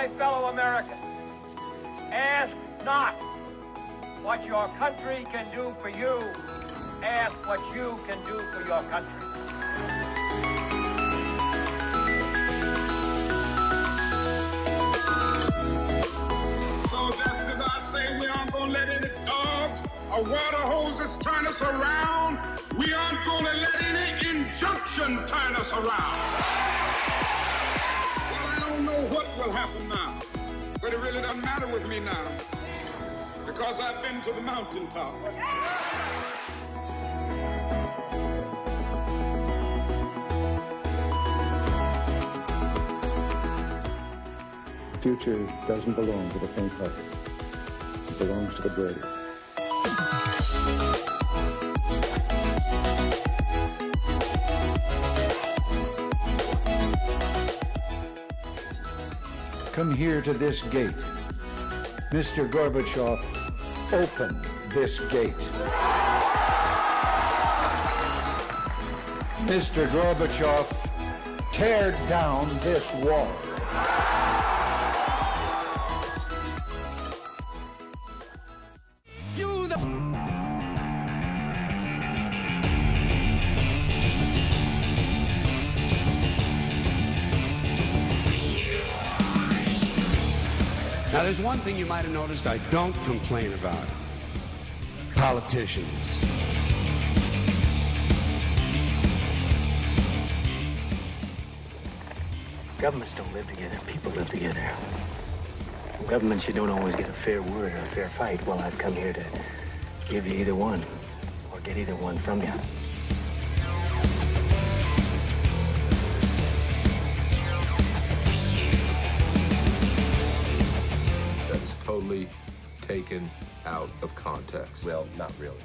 my fellow Americans, ask not what your country can do for you. Ask what you can do for your country. So just as I say we aren't going to let any dogs or water hoses turn us around, we aren't going to let any injunction turn us around. Well, I don't know what will happen now, but it really doesn't matter with me now, because I've been to the mountaintop. The future doesn't belong to the faint-hearted. It belongs to the brave. Come here to this gate. Mr. Gorbachev, open this gate. Mr. Gorbachev, tear down this wall. Now, there's one thing you might have noticed I don't complain about. Politicians. Governments don't live together, people live together. Governments, you don't always get a fair word or a fair fight. Well, I've come here to give you either one, or get either one from you. Totally taken out of context. Well, not really.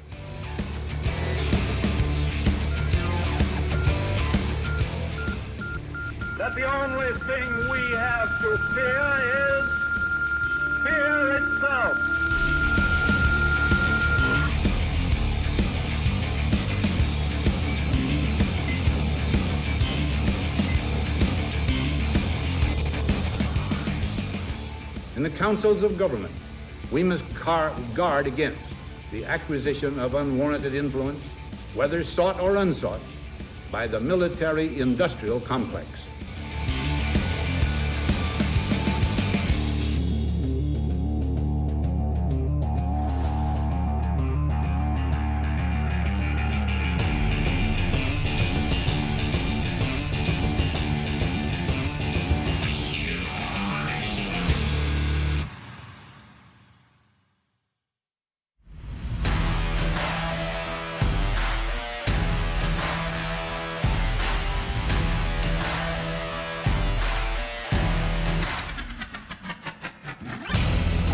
That the only thing we have to fear is fear itself. In the councils of government, we must guard against the acquisition of unwarranted influence, whether sought or unsought, by the military-industrial complex.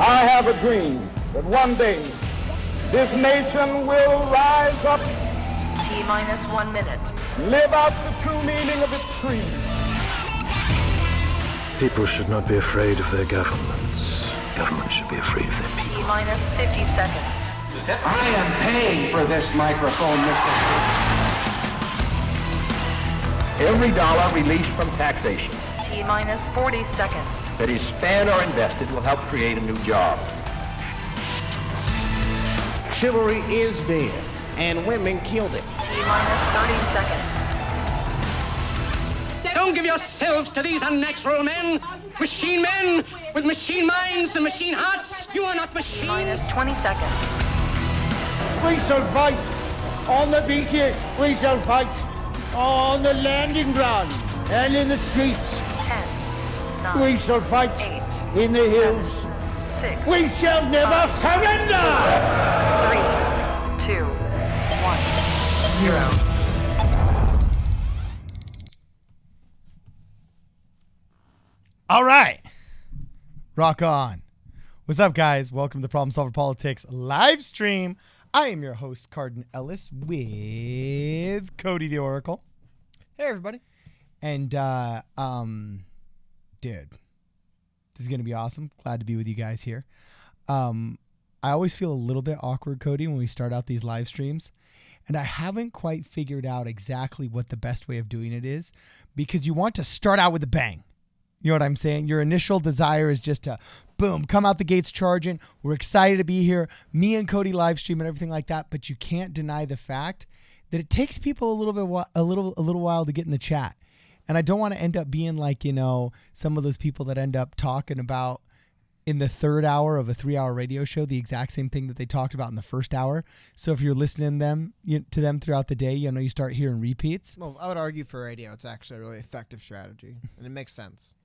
I have a dream that one day this nation will rise up, T-minus 1 minute. live out the true meaning of its creed. People should not be afraid of their governments. Governments should be afraid of their people. T-minus 50 seconds. I am paying for this microphone, Mr. Every dollar released from taxation T-minus 40 seconds. that is spent or invested will help create a new job. Chivalry is dead, and women killed it. T-minus 30 seconds. Don't give yourselves to these unnatural men with machine minds and machine hearts. You are not machines. T-minus 20 seconds. We shall fight on the beaches. We shall fight on the landing ground and in the streets. 10, 9, we shall fight 8, in the hills. 6. We shall never surrender. 3, 2, 1, 0. All right. Rock on. What's up, guys? Welcome to Problem Solver Politics live stream. I am your host, Cardin Ellis, with Cody the Oracle. Hey, everybody. And, dude, this is going to be awesome. Glad to be with you guys here. I always feel a little bit awkward, Cody, when we start out these live streams. And I haven't quite figured out exactly what the best way of doing it is, because you want to start out with a bang. You know what I'm saying? Your initial desire is just to, boom, come out the gates charging. We're excited to be here. Me and Cody live stream and everything like that. But you can't deny the fact that it takes people a little while to get in the chat. And I don't want to end up being like, some of those people that end up talking about in the third hour of a 3-hour radio show, the exact same thing that they talked about in the first hour. So if you're listening to them throughout the day, you start hearing repeats. Well, I would argue for radio, it's actually a really effective strategy, and it makes sense.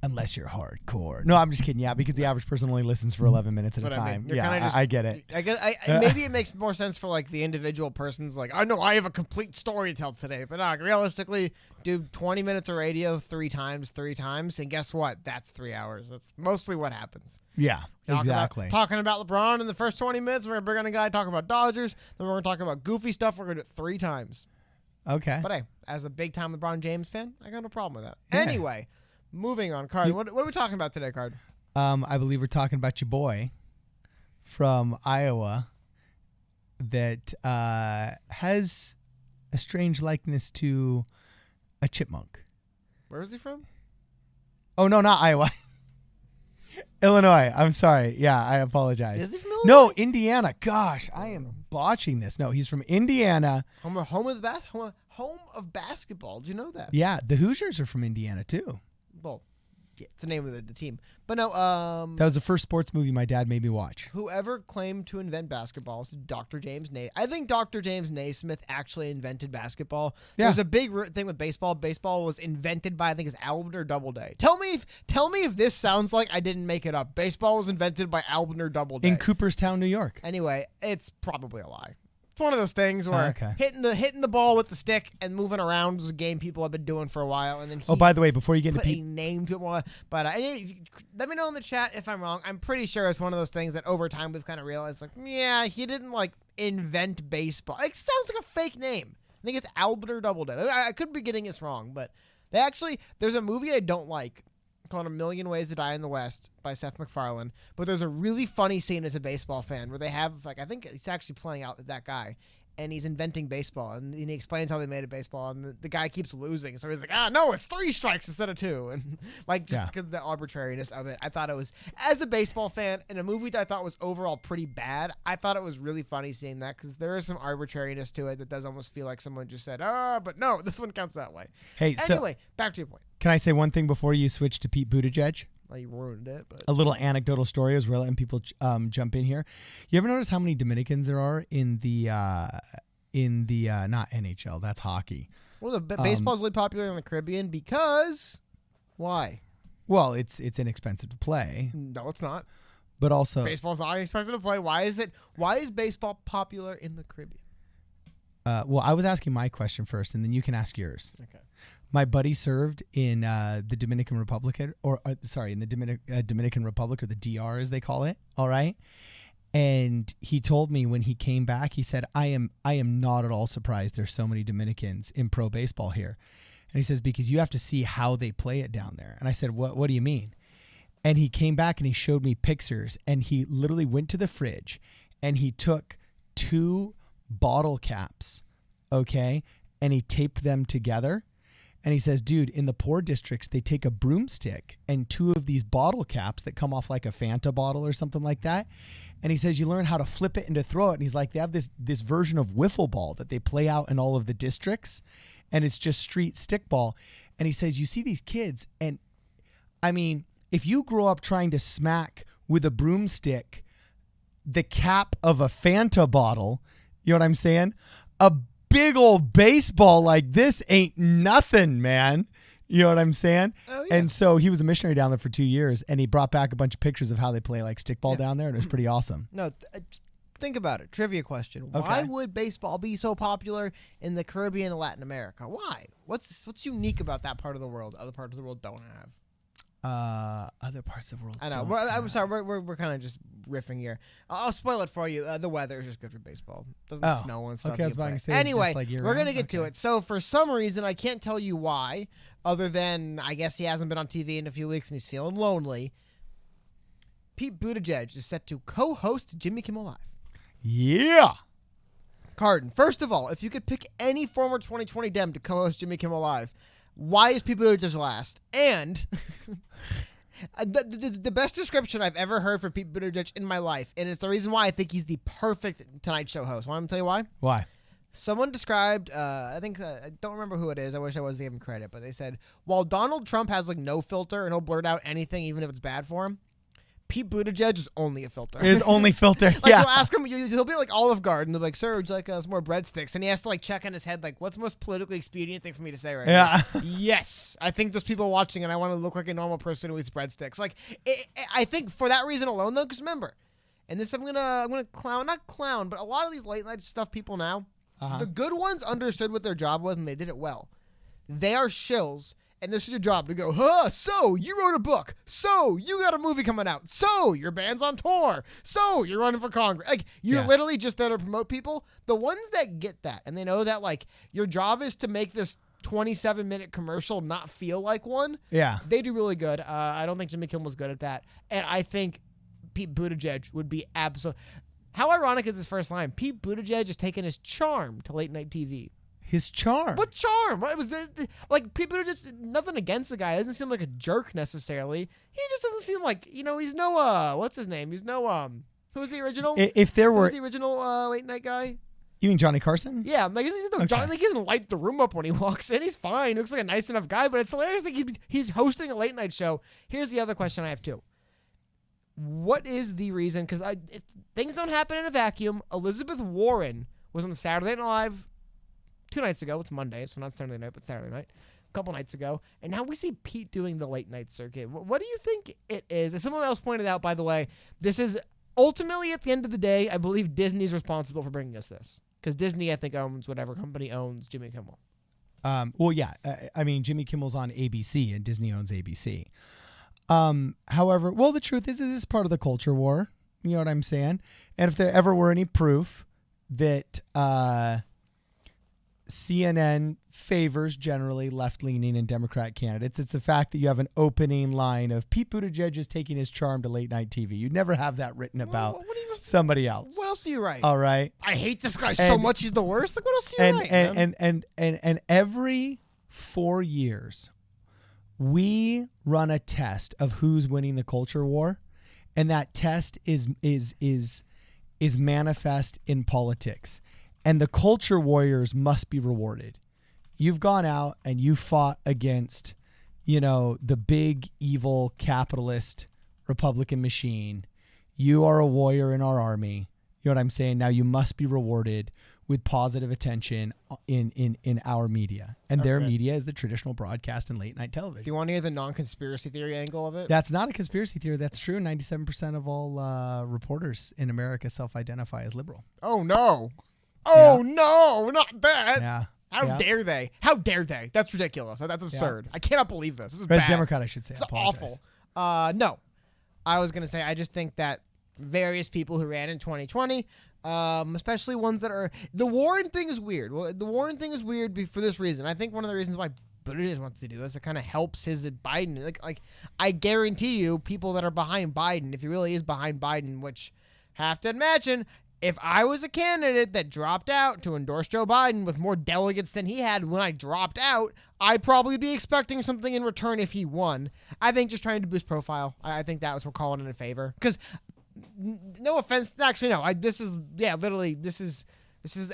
Unless you're hardcore. No, I'm just kidding. Yeah, because the average person only listens for 11 minutes at a time. I get it. I guess maybe it makes more sense for like the individual person's like, I know I have a complete story to tell today, but realistically, do 20 minutes of radio 3 times, and guess what? That's 3 hours. That's mostly what happens. Yeah, exactly. Talking about LeBron in the first 20 minutes, we're going to bring on a guy talking about Dodgers, then we're going to talk about goofy stuff. We're going to do it 3 times. Okay. But hey, as a big-time LeBron James fan, I got no problem with that. Yeah. Anyway. Moving on, Card. What are we talking about today, Card? I believe we're talking about your boy from Iowa that has a strange likeness to a chipmunk. Where is he from? Oh, no, not Iowa. Illinois. I'm sorry. Yeah, I apologize. Is he from Illinois? No, Indiana. Gosh, I am botching this. No, he's from Indiana. Home of basketball. Do you know that? Yeah, the Hoosiers are from Indiana, too. Well, yeah, it's the name of the team. But no, that was the first sports movie my dad made me watch. Whoever claimed to invent basketball is Dr. James Naismith. I think Dr. James Naismith actually invented basketball. Yeah. There's a big thing with baseball. Baseball was invented by, I think it's Albert Doubleday. Tell me if this sounds like I didn't make it up. Baseball was invented by Albert Doubleday. In Cooperstown, New York. Anyway, it's probably a lie. It's one of those things where hitting the ball with the stick and moving around is a game people have been doing for a while. And then by the way, before you get into a name to it, but let me know in the chat if I'm wrong. I'm pretty sure it's one of those things that over time we've kind of realized, like, yeah, he didn't like invent baseball. It sounds like a fake name. I think it's Albert Doubleday. I could be getting this wrong, but there's a movie I don't like called A Million Ways to Die in the West by Seth MacFarlane, but there's a really funny scene as a baseball fan where they have, like, I think he's actually playing out that guy, and he's inventing baseball, and he explains how they made a baseball, and the guy keeps losing, so he's like, no, it's 3 strikes instead of 2, and like, just because of the arbitrariness of it, I thought it was, as a baseball fan, in a movie that I thought was overall pretty bad, I thought it was really funny seeing that, because there is some arbitrariness to it that does almost feel like someone just said, but no, this one counts that way. Hey, anyway, back to your point. Can I say one thing before you switch to Pete Buttigieg? Well, you ruined it. But a little anecdotal story as we're letting people jump in here. You ever notice how many Dominicans there are in the not NHL? That's hockey. Well, baseball's really popular in the Caribbean because why? Well, it's inexpensive to play. No, it's not. But also, baseball's not inexpensive to play. Why is baseball popular in the Caribbean? Well, I was asking my question first, and then you can ask yours. Okay. My buddy served in the Dominican Republic, in the Dominican Republic, or the DR as they call it. All right, and he told me when he came back, he said, "I am not at all surprised there's so many Dominicans in pro baseball here," and he says because you have to see how they play it down there. And I said, "What do you mean?" And he came back and he showed me pictures, and he literally went to the fridge and he took 2 bottle caps, okay, and he taped them together. And he says, dude, in the poor districts, they take a broomstick and 2 of these bottle caps that come off like a Fanta bottle or something like that. And he says, you learn how to flip it and to throw it. And he's like, they have this version of wiffle ball that they play out in all of the districts. And it's just street stick ball. And he says, you see these kids. And I mean, if you grow up trying to smack with a broomstick the cap of a Fanta bottle, you know what I'm saying? A big old baseball like this ain't nothing, man. You know what I'm saying? Oh, yeah. And so he was a missionary down there for 2 years, and he brought back a bunch of pictures of how they play like stickball down there, and it was pretty awesome. No, think about it. Trivia question. Okay. Why would baseball be so popular in the Caribbean and Latin America? Why? What's unique about that part of the world other parts of the world don't have? Other parts of the world. I know. I'm sorry. We're kind of just riffing here. I'll spoil it for you. The weather is just good for baseball. Doesn't snow and stuff. Okay, I was about to say. Anyway, we're gonna get to it. So for some reason, I can't tell you why, other than I guess he hasn't been on TV in a few weeks and he's feeling lonely. Pete Buttigieg is set to co-host Jimmy Kimmel Live. Yeah. Carden, first of all, if you could pick any former 2020 Dem to co-host Jimmy Kimmel Live, Why is Pete Buttigieg last? And the best description I've ever heard for Pete Buttigieg in my life, and it's the reason why I think he's the perfect Tonight Show host. Want me to tell you why? Why? Someone described, I don't remember who it is. I wish I was giving credit, but they said, while Donald Trump has like no filter and he'll blurt out anything even if it's bad for him, Pete Buttigieg is only a filter. His only filter. Like yeah. you'll ask him, he'll be like Olive Garden. They'll be like, "Sir, would you like some more breadsticks?" And he has to like check in his head, like, "What's the most politically expedient thing for me to say right now?" Yes, I think there's people watching, and I want to look like a normal person who eats breadsticks. Like, I think for that reason alone, though, because remember, and this I'm gonna not clown, but a lot of these late night stuff people now, the good ones understood what their job was and they did it well. They are shills. And this is your job to go, so you wrote a book. So you got a movie coming out. So your band's on tour. So you're running for Congress. Like, you're literally just there to promote people. The ones that get that, and they know that, like, your job is to make this 27-minute commercial not feel like one. Yeah. They do really good. I don't think Jimmy Kimmel was good at that. And I think Pete Buttigieg would be absolute. How ironic is this first line? Pete Buttigieg is taking his charm to late night TV. His charm. What charm? What was it? Like, people are just nothing against the guy. He doesn't seem like a jerk necessarily. He just doesn't seem like, he's no what's his name? He's no who was the original? If there were who was the original late night guy? You mean Johnny Carson? Yeah, like he's no Johnny. Like, he doesn't light the room up when he walks in. He's fine. He looks like a nice enough guy, but it's hilarious that he's hosting a late night show. Here's the other question I have too. What is the reason? Because things don't happen in a vacuum. Elizabeth Warren was on Saturday Night Live 2 nights ago. It's Monday, so not Saturday night, but Saturday night. A couple nights ago. And now we see Pete doing the late night circuit. What do you think it is? As someone else pointed out, by the way, this is ultimately, at the end of the day, I believe Disney's responsible for bringing us this. Because Disney, I think, owns whatever company owns Jimmy Kimmel. Well, yeah. I mean, Jimmy Kimmel's on ABC and Disney owns ABC. However, the truth is, it is part of the culture war. You know what I'm saying? And if there ever were any proof that CNN favors generally left-leaning and Democrat candidates, it's the fact that you have an opening line of Pete Buttigieg is taking his charm to late-night TV. You'd never have that written about somebody else. What else do you write? All right. I hate this guy so much. He's the worst. Like, what else do you write? And every 4 years, we run a test of who's winning the culture war, and that test is manifest in politics. And the culture warriors must be rewarded. You've gone out and you fought against, the big evil capitalist Republican machine. You are a warrior in our army. You know what I'm saying? Now you must be rewarded with positive attention in our media. And their media is the traditional broadcast and late night television. Do you want to hear the non-conspiracy theory angle of it? That's not a conspiracy theory. That's true. 97% of all reporters in America self-identify as liberal. Oh, no. Oh, no, not that. Yeah. How dare they? How dare they? That's ridiculous. That's absurd. I cannot believe this. This is As bad. Democrat, I should say. It's awful. No. I was going to say, I just think that various people who ran in 2020, especially ones that are... The Warren thing is weird. Well, the Warren thing is weird for this reason. I think one of the reasons why Buttigieg wants to do this, it kind of helps his Biden. Like I guarantee you, people that are behind Biden, if he really is behind Biden, which have to imagine... If I was a candidate that dropped out to endorse Joe Biden with more delegates than he had when I dropped out, I'd probably be expecting something in return if he won. I think just trying to boost profile. I think that was what we're calling it a favor. Because, no offense. Actually, no. This is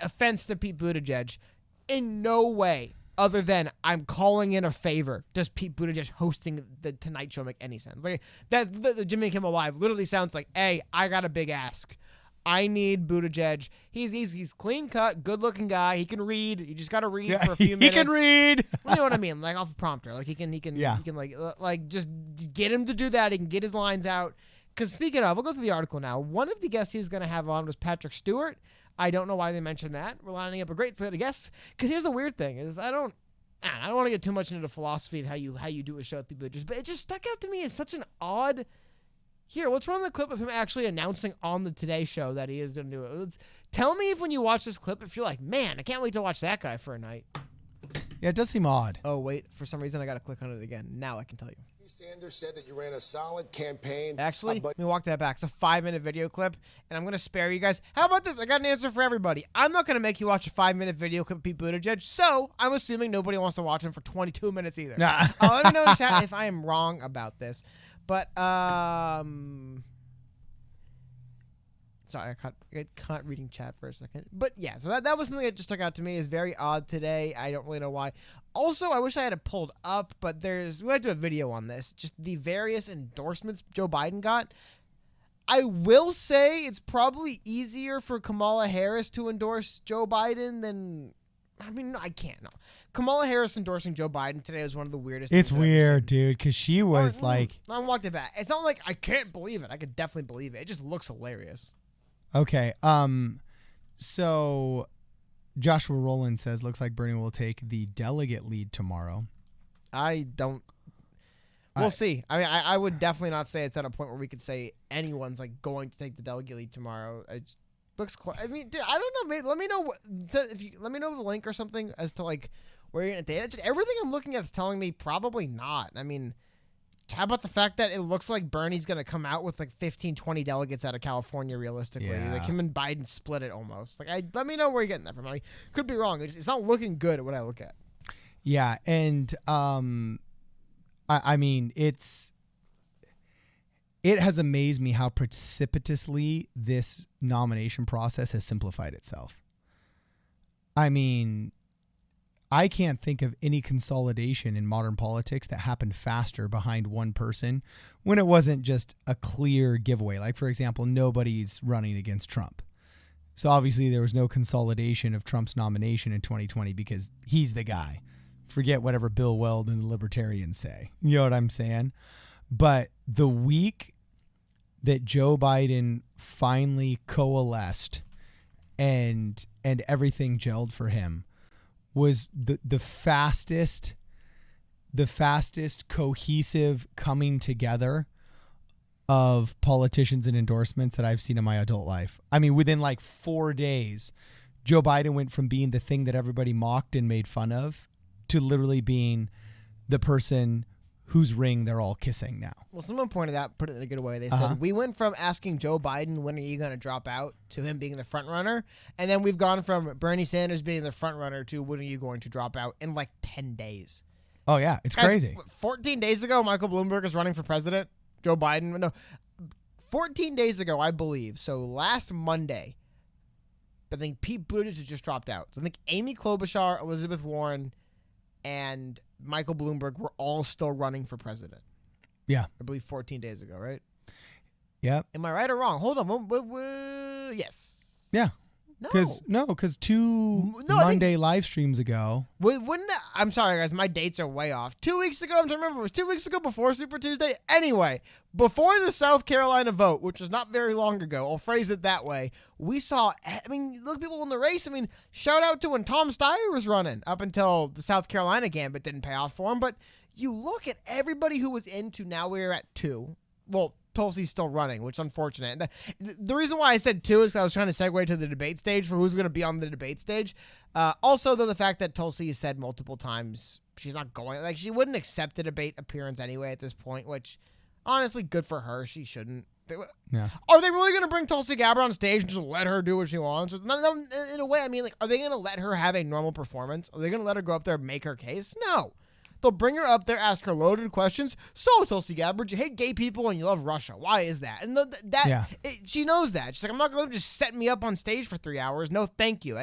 offense to Pete Buttigieg. In no way, other than I'm calling in a favor, does Pete Buttigieg hosting the Tonight Show make any sense? Like that, the Jimmy Kimmel Live literally sounds like, hey, I got a big ask. I need Buttigieg. He's clean cut, good looking guy. He can read. You just got to read for a few minutes. He can read. You know what I mean? Like off a prompter. Like he can like just get him to do that. He can get his lines out. Because speaking of, we'll go through the article now. One of the guests he was going to have on was Patrick Stewart. I don't know why they mentioned that. We're lining up a great set of guests. Because here's the weird thing is I don't want to get too much into the philosophy of how you do a show with people. But it just stuck out to me as such an odd. Here, let's run the clip of him actually announcing on the Today Show that he is going to do it. Tell me if when you watch this clip, if you're like, man, I can't wait to watch that guy for a night. Yeah, it does seem odd. Oh, wait. For some reason, I got to click on it again. Now I can tell you. Sanders said that you ran a solid campaign. Actually, let me walk that back. It's a 5-minute video clip, and I'm going to spare you guys. How about this? I got an answer for everybody. I'm not going to make you watch a 5-minute video clip of Pete Buttigieg, so I'm assuming nobody wants to watch him for 22 minutes either. Nah. Let me know in chat if I am wrong about this. But, sorry, I caught reading chat for a second. But yeah, so that was something that just stuck out to me. Is very odd today. I don't really know why. Also, I wish I had it pulled up, but we had to do a video on this. Just the various endorsements Joe Biden got. I will say it's probably easier for Kamala Harris to endorse Joe Biden than... I mean, I can't. No. Kamala Harris endorsing Joe Biden today was one of the weirdest It's things weird, dude, because she was like... I walked it back. It's not like I can't believe it. I could definitely believe it. It just looks hilarious. Okay. So Joshua Rowland says, looks like Bernie will take the delegate lead tomorrow. We'll see. I mean, I would definitely not say it's at a point where we could say anyone's like going to take the delegate lead tomorrow. It just looks I mean, I don't know. Maybe, let me know let me know the link or something as to like where you're going to date it. Just everything I'm looking at is telling me probably not. I mean, how about the fact that it looks like Bernie's going to come out with like 15, 20 delegates out of California realistically. Yeah. Like him and Biden split it almost. Like, let me know where you're getting that from. I could be wrong. It's not looking good at what I look at. Yeah, and I mean, it has amazed me how precipitously this nomination process has simplified itself. I mean, I can't think of any consolidation in modern politics that happened faster behind one person when it wasn't just a clear giveaway. Like, for example, nobody's running against Trump. So obviously there was no consolidation of Trump's nomination in 2020 because he's the guy. Forget whatever Bill Weld and the Libertarians say. You know what I'm saying? But the week that Joe Biden finally coalesced and everything gelled for him was the fastest cohesive coming together of politicians and endorsements that I've seen in my adult life. I mean, within like 4 days, Joe Biden went from being the thing that everybody mocked and made fun of to literally being the person whose ring they're all kissing now. Well, someone put it in a good way. They said, we went from asking Joe Biden, when are you going to drop out, to him being the front runner. And then we've gone from Bernie Sanders being the front runner to when are you going to drop out in like 10 days. Oh, yeah. It's crazy. 14 days ago, Michael Bloomberg is running for president. Joe Biden. No, 14 days ago, I believe. So last Monday, I think Pete Buttigieg just dropped out. So I think Amy Klobuchar, Elizabeth Warren, and Michael Bloomberg were all still running for president. Yeah. I believe 14 days ago, right? Yep. Am I right or wrong? Hold on. Yes. Yeah. Because two Monday live streams ago. I'm sorry, guys. My dates are way off. 2 weeks ago, I'm trying to remember. It was 2 weeks ago before Super Tuesday. Anyway, before the South Carolina vote, which was not very long ago, I'll phrase it that way, we saw, look at people in the race. Shout out to when Tom Steyer was running up until the South Carolina gambit didn't pay off for him. But you look at everybody who was into, now we're at 2. Well, Tulsi's still running, which is unfortunate. The reason why I said 2 is because I was trying to segue to the debate stage for who's going to be on the debate stage. Also, though, the fact that Tulsi has said multiple times she's not going, like, she wouldn't accept a debate appearance anyway at this point, which, honestly, good for her. She shouldn't. Yeah. Are they really going to bring Tulsi Gabbard on stage and just let her do what she wants? In a way, are they going to let her have a normal performance? Are they going to let her go up there and make her case? No. They'll bring her up there, ask her loaded questions. So, Tulsi Gabbard, you hate gay people and you love Russia. Why is that? And she knows that. She's like, I'm not going to just set me up on stage for 3 hours. No, thank you.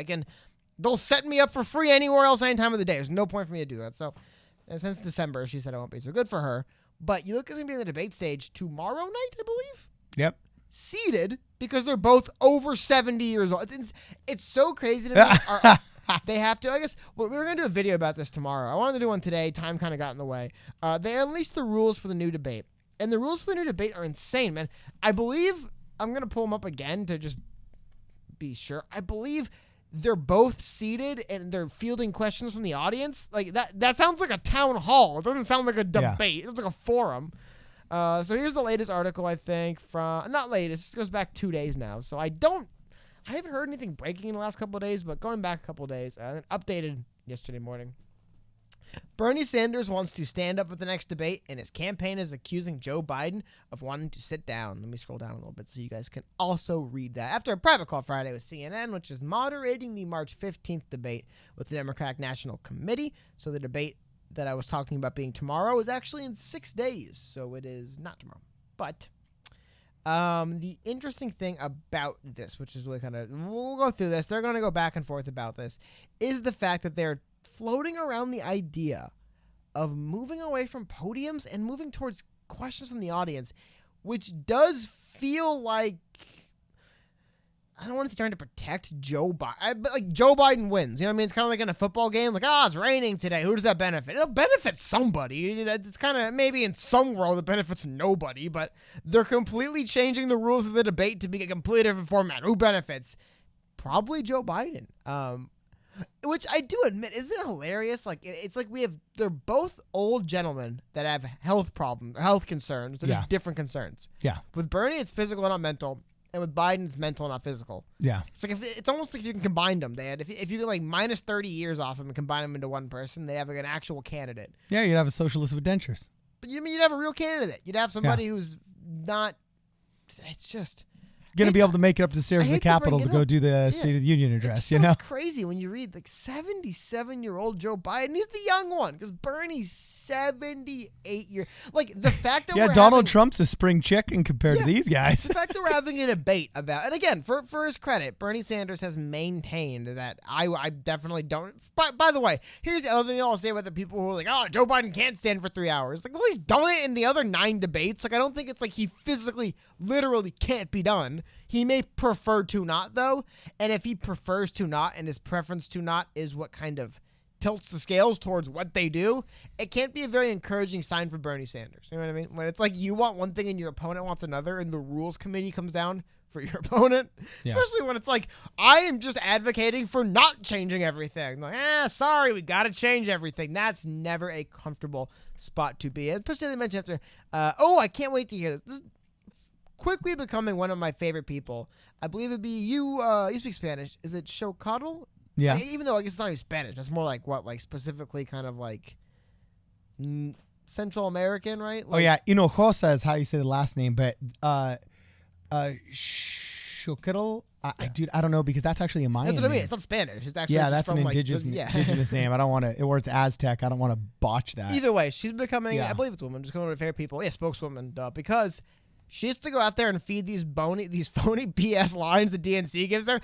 They'll set me up for free anywhere else any time of the day. There's no point for me to do that. So, since December, she said I won't be. So, good for her. But you look at going to be on the debate stage tomorrow night, I believe. Yep. Seated because they're both over 70 years old. It's so crazy to me. They have to, I guess, we were going to do a video about this tomorrow. I wanted to do one today. Time kind of got in the way. They unleashed the rules for the new debate. And the rules for the new debate are insane, man. I believe, I'm going to pull them up again to just be sure. I believe they're both seated and they're fielding questions from the audience. Like, that sounds like a town hall. It doesn't sound like a debate. It's like a forum. So here's the latest article, I think, not latest. It goes back 2 days now. So I haven't heard anything breaking in the last couple of days, but going back a couple of days, updated yesterday morning. Bernie Sanders wants to stand up at the next debate, and his campaign is accusing Joe Biden of wanting to sit down. Let me scroll down a little bit so you guys can also read that. After a private call Friday with CNN, which is moderating the March 15th debate with the Democratic National Committee. So the debate that I was talking about being tomorrow is actually in 6 days, so it is not tomorrow. But the interesting thing about this, which is really we'll go through this, they're going to go back and forth about this, is the fact that they're floating around the idea of moving away from podiums and moving towards questions from the audience, which does feel like, I don't want to say trying to protect Joe Biden, but like Joe Biden wins. You know what I mean? It's kind of like in a football game, like, it's raining today. Who does that benefit? It'll benefit somebody. It's kind of, maybe in some world it benefits nobody, but they're completely changing the rules of the debate to be a completely different format. Who benefits? Probably Joe Biden. Which I do admit, isn't it hilarious? Like, it's like they're both old gentlemen that have health problems, health concerns. They're just different concerns. Yeah. With Bernie, it's physical, not mental. And with Biden, it's mental, not physical. Yeah. It's like it's almost like if you can combine them. If you get like minus 30 years off them and combine them into one person, they'd have like an actual candidate. Yeah, you'd have a socialist with dentures. But you'd have a real candidate. You'd have somebody who's not. It's just going to be able to make it up the stairs of the Capitol to go do the State of the Union address, you know? It's crazy when you read, like, 77-year-old Joe Biden. He's the young one because Bernie's 78 years. Like, the fact that Donald Trump's a spring chicken compared to these guys. The fact that we're having a debate about, and again, for his credit, Bernie Sanders has maintained that I definitely don't. By the way, here's the other thing I'll say about the people who are like, Joe Biden can't stand for 3 hours. Like, well, he's done it in the other 9 debates. Like, I don't think it's like he physically, literally can't be done. He may prefer to not, though, and if he prefers to not and his preference to not is what kind of tilts the scales towards what they do, it can't be a very encouraging sign for Bernie Sanders. You know what I mean? When it's like you want one thing and your opponent wants another and the rules committee comes down for your opponent, especially when it's like, I am just advocating for not changing everything. Like, sorry, we got to change everything. That's never a comfortable spot to be in. Especially they mentioned after, I can't wait to hear this. Quickly becoming one of my favorite people. I believe it'd be you. You speak Spanish. Is it Chocotl? Yeah. Even though I guess it's not even Spanish. That's more like what, like specifically kind of like Central American, right? Like, Hinojosa is how you say the last name, but Chocotl. Dude, I don't know because that's actually a Mayan. That's what I mean. name. It's not Spanish. It's actually that's from an indigenous name. I don't want to, or it's Aztec. I don't want to botch that. Either way, she's becoming. I believe it's a woman. Just becoming one of my favorite people. Yeah, spokeswoman. Because she has to go out there and feed these phony BS lines the DNC gives her.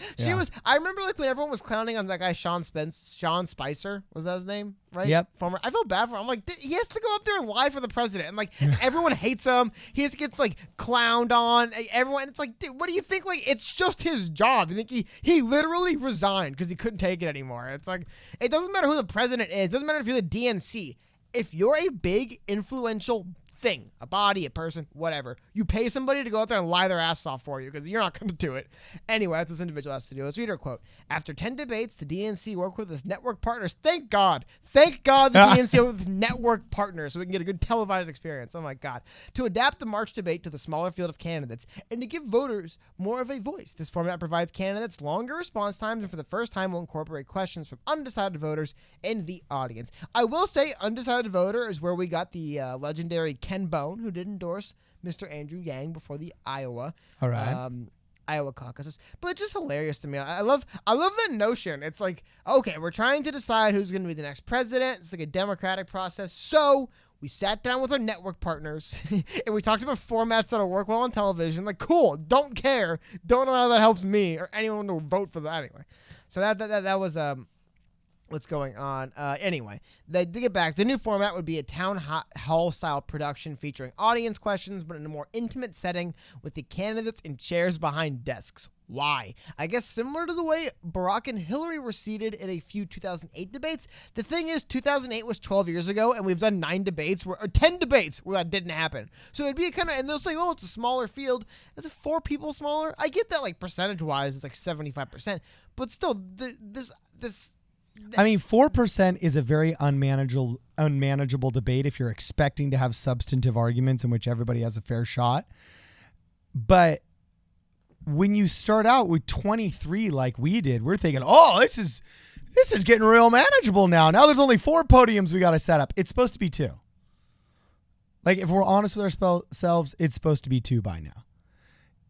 I remember like when everyone was clowning on that guy Sean Spicer, was that his name? Right? Yep. I felt bad for him. I'm like, he has to go up there and lie for the president, and like everyone hates him. He just gets like clowned on. Everyone, it's like, dude, what do you think? Like, it's just his job. You think he literally resigned because he couldn't take it anymore. It's like, it doesn't matter who the president is. It doesn't matter if you're the DNC. If you're a big influential thing, a body, a person, whatever, you pay somebody to go out there and lie their ass off for you because you're not going to do it. Anyway, that's what this individual has to do. Let's read her quote. After 10 debates, the DNC worked with its network partners. Thank God the DNC worked with its network partners so we can get a good televised experience. Oh my God. To adapt the March debate to the smaller field of candidates and to give voters more of a voice. This format provides candidates longer response times and for the first time will incorporate questions from undecided voters in the audience. I will say undecided voter is where we got the legendary Ken Bone, who did endorse Mr. Andrew Yang before the Iowa caucuses. But it's just hilarious to me. I love that notion. It's like, okay, we're trying to decide who's going to be the next president. It's like a democratic process. So we sat down with our network partners and we talked about formats that'll work well on television. Like, cool, don't care. Don't know how that helps me or anyone to vote for that anyway. So that was what's going on. Anyway, to get back, the new format would be a town hall style production featuring audience questions, but in a more intimate setting with the candidates in chairs behind desks. Why? I guess similar to the way Barack and Hillary were seated in a few 2008 debates. The thing is, 2008 was 12 years ago, and we've done 10 debates where that didn't happen. So it'd be and they'll say, it's a smaller field. Is it 4 people smaller? I get that, like, percentage-wise, it's like 75%. But still, this... I mean, 4% is a very unmanageable debate if you're expecting to have substantive arguments in which everybody has a fair shot. But when you start out with 23 like we did, we're thinking, this this is getting real manageable now. Now there's only 4 podiums we got to set up. It's supposed to be 2. Like, if we're honest with ourselves, it's supposed to be 2 by now.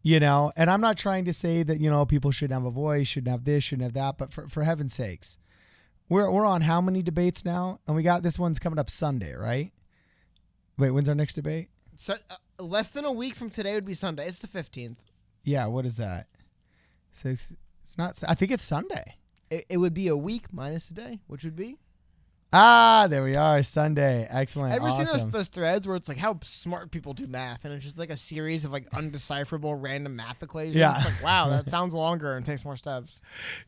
You know, and I'm not trying to say that, you know, people shouldn't have a voice, shouldn't have this, shouldn't have that, but for heaven's sakes, we're on how many debates now? And we got this one's coming up Sunday, right? Wait, when's our next debate? So, less than a week from today would be Sunday. It's the 15th. Yeah, what is that? 6. It's not. I think it's Sunday. It would be a week minus today, which would be. There we are. Sunday. Excellent. Ever awesome. seen those threads where it's like how smart people do math, and it's just like a series of like undecipherable random math equations? Yeah. It's like, wow, that sounds longer and takes more steps.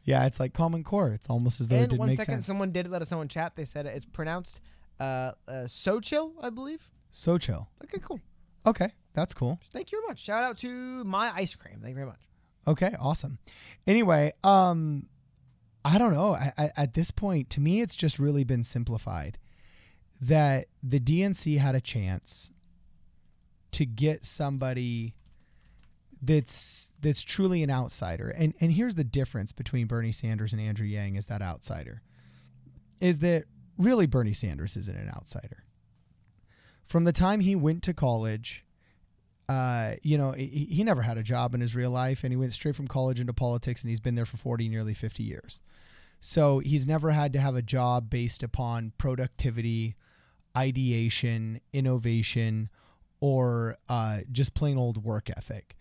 Yeah, it's like Common Core. It's almost as though it didn't make sense. Someone did let us know in chat. They said it's pronounced Sochil, I believe. Sochil. Okay, cool. Okay, that's cool. Thank you very much. Shout out to my ice cream. Thank you very much. Okay, awesome. Anyway, I don't know. At this point, to me, it's just really been simplified that the DNC had a chance to get somebody that's truly an outsider. And here's the difference between Bernie Sanders and Andrew Yang as that outsider, is that really Bernie Sanders isn't an outsider. From the time he went to college, you know, he never had a job in his real life, and he went straight from college into politics, and he's been there for 40, nearly 50 years. So he's never had to have a job based upon productivity, ideation, innovation, or just plain old work ethic.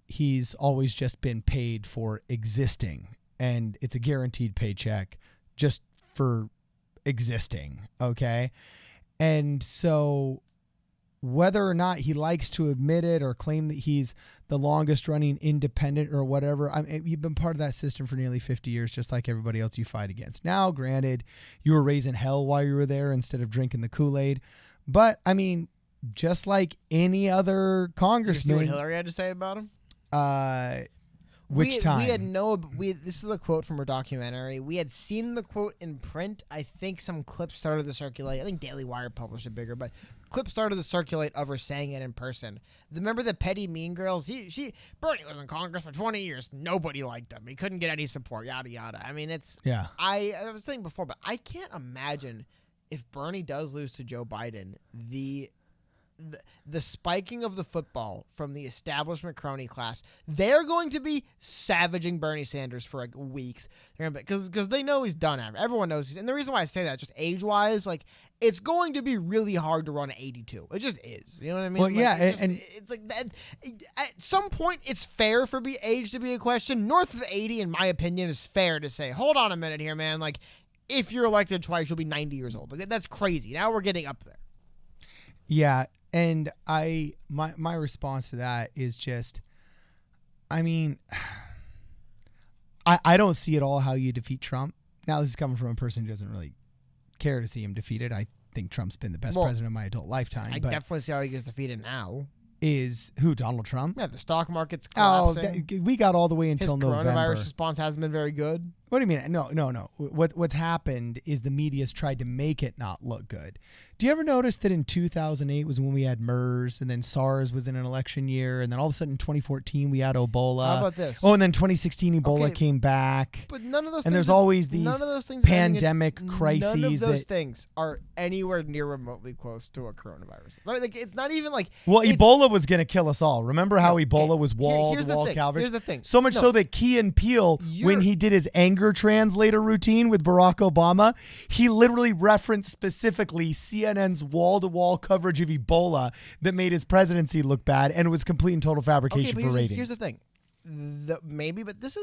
He's always just been paid for existing, and it's a guaranteed paycheck just for existing, okay? And so whether or not he likes to admit it or claim that he's the longest running independent or whatever, you've been part of that system for nearly 50 years, just like everybody else you fight against. Now, granted, you were raising hell while you were there instead of drinking the Kool-Aid. But, I mean, just like any other congressman. Did you see what Hillary had to say about him? Which time? This is a quote from her documentary. We had seen the quote in print. I think some clips started to circulate. I think Daily Wire published it bigger, but clips started to circulate of her saying it in person. Remember the petty mean girls? Bernie was in Congress for 20 years. Nobody liked him. He couldn't get any support, yada, yada. I mean, I was saying before, but I can't imagine if Bernie does lose to Joe Biden, the spiking of the football from the establishment crony class, they're going to be savaging Bernie Sanders for like weeks. Because they know he's done. Everyone knows and the reason why I say that, just age-wise, like, it's going to be really hard to run at 82. It just is. You know what I mean? Well, yeah. It's like that. At some point, it's fair for age to be a question. North of 80, in my opinion, is fair to say, hold on a minute here, man. Like, if you're elected twice, you'll be 90 years old. Like, that's crazy. Now we're getting up there. Yeah. And my response to that is just, I mean, I don't see at all how you defeat Trump. Now, this is coming from a person who doesn't really care to see him defeated. I think Trump's been the best president of my adult lifetime. I definitely see how he gets defeated now. Is who? Donald Trump? Yeah, the stock market's collapsing. We got all the way until November. His coronavirus response hasn't been very good. What do you mean? No. What's happened is the media's tried to make it not look good. Do you ever notice that in 2008 was when we had MERS, and then SARS was in an election year, and then all of a sudden in 2014 we had Ebola. How about this? Oh, and then 2016 Ebola came back. But none of those. And there's always these pandemic crises. None of those things are anywhere near remotely close to a coronavirus. Like, it's not even like. Well, Ebola was going to kill us all. Remember how Ebola was wall-to-wall Calvary? Here's the thing. So much so that Key and Peele, when he did his anger translator routine with Barack Obama, he literally referenced specifically CNN's wall-to-wall coverage of Ebola that made his presidency look bad, and it was complete and total fabrication for ratings. Here's the thing. But this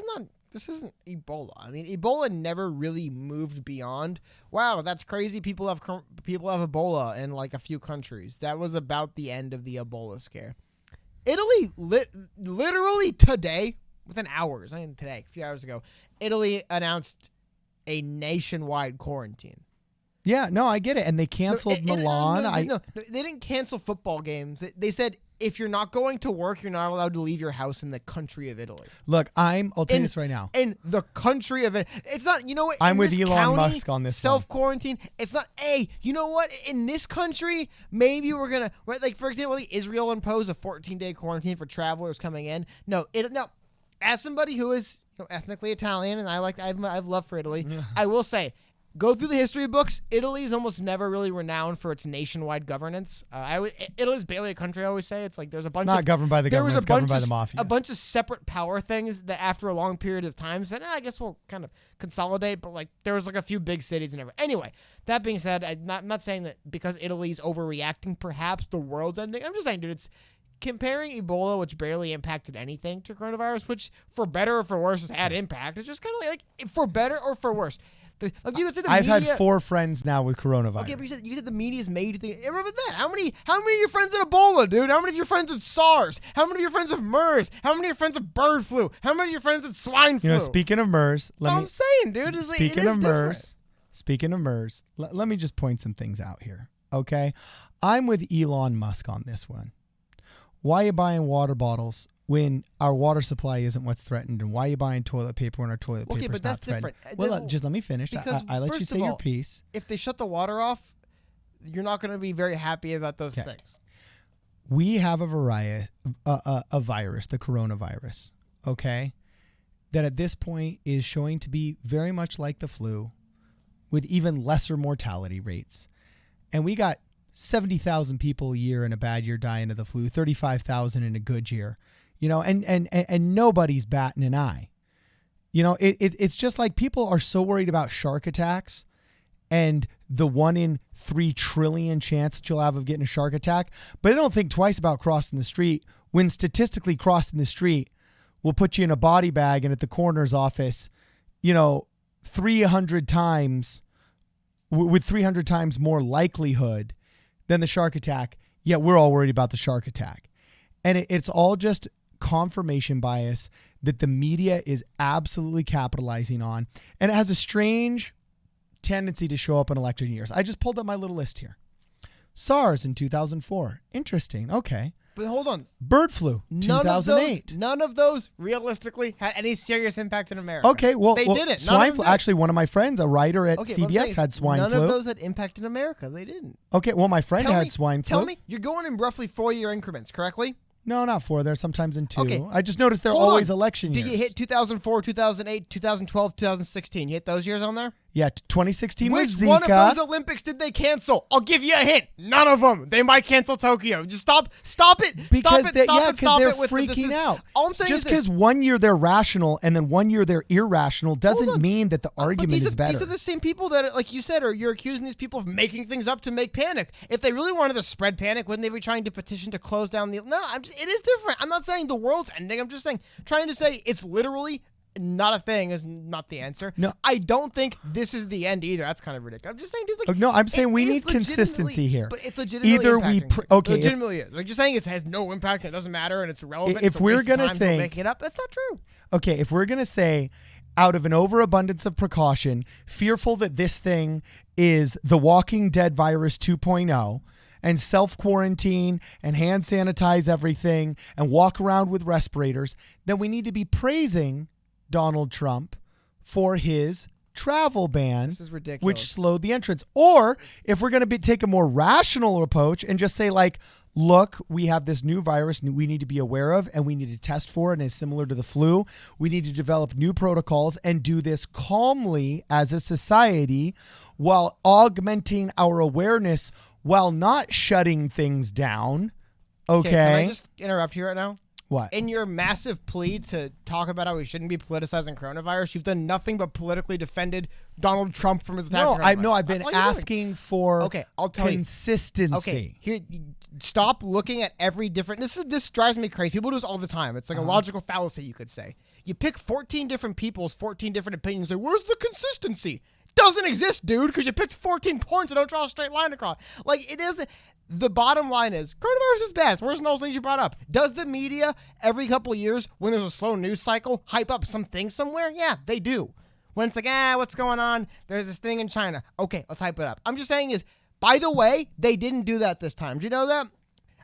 isn't Ebola. I mean, Ebola never really moved beyond, wow, that's crazy. People have Ebola in like a few countries. That was about the end of the Ebola scare. Italy, literally today, within hours, a few hours ago, Italy announced a nationwide quarantine. Yeah, no, I get it. And they canceled Milan. No, they didn't cancel football games. They said, if you're not going to work, you're not allowed to leave your house in the country of Italy. Look, I'll tell you this right now. In the country of Italy. It's not, you know what? I'm with Elon Musk on this self-quarantine. It's not, hey, you know what? In this country, maybe we're going to, like, for example, Israel imposed a 14-day quarantine for travelers coming in. No, as somebody who is, ethnically Italian, and I've love for Italy. I will say, go through the history books. Italy is almost never really renowned for its nationwide governance. Italy's barely a country. I always say it's like there's a bunch. Not governed by the government. It's governed by the mafia. A bunch of separate power things that, after a long period of time, said, I guess we'll kind of consolidate. But like there was like a few big cities and everything. Anyway, that being said, I'm not saying that because Italy's overreacting, perhaps the world's ending. I'm just saying, dude, it's comparing Ebola, which barely impacted anything, to coronavirus, which for better or for worse has had impact. It's just kind of like for better or for worse. I've had 4 friends now with coronavirus. Okay, but you said the media's made things. Remember that? How many of your friends had Ebola, dude? How many of your friends had SARS? How many of your friends have MERS? How many of your friends have bird flu? How many of your friends had swine flu? Speaking of MERS, I'm saying, dude, Speaking of MERS, let me just point some things out here. Okay, I'm with Elon Musk on this one. Why are you buying water bottles when our water supply isn't what's threatened, and why are you buying toilet paper when our toilet paper is not threatened? Okay, but that's different. Well, just let me finish. I let you say your piece. If they shut the water off, you're not going to be very happy about those things. We have a virus, the coronavirus, okay, that at this point is showing to be very much like the flu with even lesser mortality rates. And we got 70,000 people a year in a bad year dying of the flu, 35,000 in a good year. And nobody's batting an eye. It's just like people are so worried about shark attacks and the 1 in 3 trillion chance that you'll have of getting a shark attack, but they don't think twice about crossing the street when statistically crossing the street will put you in a body bag and at the coroner's office, 300 times with 300 times more likelihood than the shark attack. Yet we're all worried about the shark attack. And it's all just confirmation bias that the media is absolutely capitalizing on. And it has a strange tendency to show up in election years. I just pulled up my little list here. SARS in 2004. Interesting. Okay. But hold on. Bird flu, 2008. None of those realistically had any serious impact in America. Okay, well, they didn't. Swine flu. Actually, one of my friends, a writer at CBS, had swine flu. None of those had impact in America. They didn't. Okay, well, my friend had swine flu. Tell me, you're going in roughly 4-year increments, correctly? No, not 4. They're sometimes in 2. Okay. I just noticed they're always election years. Did you hit 2004, 2008, 2012, 2016? You hit those years on there? Yeah, 2016 was Zika. Which one of those Olympics did they cancel? I'll give you a hint. None of them. They might cancel Tokyo. Just stop it. Because stop they're it freaking out. All I'm saying just is because 1 year they're rational and then 1 year they're irrational doesn't mean that the argument is better. These are the same people that, like you said, you're accusing these people of making things up to make panic. If they really wanted to spread panic, wouldn't they be trying to petition to close down the... No, it is different. I'm not saying the world's ending. I'm just trying to say it's literally... not a thing is not the answer. No, I don't think this is the end either. That's kind of ridiculous. I'm just saying, dude. No, I'm saying we need consistency here. But it's legitimately okay, it legitimately is. Like just saying it has no impact and it doesn't matter and it's irrelevant. If we're gonna think making it up, that's not true. Okay, if we're gonna say out of an overabundance of precaution, fearful that this thing is the Walking Dead virus 2.0. And self-quarantine and hand sanitize everything and walk around with respirators, then we need to be praising Donald Trump for his travel ban, this is ridiculous, which slowed the entrance. Or if we're going to take a more rational approach and just say like, look, we have this new virus we need to be aware of and we need to test for it and it's similar to the flu. We need to develop new protocols and do this calmly as a society while augmenting our awareness while not shutting things down. Okay. Can I just interrupt you right now? What? In your massive plea to talk about how we shouldn't be politicizing coronavirus, you've done nothing but politically defended Donald Trump from his attack. I've been asking for I'll tell consistency. Okay, here, stop looking at every different. This drives me crazy. People do this all the time. It's like a logical fallacy, you could say. You pick 14 different people's 14 different opinions. Like, where's the consistency? Doesn't exist, dude, because you picked 14 points and don't draw a straight line across. Like, it is. The bottom line is, coronavirus is bad. It's worse than those things you brought up. Does the media, every couple of years, when there's a slow news cycle, hype up something somewhere? Yeah, they do. When it's like, what's going on? There's this thing in China. Okay, let's hype it up. I'm just saying is, by the way, they didn't do that this time. Do you know that?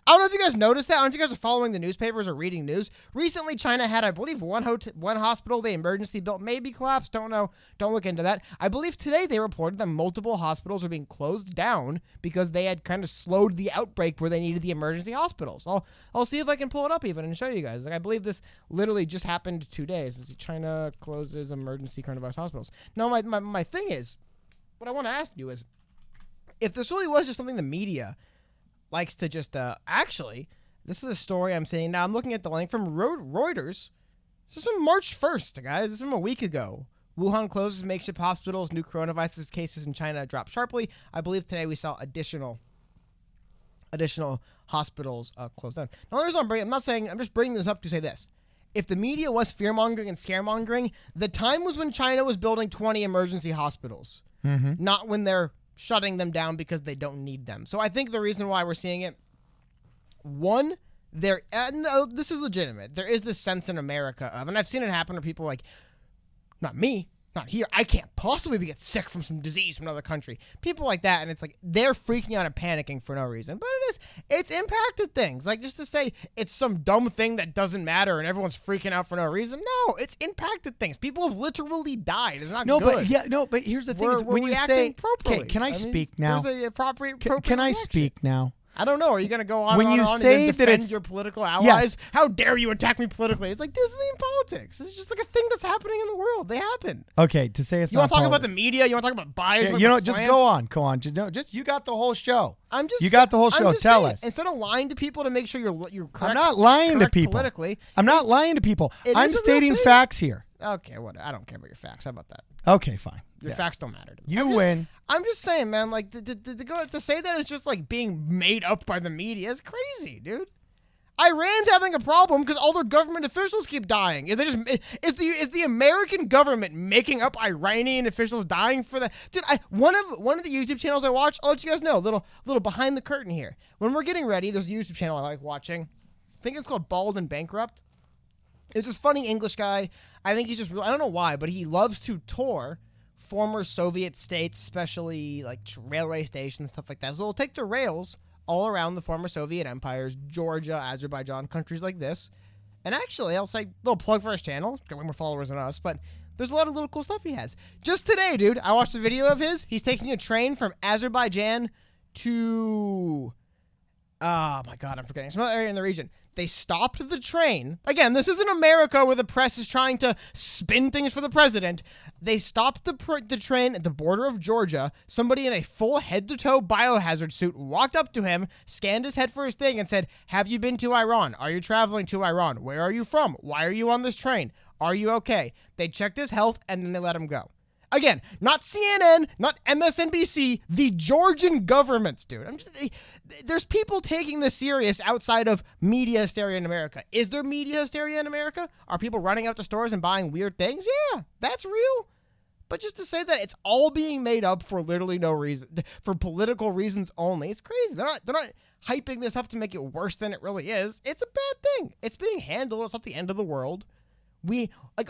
I don't know if you guys noticed that. I don't know if you guys are following the newspapers or reading news. Recently, China had, I believe, one hospital they emergency built maybe collapsed. Don't know. Don't look into that. I believe today they reported that multiple hospitals are being closed down because they had kind of slowed the outbreak where they needed the emergency hospitals. I'll see if I can pull it up even and show you guys. Like, I believe this literally just happened 2 days. China closes emergency coronavirus hospitals. Now, my thing is, what I want to ask you is, if this really was just something the media likes to just, actually, this is a story I'm seeing. Now, I'm looking at the link from Reuters. This is from March 1st, guys. This is from a week ago. Wuhan closes makeshift hospitals. New coronavirus cases in China drop sharply. I believe today we saw additional hospitals close down. Now, the reason I'm just bringing this up to say this. If the media was fear-mongering and scaremongering, the time was when China was building 20 emergency hospitals, not when they're shutting them down because they don't need them. So I think the reason why we're seeing it, one, this is legitimate. There is this sense in America of, and I've seen it happen to people like, not me, not here. I can't possibly get sick from some disease from another country. People like that, and it's like they're freaking out and panicking for no reason. But it's impacted things. Like, just to say it's some dumb thing that doesn't matter and everyone's freaking out for no reason. No, it's impacted things. People have literally died. It's not good. But here's the thing: is we're when you say, appropriately. can I speak now? There's a appropriate Can I reaction. speak now? I don't know. Are you going to go on when and you on say and that defend it's your political allies? Yes. How dare you attack me politically? It's like, this isn't politics. This is just like a thing that's happening in the world. They happen. Okay, to say it's you not want to talk about the media? You want to talk about bias? Yeah, just go on. Just you got the whole show. You got the whole show. Tell us. Instead of lying to people to make sure you're correct. I'm not lying to people. Politically, I'm not lying to people. I'm stating facts here. Okay, whatever. I don't care about your facts. How about that? Okay, fine. Your facts don't matter to me. You win. I'm just saying, man, like, to say that it's just, like, being made up by the media is crazy, dude. Iran's having a problem because all their government officials keep dying. Is the American government making up Iranian officials dying for that? Dude, one of the YouTube channels I watch, I'll let you guys know, a little behind the curtain here. When we're getting ready, there's a YouTube channel I like watching. I think it's called Bald and Bankrupt. It's this funny English guy. I think he's just, I don't know why, but he loves to tour former Soviet states, especially like railway stations, stuff like that. So they'll take the rails all around the former Soviet empires, Georgia, Azerbaijan, countries like this. And actually, I'll say, little plug for his channel. He's got way more followers than us, but there's a lot of little cool stuff he has. Just today, dude, I watched a video of his. He's taking a train from Azerbaijan to, oh my God, I'm forgetting. Some other area in the region. They stopped the train. Again, this isn't America where the press is trying to spin things for the president. They stopped the train at the border of Georgia. Somebody in a full head-to-toe biohazard suit walked up to him, scanned his head for his thing, and said, "Have you been to Iran? Are you traveling to Iran? Where are you from? Why are you on this train? Are you okay?" They checked his health, and then they let him go. Again, not CNN, not MSNBC, the Georgian government, dude. There's people taking this serious outside of media hysteria in America. Is there media hysteria in America? Are people running out to stores and buying weird things? Yeah, that's real. But just to say that it's all being made up for literally no reason, for political reasons only, it's crazy. They're not hyping this up to make it worse than it really is. It's a bad thing. It's being handled. It's not the end of the world.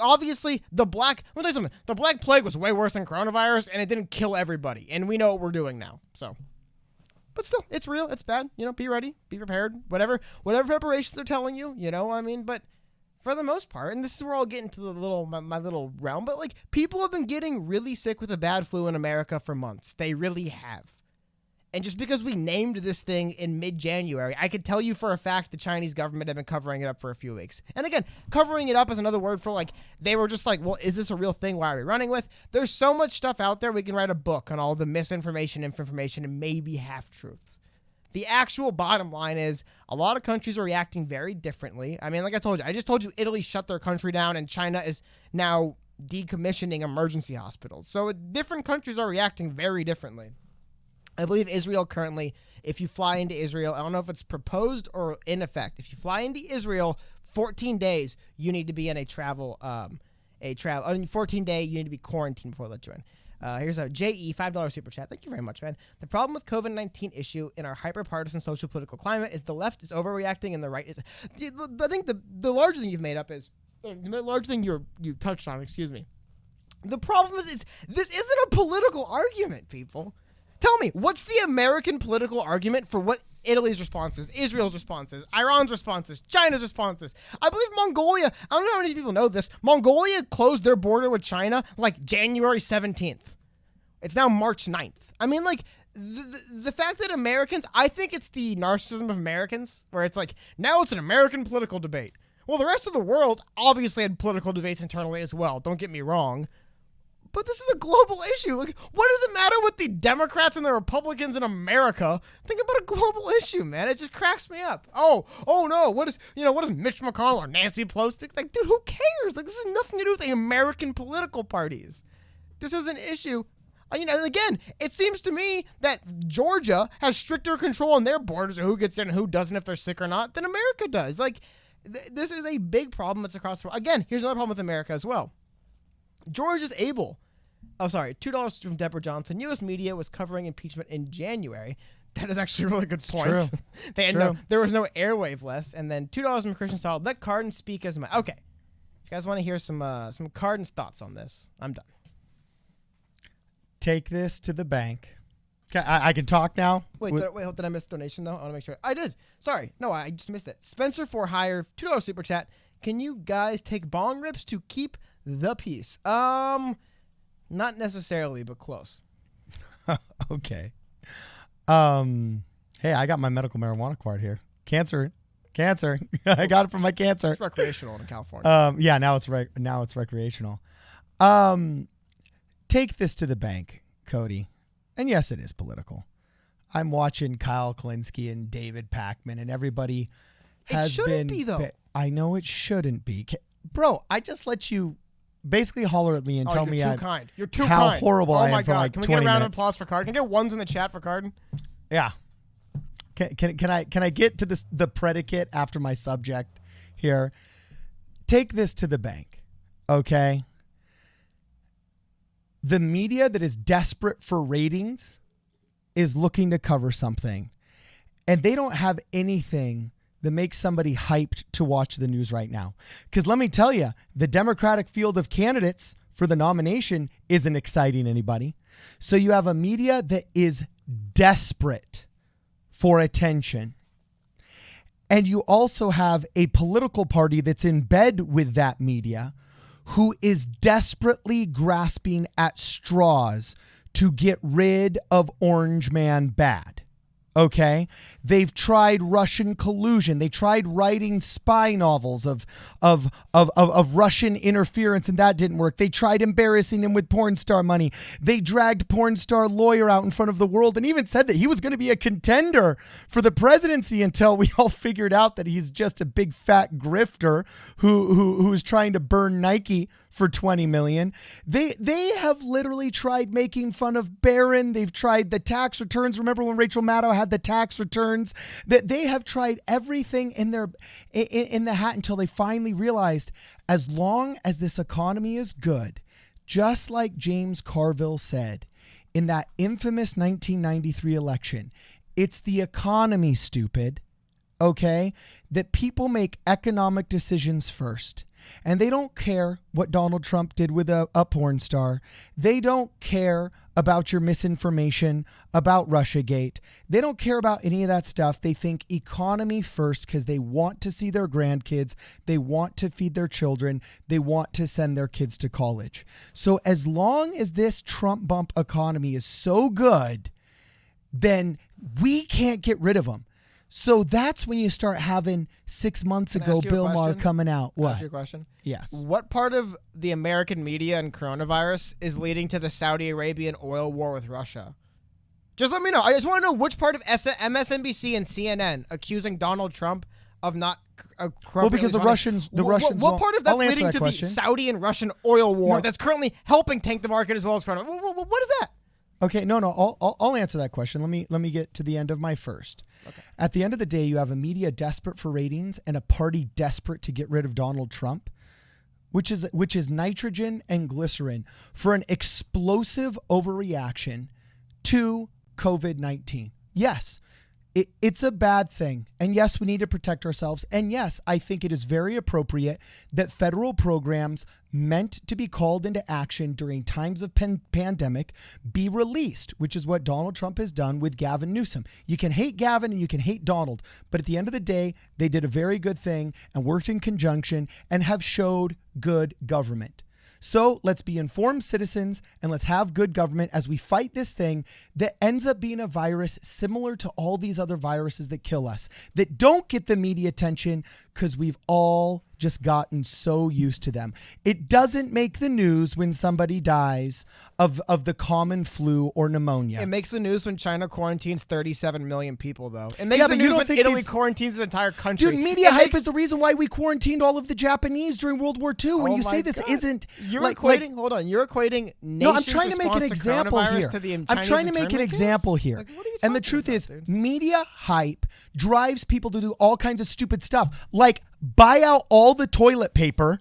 Obviously, the Black Plague was way worse than coronavirus, and it didn't kill everybody, and we know what we're doing now, so. But still, it's real, it's bad, be ready, be prepared, whatever preparations they're telling you, but for the most part, and this is where I'll get into my little realm, but, like, people have been getting really sick with the bad flu in America for months. They really have. And just because we named this thing in mid-January, I could tell you for a fact the Chinese government had been covering it up for a few weeks. And again, covering it up is another word for, like, they were just like, well, is this a real thing? Why are we running with? There's so much stuff out there, we can write a book on all the misinformation, information, and maybe half-truths. The actual bottom line is a lot of countries are reacting very differently. I mean, like I just told you Italy shut their country down, and China is now decommissioning emergency hospitals. So different countries are reacting very differently. I believe Israel currently, if you fly into Israel, I don't know if it's proposed or in effect. If you fly into Israel, 14 days, you need to be in a 14-day, you need to be quarantined before they let you in. Here's a JE, $5 super chat. Thank you very much, man. The problem with COVID-19 issue in our hyper-partisan social political climate is the left is overreacting and the right is... I think the larger thing you've made up is... The larger thing you touched on, excuse me. The problem is this isn't a political argument, people. Tell me, what's the American political argument for what Italy's response is, Israel's response is, Iran's response is, China's response is? I believe Mongolia, I don't know how many people know this, Mongolia closed their border with China like January 17th. It's now March 9th. I mean, like, the fact that Americans, I think it's the narcissism of Americans, where it's like, now it's an American political debate. Well, the rest of the world obviously had political debates internally as well, don't get me wrong. But this is a global issue. Like, what does it matter what the Democrats and the Republicans in America think about a global issue, man? It just cracks me up. Oh no, what does Mitch McConnell or Nancy Pelosi think? Like, dude, who cares? Like, this has nothing to do with the American political parties. This is an issue. Again, it seems to me that Georgia has stricter control on their borders of who gets in and who doesn't, if they're sick or not, than America does. Like, this is a big problem that's across the world. Again, here's another problem with America as well. Georgia's able. Oh, sorry. $2 from Deborah Johnson. U.S. media was covering impeachment in January. That is actually a really good point. True. There was no airwave list. And then $2 from Christian Solid. Let Cardin speak as my. Okay. If you guys want to hear some Cardin's thoughts on this, I'm done. Take this to the bank. I can talk now. Wait, did I miss the donation though? I want to make sure. I did. Sorry. No, I just missed it. Spencer for hire, $2 super chat. Can you guys take bong rips to keep the peace? Not necessarily, but close. Okay. Hey, I got my medical marijuana card here. Cancer. I got it from my cancer. It's recreational in California. Yeah, now it's recreational. Take this to the bank, Cody. And yes, it is political. I'm watching Kyle Klinsky and David Pakman and everybody has It shouldn't be, though. I know it shouldn't be. Bro, I just let you basically holler at me and tell me you're too kind. You're too how kind. horrible I am. Oh my for God! like Can we 20 get a round minutes. of applause for Cardin? Can I get ones in the chat for Cardin? Yeah. Can I get to the predicate after my subject here? Take this to the bank, okay? The media that is desperate for ratings is looking to cover something, and they don't have anything that makes somebody hyped to watch the news right now. Because let me tell you, the Democratic field of candidates for the nomination isn't exciting anybody. So you have a media that is desperate for attention. And you also have a political party that's in bed with that media who is desperately grasping at straws to get rid of Orange Man bad. Okay, they've tried Russian collusion. They tried writing spy novels of Russian interference, and that didn't work. They tried embarrassing him with porn star money. They dragged porn star lawyer out in front of the world, and even said that he was going to be a contender for the presidency until we all figured out that he's just a big fat grifter who's trying to burn Nike for $20 million. They have literally tried making fun of Barron. They've tried the tax returns. Remember when Rachel Maddow had the tax returns? That they have tried everything in the hat until they finally realized, as long as this economy is good, just like James Carville said in that infamous 1993 election, it's the economy, stupid. Okay? That people make economic decisions first. And they don't care what Donald Trump did with a porn star. They don't care about your misinformation about Russiagate. They don't care about any of that stuff. They think economy first because they want to see their grandkids. They want to feed their children. They want to send their kids to college. So as long as this Trump bump economy is so good, then we can't get rid of them. So that's when you start having 6 months ago Bill Maher coming out. Can I What? ask you a question? Yes. What part of the American media and coronavirus is leading to the Saudi Arabian oil war with Russia? Just let me know. I just want to know which part of MSNBC and CNN accusing Donald Trump of not. Well, because the Russians. What part of that's I'll answer leading that to question. the Saudi and Russian oil war that's currently helping tank the market as well as corona? What is that? Okay, no. I'll answer that question. Let me get to the end of my first. Okay. At the end of the day, you have a media desperate for ratings and a party desperate to get rid of Donald Trump, which is nitrogen and glycerin for an explosive overreaction to COVID-19. Yes, It's a bad thing. And yes, we need to protect ourselves. And yes, I think it is very appropriate that federal programs meant to be called into action during times of pandemic be released, which is what Donald Trump has done with Gavin Newsom. You can hate Gavin and you can hate Donald, but at the end of the day, they did a very good thing and worked in conjunction and have showed good government. So let's be informed citizens and let's have good government as we fight this thing that ends up being a virus similar to all these other viruses that kill us, that don't get the media attention because we've all just gotten so used to them. It doesn't make the news when somebody dies of the common flu or pneumonia. It makes the news when China quarantines 37 million people, though. It makes the news when Italy quarantines the entire country. Dude, media hype is the reason why we quarantined all of the Japanese during World War II. When you say this isn't... You're equating... hold on. You're equating No, I'm trying to make an example here. I'm trying to make an example here. And the truth is, media hype drives people to do all kinds of stupid stuff, like buy out all the toilet paper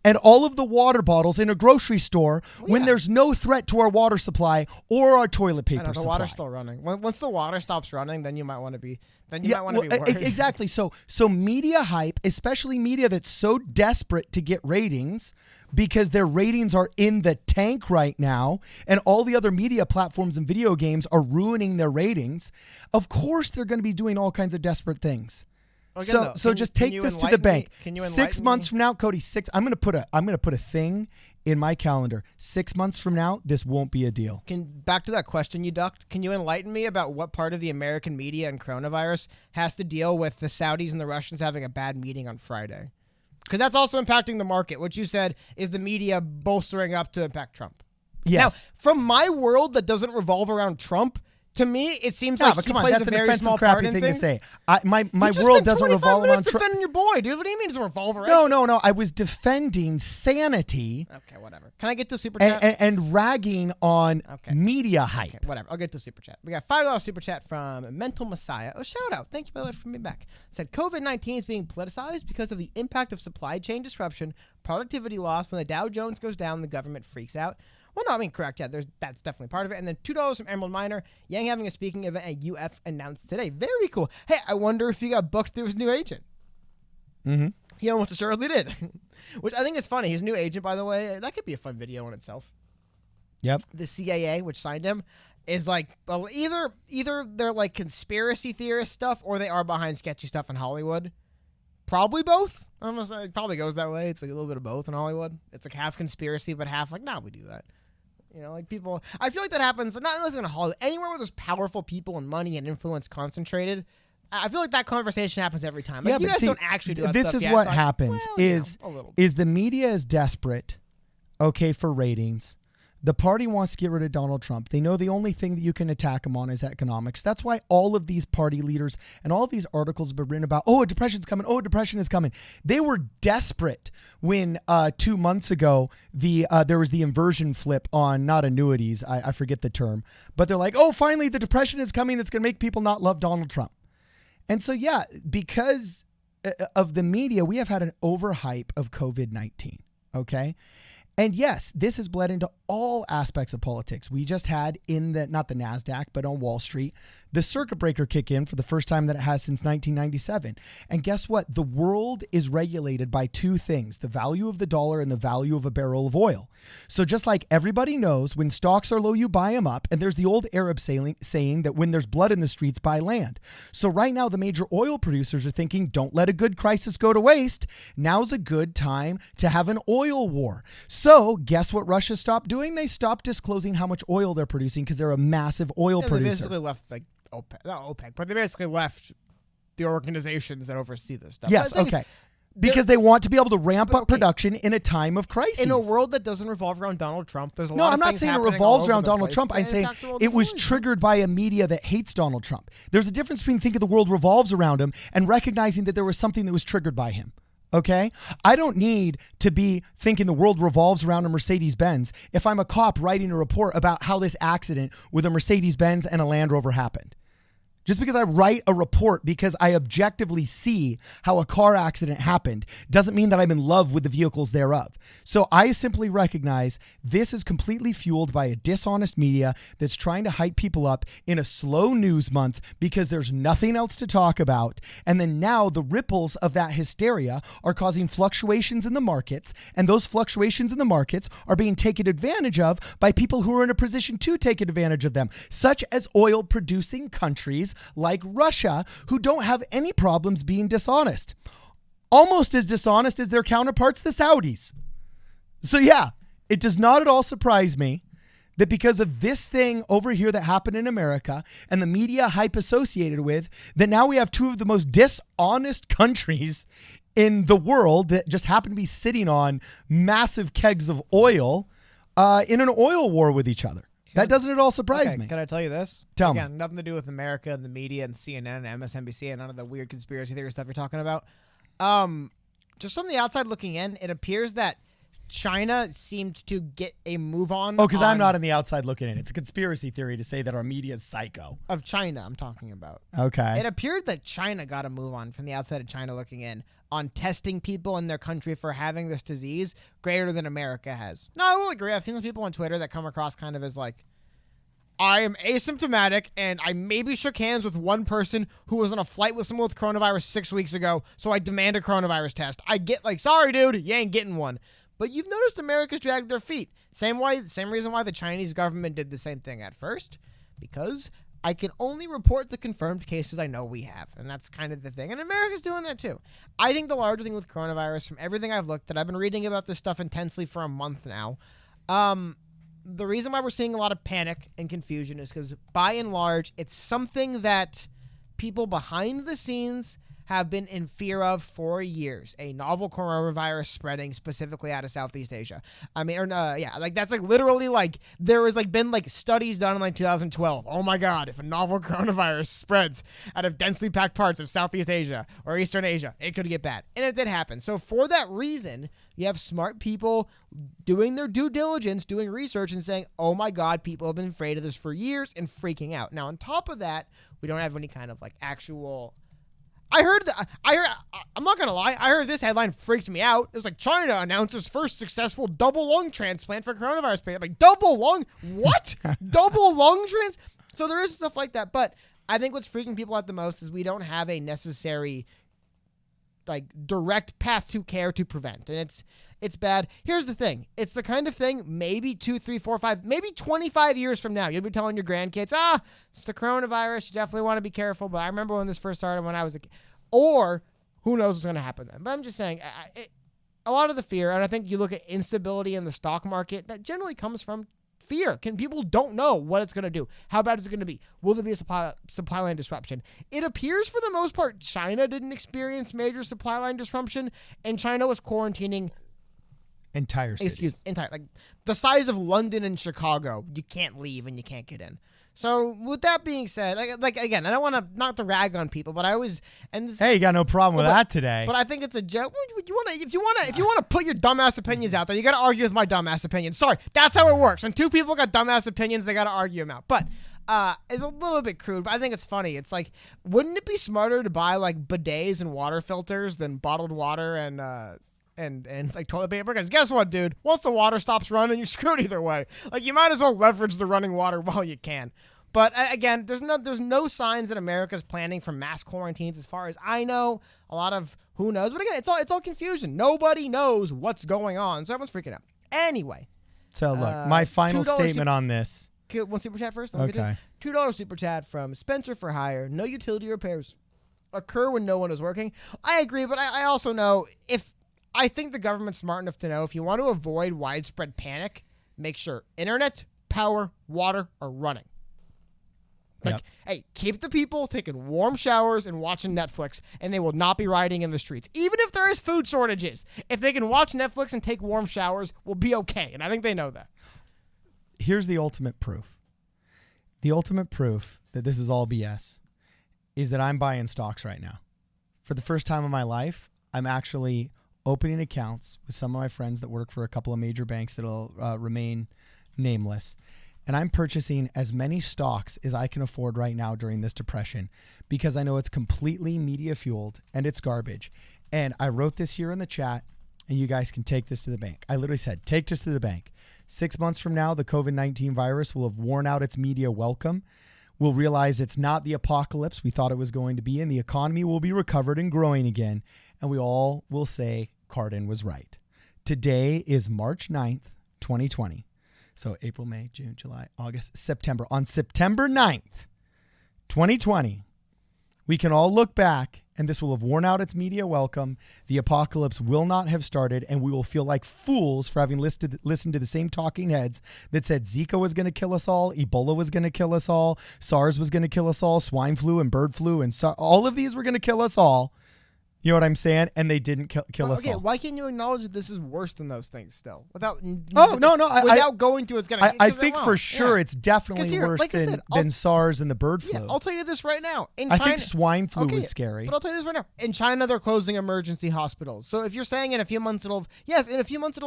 and all of the water bottles in a grocery store when there's no threat to our water supply or our toilet paper supply. The water's still running. Once the water stops running, then you might want to be worried. Exactly. So media hype, especially media that's so desperate to get ratings because their ratings are in the tank right now and all the other media platforms and video games are ruining their ratings, of course they're going to be doing all kinds of desperate things. Again, So just take this to the bank. 6 months from now, Cody, I'm going to put a thing in my calendar. 6 months from now, this won't be a deal. Back to that question you ducked. Can you enlighten me about what part of the American media and coronavirus has to deal with the Saudis and the Russians having a bad meeting on Friday? Because that's also impacting the market, which you said is the media bolstering up to impact Trump. Yes. Now, from my world that doesn't revolve around Trump, to me, it seems like he plays that's a very an small offensive, part crappy in thing things. to say. My world doesn't revolve around Trump. Defending your boy, dude. What do you mean it doesn't revolve around? No. I was defending sanity. Okay, whatever. Can I get to super chat? And ragging on media hype. Okay, whatever. I'll get to super chat. We got $5 super chat from Mental Messiah. A shout out. Thank you, by the way, for me back. Said COVID-19 is being politicized because of the impact of supply chain disruption, productivity loss. When the Dow Jones goes down, the government freaks out. Well, no, I mean, correct. Yeah, that's definitely part of it. And then $2 from Emerald Miner. Yang having a speaking event at UF announced today. Very cool. Hey, I wonder if he got booked through his new agent. Mm-hmm. He almost assuredly did. Which I think is funny. His new agent, by the way, that could be a fun video in itself. Yep. The CAA, which signed him, is like, well, either they're like conspiracy theorist stuff or they are behind sketchy stuff in Hollywood. Probably both. It probably goes that way. It's like a little bit of both in Hollywood. It's like half conspiracy, but half like, we do that. You know, like people, I feel like that happens, not unless in Hollywood, anywhere where there's powerful people and money and influence concentrated. I feel like that conversation happens every time. Like, you guys don't actually do that this stuff is yet. what Like, happens is the media is desperate, for ratings. The party wants to get rid of Donald Trump. They know the only thing that you can attack him on is economics. That's why all of these party leaders and all of these articles have been written about, depression's coming. Depression is coming. They were desperate when 2 months ago there was the inversion flip on not annuities. I forget the term. But they're like, finally the depression is coming that's going to make people not love Donald Trump. And so, because of the media, we have had an overhype of COVID-19. Okay. And yes, this has bled into all aspects of politics. We just had not the NASDAQ, but on Wall Street, the circuit breaker kick in for the first time that it has since 1997. And guess what? The world is regulated by two things, the value of the dollar and the value of a barrel of oil. So just like everybody knows, when stocks are low, you buy them up. And there's the old Arab saying that when there's blood in the streets, buy land. So right now, the major oil producers are thinking, don't let a good crisis go to waste. Now's a good time to have an oil war. So guess what Russia stopped doing? They stopped disclosing how much oil they're producing because they're a massive oil producer. They basically left not OPEC, but they basically left the organizations that oversee this stuff. Yes, okay. Because they want to be able to ramp up production in a time of crisis. In a world that doesn't revolve around Donald Trump, there's a lot No, of I'm not things saying it happening revolves all over around the Donald place. Trump. I'm They saying impact the world it was completely. triggered by a media that hates Donald Trump. There's a difference between thinking the world revolves around him and recognizing that there was something that was triggered by him. Okay? I don't need to be thinking the world revolves around a Mercedes-Benz if I'm a cop writing a report about how this accident with a Mercedes-Benz and a Land Rover happened. Just because I write a report because I objectively see how a car accident happened doesn't mean that I'm in love with the vehicles thereof. So I simply recognize this is completely fueled by a dishonest media that's trying to hype people up in a slow news month because there's nothing else to talk about. And then now the ripples of that hysteria are causing fluctuations in the markets, and those fluctuations in the markets are being taken advantage of by people who are in a position to take advantage of them, such as oil producing countries like Russia, who don't have any problems being dishonest. Almost as dishonest as their counterparts, the Saudis. So yeah, it does not at all surprise me that because of this thing over here that happened in America and the media hype associated with, that now we have two of the most dishonest countries in the world that just happen to be sitting on massive kegs of oil in an oil war with each other. That doesn't at all surprise me. Can I tell you this? Tell Again, me. nothing to do with America and the media and CNN and MSNBC and none of the weird conspiracy theory stuff you're talking about. Just from the outside looking in, it appears that China seemed to get a move on. Oh, because I'm not on the outside looking in. It's a conspiracy theory to say that our media is psycho. Of China, I'm talking about. Okay. It appeared that China got a move on from the outside of China looking in on testing people in their country for having this disease greater than America has. No, I will agree. I've seen those people on Twitter that come across kind of as like, I am asymptomatic and I maybe shook hands with one person who was on a flight with someone with coronavirus 6 weeks ago, so I demand a coronavirus test. I get like, sorry, dude, you ain't getting one. But you've noticed America's dragged their feet. Same reason why the Chinese government did the same thing at first, because I can only report the confirmed cases I know we have, and that's kind of the thing. And America's doing that too. I think the larger thing with coronavirus, from everything I've looked at, I've been reading about this stuff intensely for a month now. The reason why we're seeing a lot of panic and confusion is because, by and large, it's something that people behind the scenes have been in fear of for years. A novel coronavirus spreading specifically out of Southeast Asia. I mean, that's like literally like there was like been like studies done in like 2012. Oh my God, if a novel coronavirus spreads out of densely packed parts of Southeast Asia or Eastern Asia, it could get bad. And it did happen. So for that reason, you have smart people doing their due diligence, doing research and saying, oh my God, people have been afraid of this for years and freaking out. Now, on top of that, we don't have any kind of like actual... I'm not going to lie, I heard this headline freaked me out. It was like, China announces first successful double lung transplant for coronavirus patient. Like, double lung? What? Double lung So there is stuff like that. But I think what's freaking people out the most is we don't have a necessary, like, direct path to care to prevent. And it's bad. Here's the thing. It's the kind of thing maybe 2, 3, 4, 5, maybe 25 years from now, you'll be telling your grandkids, it's the coronavirus. You definitely want to be careful. But I remember when this first started when I was a kid. Or who knows what's going to happen then. But I'm just saying, a lot of the fear, and I think you look at instability in the stock market, that generally comes from fear. People don't know what it's going to do. How bad is it going to be? Will there be a supply line disruption? It appears for the most part, China didn't experience major supply line disruption, and China was quarantining entire cities. Like the size of London and Chicago. You can't leave and you can't get in. So with that being said, like again, I don't want to not to rag on people, but I always hey, you got no problem with that today. But I think it's a joke. If you want to put your dumbass opinions out there, you got to argue with my dumbass opinions. Sorry, that's how it works. When two people got dumbass opinions, they got to argue them out. But it's a little bit crude, but I think it's funny. It's like, wouldn't it be smarter to buy like bidets and water filters than bottled water and like toilet paper? Because guess what, dude? Once the water stops running, you're screwed either way. Like, you might as well leverage the running water while you can. But again, there's no signs that America's planning for mass quarantines as far as I know. A lot of who knows. But again, it's all confusion. Nobody knows what's going on, so everyone's freaking out. Anyway. So look, my final statement on this. One super chat first? Okay. $2 super chat from Spencer for Hire. No utility repairs occur when no one is working. I agree, but I also know I think the government's smart enough to know if you want to avoid widespread panic, make sure internet, power, water are running. Like, hey, keep the people taking warm showers and watching Netflix, and they will not be rioting in the streets. Even if there is food shortages, if they can watch Netflix and take warm showers, we'll be okay. And I think they know that. Here's the ultimate proof. The ultimate proof that this is all BS is that I'm buying stocks right now. For the first time in my life, I'm actually opening accounts with some of my friends that work for a couple of major banks that'll remain nameless. And I'm purchasing as many stocks as I can afford right now during this depression because I know it's completely media fueled and it's garbage. And I wrote this here in the chat, and you guys can take this to the bank. I literally said, take this to the bank. 6 months from now, the COVID-19 virus will have worn out its media welcome. We'll realize it's not the apocalypse we thought it was going to be, and the economy will be recovered and growing again. And we all will say Cardin was right. Today is March 9th, 2020. So April, May, June, July, August, September. On September 9th, 2020, we can all look back and this will have worn out its media welcome. The apocalypse will not have started, and we will feel like fools for having listened to the same talking heads that said Zika was going to kill us all, Ebola was going to kill us all, SARS was going to kill us all, swine flu and bird flu, and all of these were going to kill us all. You know what I'm saying? And they didn't kill us all. Why can't you acknowledge that this is worse than those things still? Without going to it's going to... I think for sure it's definitely worse than SARS and the bird flu. Yeah, I'll tell you this right now. I think swine flu was scary. But I'll tell you this right now. In China, they're closing emergency hospitals. So if you're saying in a few months it'll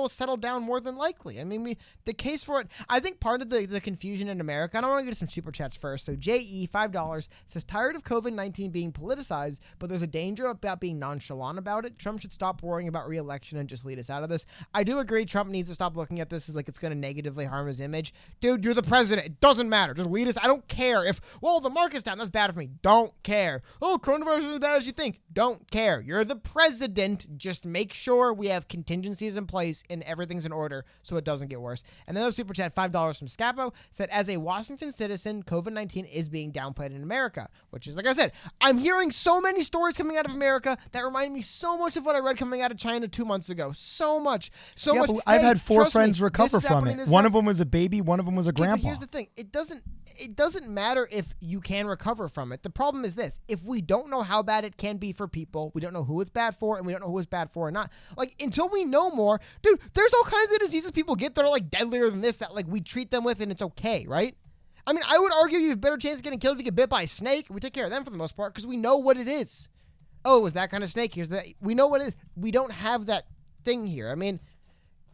settle down more than likely. I mean, the case for it... I think part of the confusion in America... I don't want to get to some super chats first. So JE, $5, says, tired of COVID-19 being politicized, but there's a danger about being nonchalant about it. Trump should stop worrying about re-election and just lead us out of this. I do agree Trump needs to stop looking at this as like it's going to negatively harm his image. Dude, you're the president. It doesn't matter. Just lead us. I don't care if, the market's down. That's bad for me. Don't care. Oh, coronavirus is as bad as you think. Don't care. You're the president. Just make sure we have contingencies in place and everything's in order so it doesn't get worse. And then a super chat, $5 from Scapo, said, as a Washington citizen, COVID-19 is being downplayed in America, which is, like I said, I'm hearing so many stories coming out of America that remind me so much of what I read coming out of China 2 months ago. So much. But I've had 4 friends recover from it. One of them was a baby. One of them was a grandpa. But here's the thing. It doesn't matter if you can recover from it. The problem is this. If we don't know how bad it can be for people, we don't know who it's bad for, and we don't know who it's bad for or not. Like, until we know more, dude, there's all kinds of diseases people get that are, like, deadlier than this that, like, we treat them with and it's okay, right? I mean, I would argue you have a better chance of getting killed if you get bit by a snake. We take care of them for the most part because we know what it is. Oh, it was that kind of snake. We know what it is. We don't have that thing here. I mean,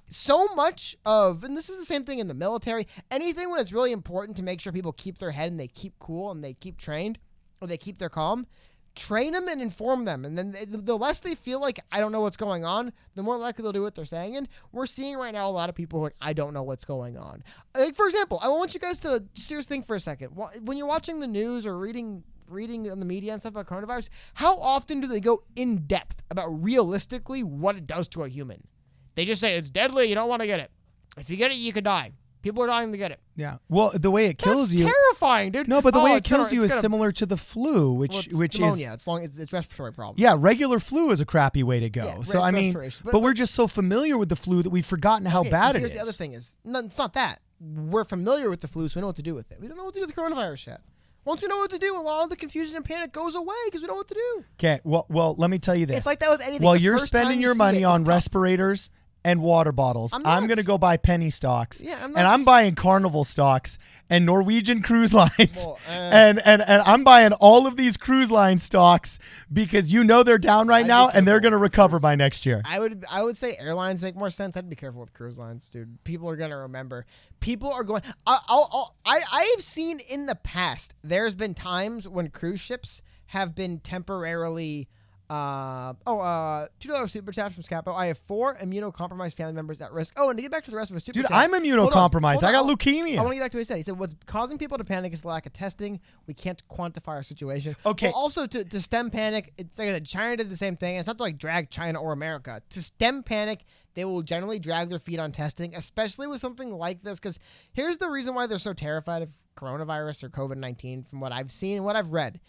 so much of, and this is the same thing in the military, anything when it's really important to make sure people keep their head and they keep cool and they keep trained or they keep their calm, train them and inform them. And then the less they feel like I don't know what's going on, the more likely they'll do what they're saying. And we're seeing right now a lot of people who are like, I don't know what's going on. Like, for example, I want you guys to seriously think for a second. When you're watching the news or reading on the media and stuff about coronavirus, how often do they go in depth about realistically what it does to a human? They just say it's deadly, you don't want to get it. If you get it, you could die. People are dying to get it. Yeah. Well, the way it kills you... terrifying, dude. No, but the way it kills you is similar to the flu, which pneumonia. is... It's respiratory problem. Yeah, regular flu is a crappy way to go. Yeah, so, I mean, but we're just so familiar with the flu that we've forgotten how bad it is. Here's the other thing is, it's not that. We're familiar with the flu, so we know what to do with it. We don't know what to do with the coronavirus yet. Once we know what to do, a lot of the confusion and panic goes away because we know what to do. Okay, well, let me tell you this. It's like that with anything. While you're spending your money on respirators and water bottles, I'm going to go buy penny stocks. Yeah, and I'm buying Carnival stocks and Norwegian Cruise Lines. And I'm buying all of these cruise line stocks because they're down right now and they're going to recover by next year. I would say airlines make more sense. I'd be careful with cruise lines, dude. People are going to remember. People are going... I've seen in the past, there's been times when cruise ships have been temporarily... $2 super chat from Scapo. I have 4 immunocompromised family members at risk. Oh, and to get back to the rest of his super chat. I'm immunocompromised. I got leukemia. I want to get back to what he said. He said, what's causing people to panic is the lack of testing. We can't quantify our situation. Okay. Well, also, to stem panic, it's like that China did the same thing. It's not to like drag China or America. To stem panic, they will generally drag their feet on testing, especially with something like this. Because here's the reason why they're so terrified of coronavirus or COVID-19 from what I've seen and what I've read.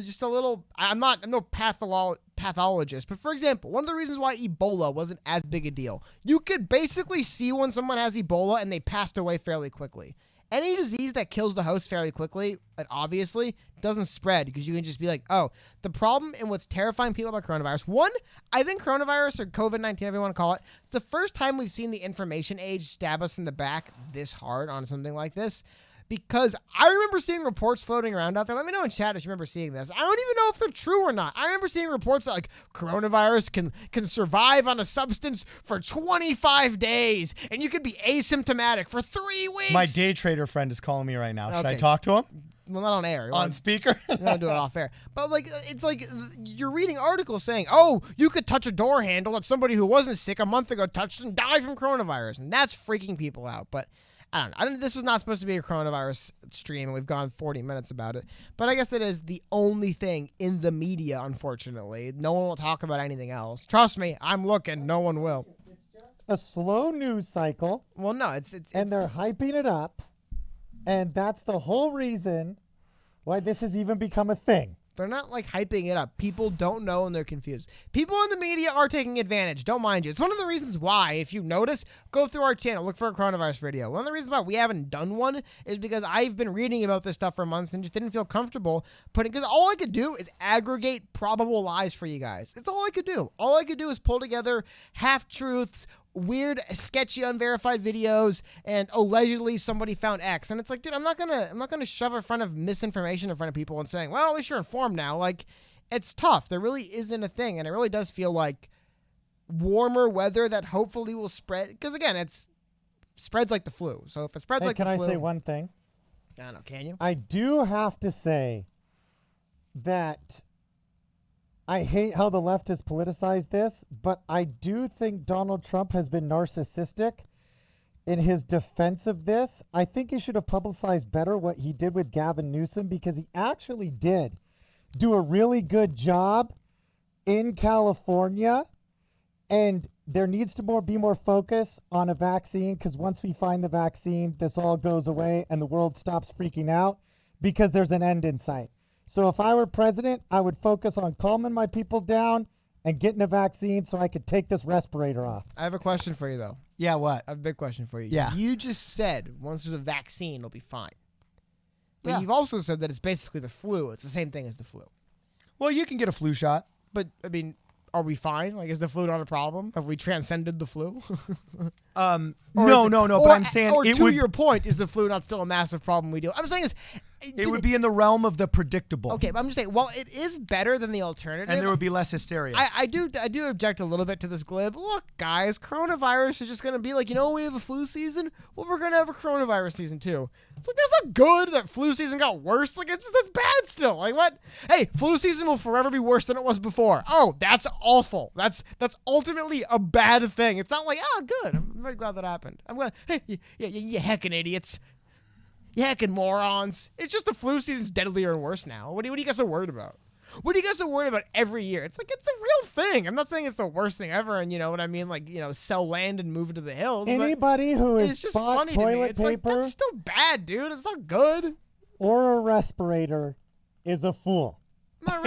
Just a little, I'm no pathologist, but for example, one of the reasons why Ebola wasn't as big a deal, you could basically see when someone has Ebola and they passed away fairly quickly. Any disease that kills the host fairly quickly, it obviously doesn't spread because you can just be like, oh, the problem and what's terrifying people about coronavirus. One, I think coronavirus or COVID-19, whatever you want to call it, it's the first time we've seen the information age stab us in the back this hard on something like this. because I remember seeing reports floating around out there. Let me know in chat if you remember seeing this. I don't even know if they're true or not. I remember seeing reports that like coronavirus can survive on a substance for 25 days and you could be asymptomatic for 3 weeks. My day trader friend is calling me right now. Should I Okay. talk to him? Well, not on air. On speaker? We're gonna do it off air. But like, it's like you're reading articles saying, "Oh, you could touch a door handle that somebody who wasn't sick a month ago touched and died from coronavirus," and that's freaking people out. But I don't know. This was not supposed to be a coronavirus stream, and we've gone 40 minutes about it. But I guess it is the only thing in the media. Unfortunately, no one will talk about anything else. Trust me, I'm looking. No one will. A slow news cycle. Well, no, it's they're hyping it up. And that's the whole reason why this has even become a thing. They're not like hyping it up. People don't know and they're confused. People in the media are taking advantage. Don't mind you. It's one of the reasons why, if you notice, go through our channel, look for a coronavirus video. One of the reasons why we haven't done one is because I've been reading about this stuff for months and just didn't feel comfortable putting, because all I could do is aggregate probable lies for you guys. It's all I could do. All I could do is pull together half-truths, weird, sketchy, unverified videos, and allegedly somebody found X. And it's like, dude, I'm not gonna shove in front of misinformation in front of people and saying, well, at least you're informed now. Like, it's tough. There really isn't a thing, and it really does feel like warmer weather that hopefully will spread. Because again, it's spreads like the flu. So if it spreads like the flu, can I say one thing? I don't know. Can you? I do have to say that I hate how the left has politicized this, but I do think Donald Trump has been narcissistic in his defense of this. I think he should have publicized better what he did with Gavin Newsom, because he actually did do a really good job in California, and there needs to be more focus on a vaccine, because once we find the vaccine, this all goes away and the world stops freaking out because there's an end in sight. So if I were president, I would focus on calming my people down and getting a vaccine so I could take this respirator off. I have a question for you, though. Yeah, what? I have a big question for you. Yeah. You just said once there's a vaccine, it'll be fine. But Yeah. you've also said that it's basically the flu. It's the same thing as the flu. Well, you can get a flu shot. But, I mean, are we fine? Like, is the flu not a problem? Have we transcended the flu? No, but I'm saying or it to would, your point, is the flu not still a massive problem we deal? I'm saying it would be in the realm of the predictable. Okay, but I'm just saying, well, it is better than the alternative. And there would be less hysteria. I do object a little bit to this glib. Look, guys, coronavirus is just going to be like, we have a flu season? Well, we're going to have a coronavirus season too. It's like, that's not good that flu season got worse. Like, that's bad still. Like, what? Hey, flu season will forever be worse than it was before. Oh, that's awful. That's ultimately a bad thing. It's not like, good. I'm very glad that happened. I'm glad. Hey, you heckin' idiots. You heckin' morons. It's just the flu season's deadlier and worse now. What do you guys so worried about? What do you guys so worried about every year? It's like, it's a real thing. I'm not saying it's the worst thing ever, and you know what I mean? Like, sell land and move into the hills. Anybody who has just bought funny to me. toilet It's like, paper that's still bad, dude. It's not good. or a respirator is a fool. My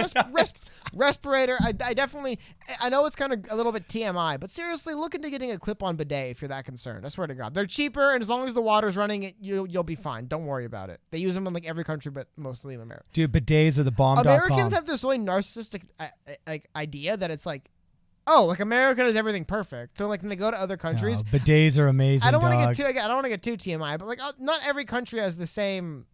respirator, I definitely, I know it's kind of a little bit TMI, but seriously, look into getting a clip-on bidet if you're that concerned. I swear to God. They're cheaper, and as long as the water's running, you'll be fine. Don't worry about it. They use them in like every country, but mostly in America. Dude, bidets are the bomb. Americans have this really narcissistic like idea that it's like, oh, like America does everything perfect. So like when they go to other countries, bidets are amazing. I don't want to get too TMI, but like not every country has the same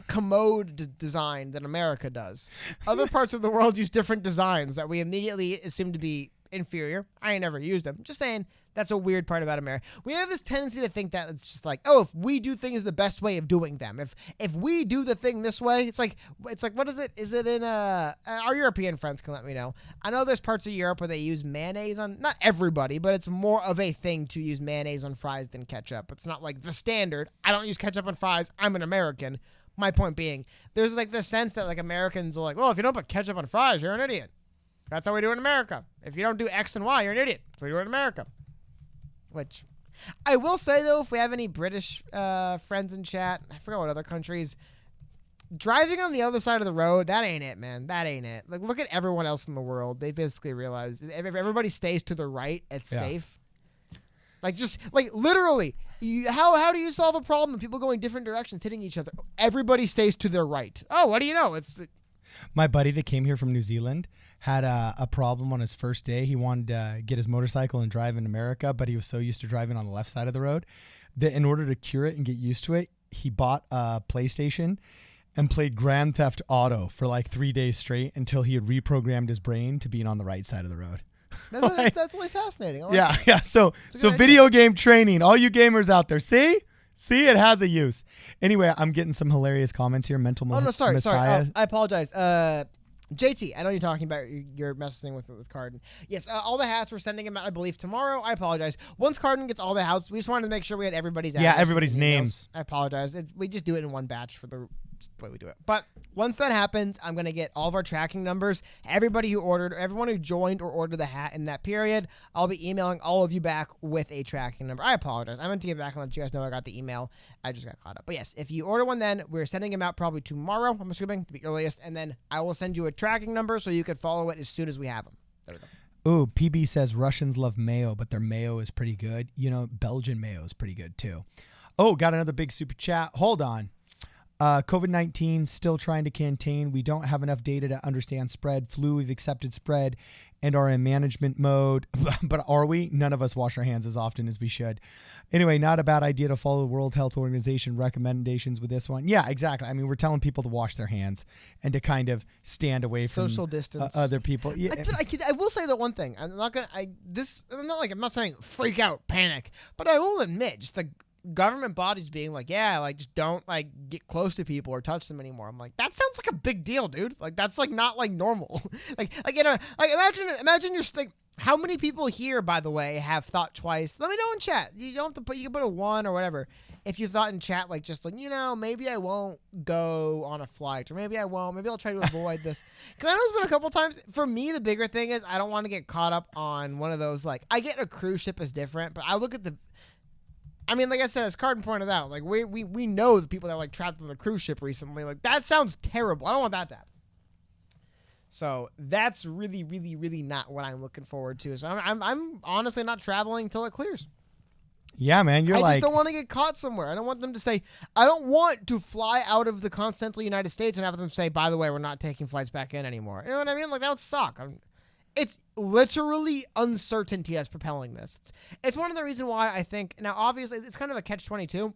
commode design that America does. Other parts of the world use different designs that we immediately assume to be inferior. I ain't never used them. Just saying, that's a weird part about America. We have this tendency to think that it's just like, oh, if we do things the best way of doing them. If we do the thing this way, it's like what is it? Is it in our European friends can let me know. I know there's parts of Europe where they use mayonnaise on, not everybody, but it's more of a thing to use mayonnaise on fries than ketchup. It's not like the standard. I don't use ketchup on fries. I'm an American. My point being, there's like the sense that like Americans are like, well, if you don't put ketchup on fries, you're an idiot. That's how we do it in America. If you don't do X and Y, you're an idiot. That's how we do it in America. Which I will say, though, if we have any British friends in chat, I forgot what other countries, driving on the other side of the road, that ain't it, man. That ain't it. Like, look at everyone else in the world. They basically realize if everybody stays to the right, it's safe. Like, just, like, literally, how do you solve a problem of people going different directions, hitting each other? Everybody stays to their right. Oh, what do you know? It's my buddy that came here from New Zealand had a problem on his first day. He wanted to get his motorcycle and drive in America, but he was so used to driving on the left side of the road that in order to cure it and get used to it, he bought a PlayStation and played Grand Theft Auto for like 3 days straight until he had reprogrammed his brain to being on the right side of the road. That's really fascinating. Yeah. So video game training, all you gamers out there, see, it has a use. Anyway, I'm getting some hilarious comments here. Sorry. I apologize. JT, I know you're talking about your messaging with Cardin. Yes, all the hats, we're sending them out, I believe, tomorrow. I apologize. Once Cardin gets all the hats, we just wanted to make sure we had everybody's addresses. Yeah, everybody's names. I apologize. We just do it in one batch for the way we do it. But once that happens, I'm going to get all of our tracking numbers. Everybody who ordered, everyone who joined or ordered the hat in that period, I'll be emailing all of you back with a tracking number. I apologize. I meant to get back and let you guys know I got the email. I just got caught up. But yes, if you order one then, we're sending them out probably tomorrow, I'm assuming, to the earliest. And then I will send you a tracking number so you can follow it as soon as we have them. There we go. Ooh, PB says Russians love mayo, but their mayo is pretty good. You know, Belgian mayo is pretty good too. Oh, got another big super chat. Hold on. COVID-19 still trying to contain. We don't have enough data to understand spread. Flu, we've accepted spread and are in management mode. But are we? None of us wash our hands as often as we should. Anyway, not a bad idea to follow the World Health Organization recommendations with this one. Yeah, exactly. I mean, we're telling people to wash their hands and to kind of stand away from social distance, other people. Yeah. I will say the one thing. I'm not saying freak out, panic, but I will admit, just the government bodies being like, yeah, like just don't like get close to people or touch them anymore. I'm like, that sounds like a big deal, dude. Like that's like not like normal. like you know, like imagine you're like, how many people here, by the way, have thought twice? Let me know in chat. You don't have to you can put a 1 or whatever. If you thought in chat, like just like, you know, maybe I won't go on a flight, or maybe I won't. Maybe I'll try to avoid this. Because I know it's been a couple times. For me, the bigger thing is I don't want to get caught up on one of those, like, I get a cruise ship is different, but I look at I mean, like I said, as Cardin pointed out, like we know the people that were like trapped on the cruise ship recently. Like that sounds terrible. I don't want that to happen. So that's really, really, really not what I'm looking forward to. So I'm honestly not traveling until it clears. Yeah, man, I just don't want to get caught somewhere. I don't want them to say, I don't want to fly out of the continental United States and have them say, by the way, we're not taking flights back in anymore. You know what I mean? Like that would suck. It's literally uncertainty that's propelling this. It's one of the reasons why I think, now obviously it's kind of a catch-22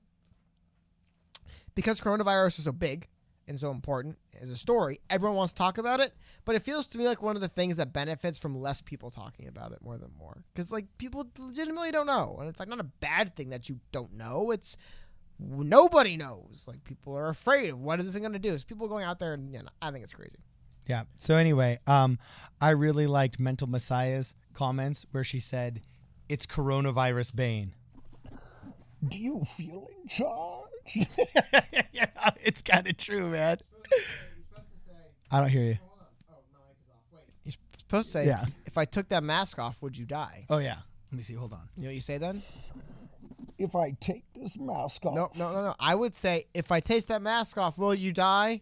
because coronavirus is so big and so important as a story. Everyone wants to talk about it, but it feels to me like one of the things that benefits from less people talking about it more than more. Because like people legitimately don't know, and it's like not a bad thing that you don't know. It's nobody knows. Like people are afraid of what is this thing going to do. It's people going out there, and you know, I think it's crazy. Yeah. So anyway, I really liked Mental Messiah's comments where she said, "It's coronavirus Bane." Do you feel in charge? Yeah, it's kind of true, man. I don't hear you. You're supposed to say, yeah. If I took that mask off, would you die? Oh yeah. Let me see. Hold on. You know what you say then? If I take this mask off. No. I would say, if I take that mask off, will you die?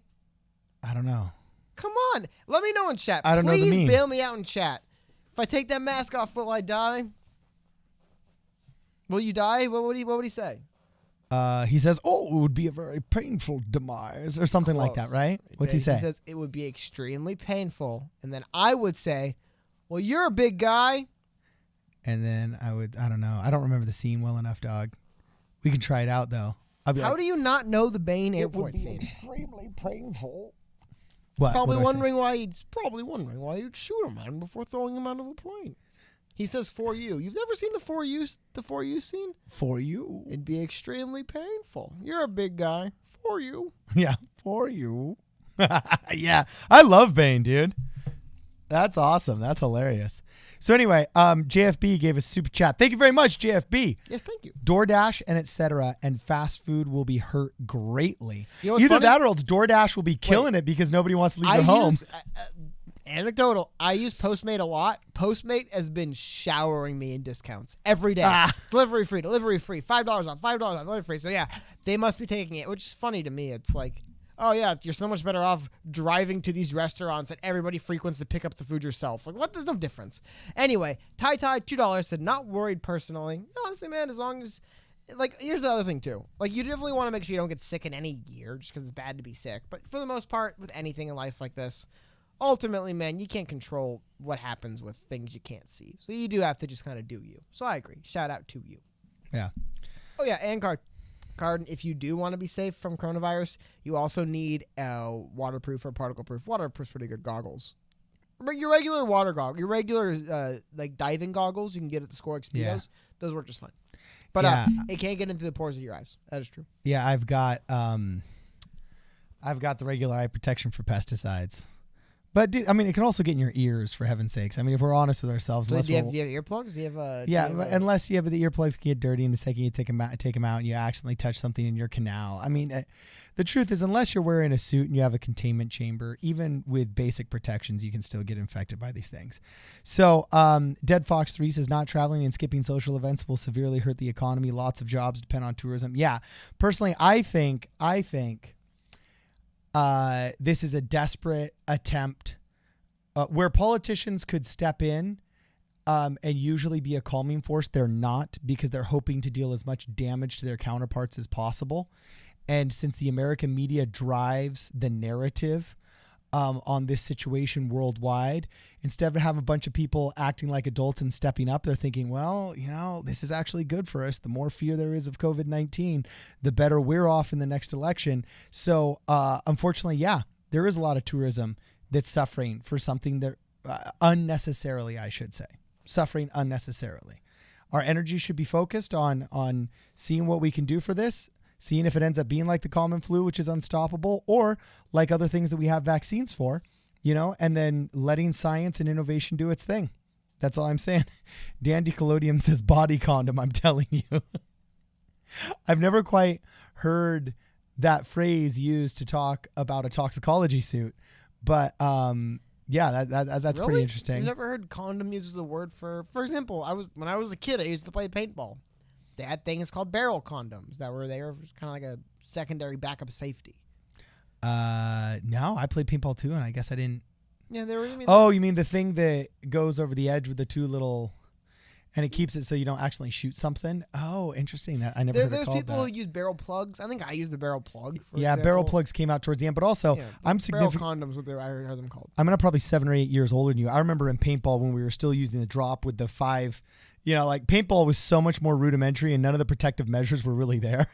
I don't know. Come on. Let me know in chat. I don't know the meme. Please bail me out in chat. If I take that mask off, will I die? Will you die? What would he say? He says, "Oh, it would be a very painful demise," or something like that, right? What's he say? He says it would be extremely painful, and then I would say, "Well, you're a big guy." And then I don't know. I don't remember the scene well enough, dog. We can try it out though. How do you not know the Bane airport scene? It would be extremely painful. What? Probably wondering why you'd shoot a man before throwing him out of a plane. He says, "For you." You've never seen the For You scene? For you. It'd be extremely painful. You're a big guy. For you. Yeah, for you. Yeah, I love Bane, dude. That's awesome. That's hilarious. So anyway, JFB gave us super chat. Thank you very much, JFB. Yes, thank you. DoorDash and etc. and fast food will be hurt greatly. You know what's Either funny? that or else DoorDash will be killing it because nobody wants to leave their home. Anecdotal. I use Postmate a lot. Postmate has been showering me in discounts every day. Delivery free, $5 off, delivery free. So yeah, they must be taking it, which is funny to me. It's like, oh yeah, you're so much better off driving to these restaurants that everybody frequents to pick up the food yourself. Like what? There's no difference. Anyway, Ty $2 said, "Not worried personally." Honestly, man, as long as, like, here's the other thing too. Like, you definitely want to make sure you don't get sick in any year just because it's bad to be sick. But for the most part, with anything in life like this, ultimately, man, you can't control what happens with things you can't see. So you do have to just kind of do you. So I agree. Shout out to you. Yeah. Oh, yeah, and Card. Carden, if you do want to be safe from coronavirus, you also need waterproof or particle-proof. Waterproof's pretty good goggles. Your regular water goggles, your regular like diving goggles, you can get at the Score Expedos. Yeah. Those work just fine. But it can't get into the pores of your eyes. That is true. Yeah, I've got the regular eye protection for pesticides. But dude, I mean, it can also get in your ears, for heaven's sakes. I mean, if we're honest with ourselves, So do you have earplugs? Do you have unless you have the earplugs can get dirty, and the second you take them out, and you accidentally touch something in your canal. I mean, the truth is, unless you're wearing a suit and you have a containment chamber, even with basic protections, you can still get infected by these things. So, Dead Fox 3 says not traveling and skipping social events will severely hurt the economy. Lots of jobs depend on tourism. Yeah, personally, I think. This is a desperate attempt where politicians could step in and usually be a calming force. They're not, because they're hoping to deal as much damage to their counterparts as possible. And since the American media drives the narrative on this situation worldwide, instead of having a bunch of people acting like adults and stepping up, they're thinking, well, this is actually good for us. The more fear there is of COVID-19, the better we're off in the next election. So unfortunately, yeah, there is a lot of tourism that's suffering for something that unnecessarily, I should say, suffering unnecessarily. Our energy should be focused on seeing what we can do for this, seeing if it ends up being like the common flu, which is unstoppable, or like other things that we have vaccines for, and then letting science and innovation do its thing. That's all I'm saying. Dan DeColodium says body condom, I'm telling you. I've never quite heard that phrase used to talk about a toxicology suit, but yeah, that's Really? pretty interesting. I've never heard condom used as a word for example, when I was a kid, I used to play paintball. That thing is called barrel condoms that were there kind of like a secondary backup safety. No, I played paintball too, and I guess I didn't. Yeah, they were. You mean the thing that goes over the edge with the two little, and it keeps it so you don't actually shoot something? Oh, interesting. That I never heard it There's called people that. who use barrel plugs. I think I used the barrel plug. Yeah, barrel plugs came out towards the end, but also I'm barrel significant. condoms, what I heard them called. I'm probably 7 or 8 years older than you. I remember in paintball when we were still using the drop with the 5. Like paintball was so much more rudimentary and none of the protective measures were really there.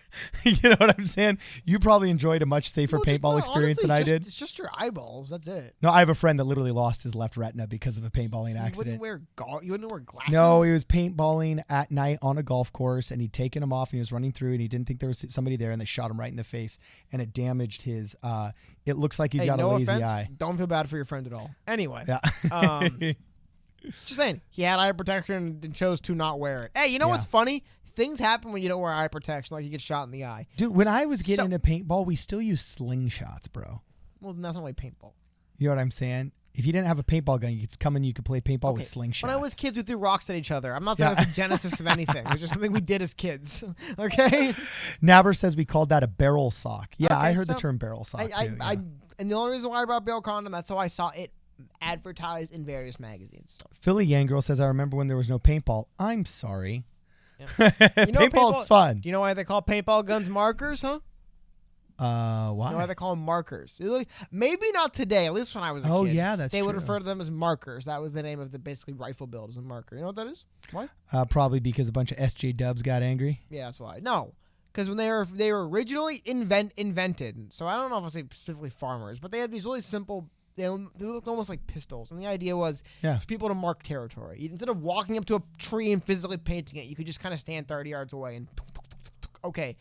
You know what I'm saying? You probably enjoyed a much safer paintball experience than I did. It's just your eyeballs. That's it. No, I have a friend that literally lost his left retina because of a paintballing accident. You wouldn't wear glasses? No, he was paintballing at night on a golf course and he'd taken him off and he was running through and he didn't think there was somebody there and they shot him right in the face and it damaged his, it looks like he's got a lazy eye. Don't feel bad for your friend at all. Anyway. Yeah. Just saying, he had eye protection and chose to not wear it. Hey, you know what's funny? Things happen when you don't wear eye protection, like you get shot in the eye. Dude, when I was getting into paintball, we still use slingshots, bro. Well, then that's not like paintball. You know what I'm saying? If you didn't have a paintball gun, you could come in, you could play paintball with slingshots. When I was kids, we threw rocks at each other. I'm not saying it's the genesis of anything. It was just something we did as kids. Okay? Nabber says we called that a barrel sock. Yeah, Okay, I heard the term barrel sock too. And the only reason why I brought barrel condom, that's how I saw it advertised in various magazines. So. Philly Yang Girl says, I remember when there was no paintball. I'm sorry. Yeah. Paintball's fun. Do you know why they call paintball guns markers, huh? Why? You know why they call them markers? Maybe not today, at least when I was a kid. Oh, yeah, that's They would true. refer to them as markers. That was the name of the basically rifle build as a marker. You know what that is? Why? Probably because a bunch of SJ dubs got angry. Yeah, that's why. No. Because when they were originally invented, so I don't know if I'll say specifically farmers, but they had these really simple, they looked almost like pistols. And the idea was for people to mark territory. Instead of walking up to a tree and physically painting it, you could just kind of stand 30 yards away and okay,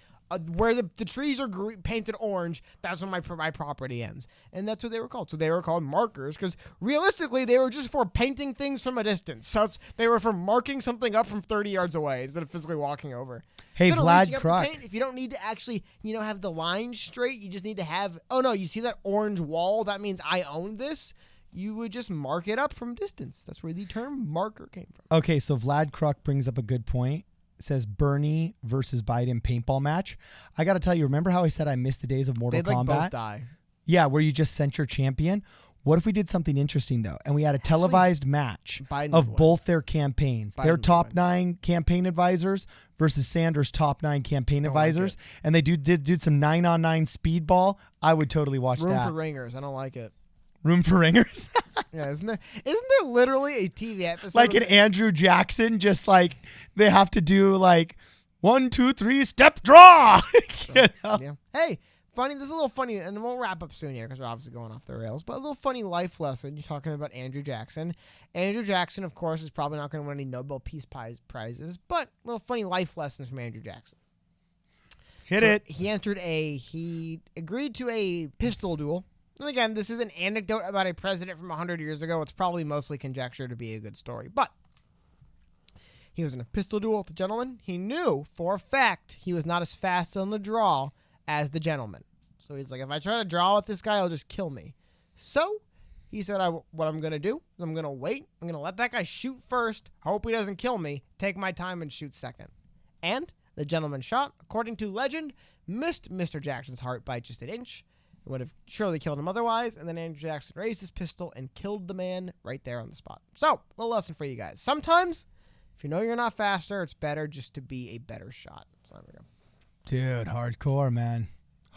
where the trees are painted orange, that's when my property ends. And that's what they were called. So they were called markers because realistically, they were just for painting things from a distance. So they were for marking something up from 30 yards away instead of physically walking over. Hey, Vlad Kruk. If you don't need to actually, have the lines straight, you just need to have, you see that orange wall? That means I own this. You would just mark it up from distance. That's where the term marker came from. Okay, so Vlad Kruk brings up a good point. Says Bernie versus Biden paintball match. I got to tell you, remember how I said I missed the days of Mortal Kombat? Both die. Yeah, where you just sent your champion. What if we did something interesting, though, and we had a televised match of both their campaigns, their top 9 campaign advisors versus Sanders' top 9 campaign advisors, and they did some 9-on-9 speedball? I would totally watch that. Room for ringers. I don't like it. Room for ringers? Yeah, isn't there literally a TV episode like in Andrew Jackson, just like they have to do like 1, 2, 3, step draw. You know? Yeah. Hey, funny. This is a little funny, and we'll wrap up soon here because we're obviously going off the rails. But a little funny life lesson. You're talking about Andrew Jackson. Andrew Jackson, of course, is probably not going to win any Nobel Peace Prizes, but a little funny life lessons from Andrew Jackson. Hit it. He agreed to a pistol duel. And again, this is an anecdote about a president from 100 years ago. It's probably mostly conjecture to be a good story. But he was in a pistol duel with the gentleman. He knew for a fact he was not as fast on the draw as the gentleman. So he's like, if I try to draw with this guy, he'll just kill me. So he said, what I'm going to do is I'm going to wait. I'm going to let that guy shoot first, hope he doesn't kill me, take my time and shoot second. And the gentleman shot, according to legend, missed Mr. Jackson's heart by just an inch. It would have surely killed him otherwise. And then Andrew Jackson raised his pistol and killed the man right there on the spot. So, a little lesson for you guys. Sometimes, if you know you're not faster, it's better just to be a better shot. So there we go. Dude, hardcore, man.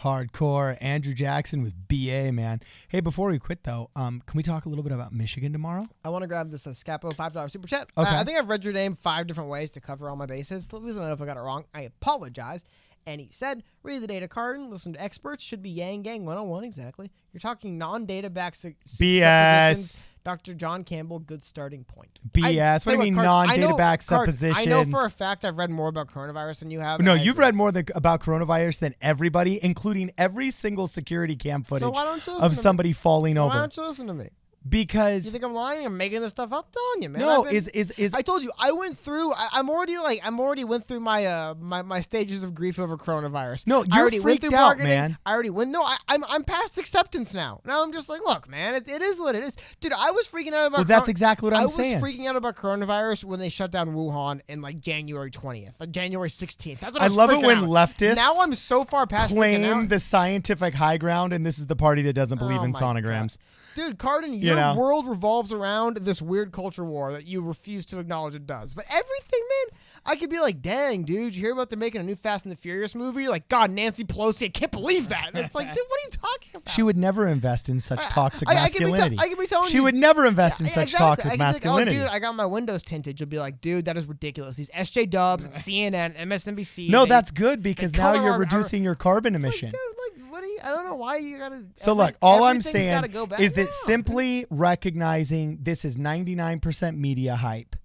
Hardcore. Andrew Jackson with BA, man. Hey, before we quit, though, can we talk a little bit about Michigan tomorrow? I want to grab this Scapo $5 super chat. Okay. I think I've read your name 5 different ways to cover all my bases. Please let me know if I got it wrong. I apologize. And he said, read the data card, listen to experts, should be Yang Gang 101, exactly. You're talking non-data back BS. Dr. John Campbell, good starting point. BS. What do you mean non-data back suppositions? I know for a fact I've read more about coronavirus than you have. No, you've read more about coronavirus than everybody, including every single security cam footage of somebody falling over. Why don't you listen to me? Because you think I'm lying? I'm making this stuff up. I'm telling you, man. No, I told you I went through. I'm already went through my my stages of grief over coronavirus. No, you're freaked out, man. I already went. No, I'm past acceptance now. Now I'm just like, look, man, it is what it is, dude. I was freaking out about. Well, that's exactly what I'm saying. I was freaking out about coronavirus when they shut down Wuhan in like January 20th, like January 16th. That's what I love it when leftists now I'm so far past claim the scientific high ground, and this is the party that doesn't believe in sonograms. God. Dude, Cardin, your world revolves around this weird culture war that you refuse to acknowledge it does. But everything, man, I could be like, dang, dude, you hear about them making a new Fast and the Furious movie? You're like, God, Nancy Pelosi, I can't believe that. And it's like, dude, what are you talking about? She would never invest in such toxic masculinity. I could be telling you. She would never invest in such toxic masculinity. Like, oh, dude, I got my windows tinted. You'll be like, dude, that is ridiculous. These SJ Dubs, CNN, MSNBC. No, that's good because now you're reducing your carbon emission. Like, dude, like, what do you, I don't know why you got to. So look, all I'm saying is that simply recognizing this is 99% media hype,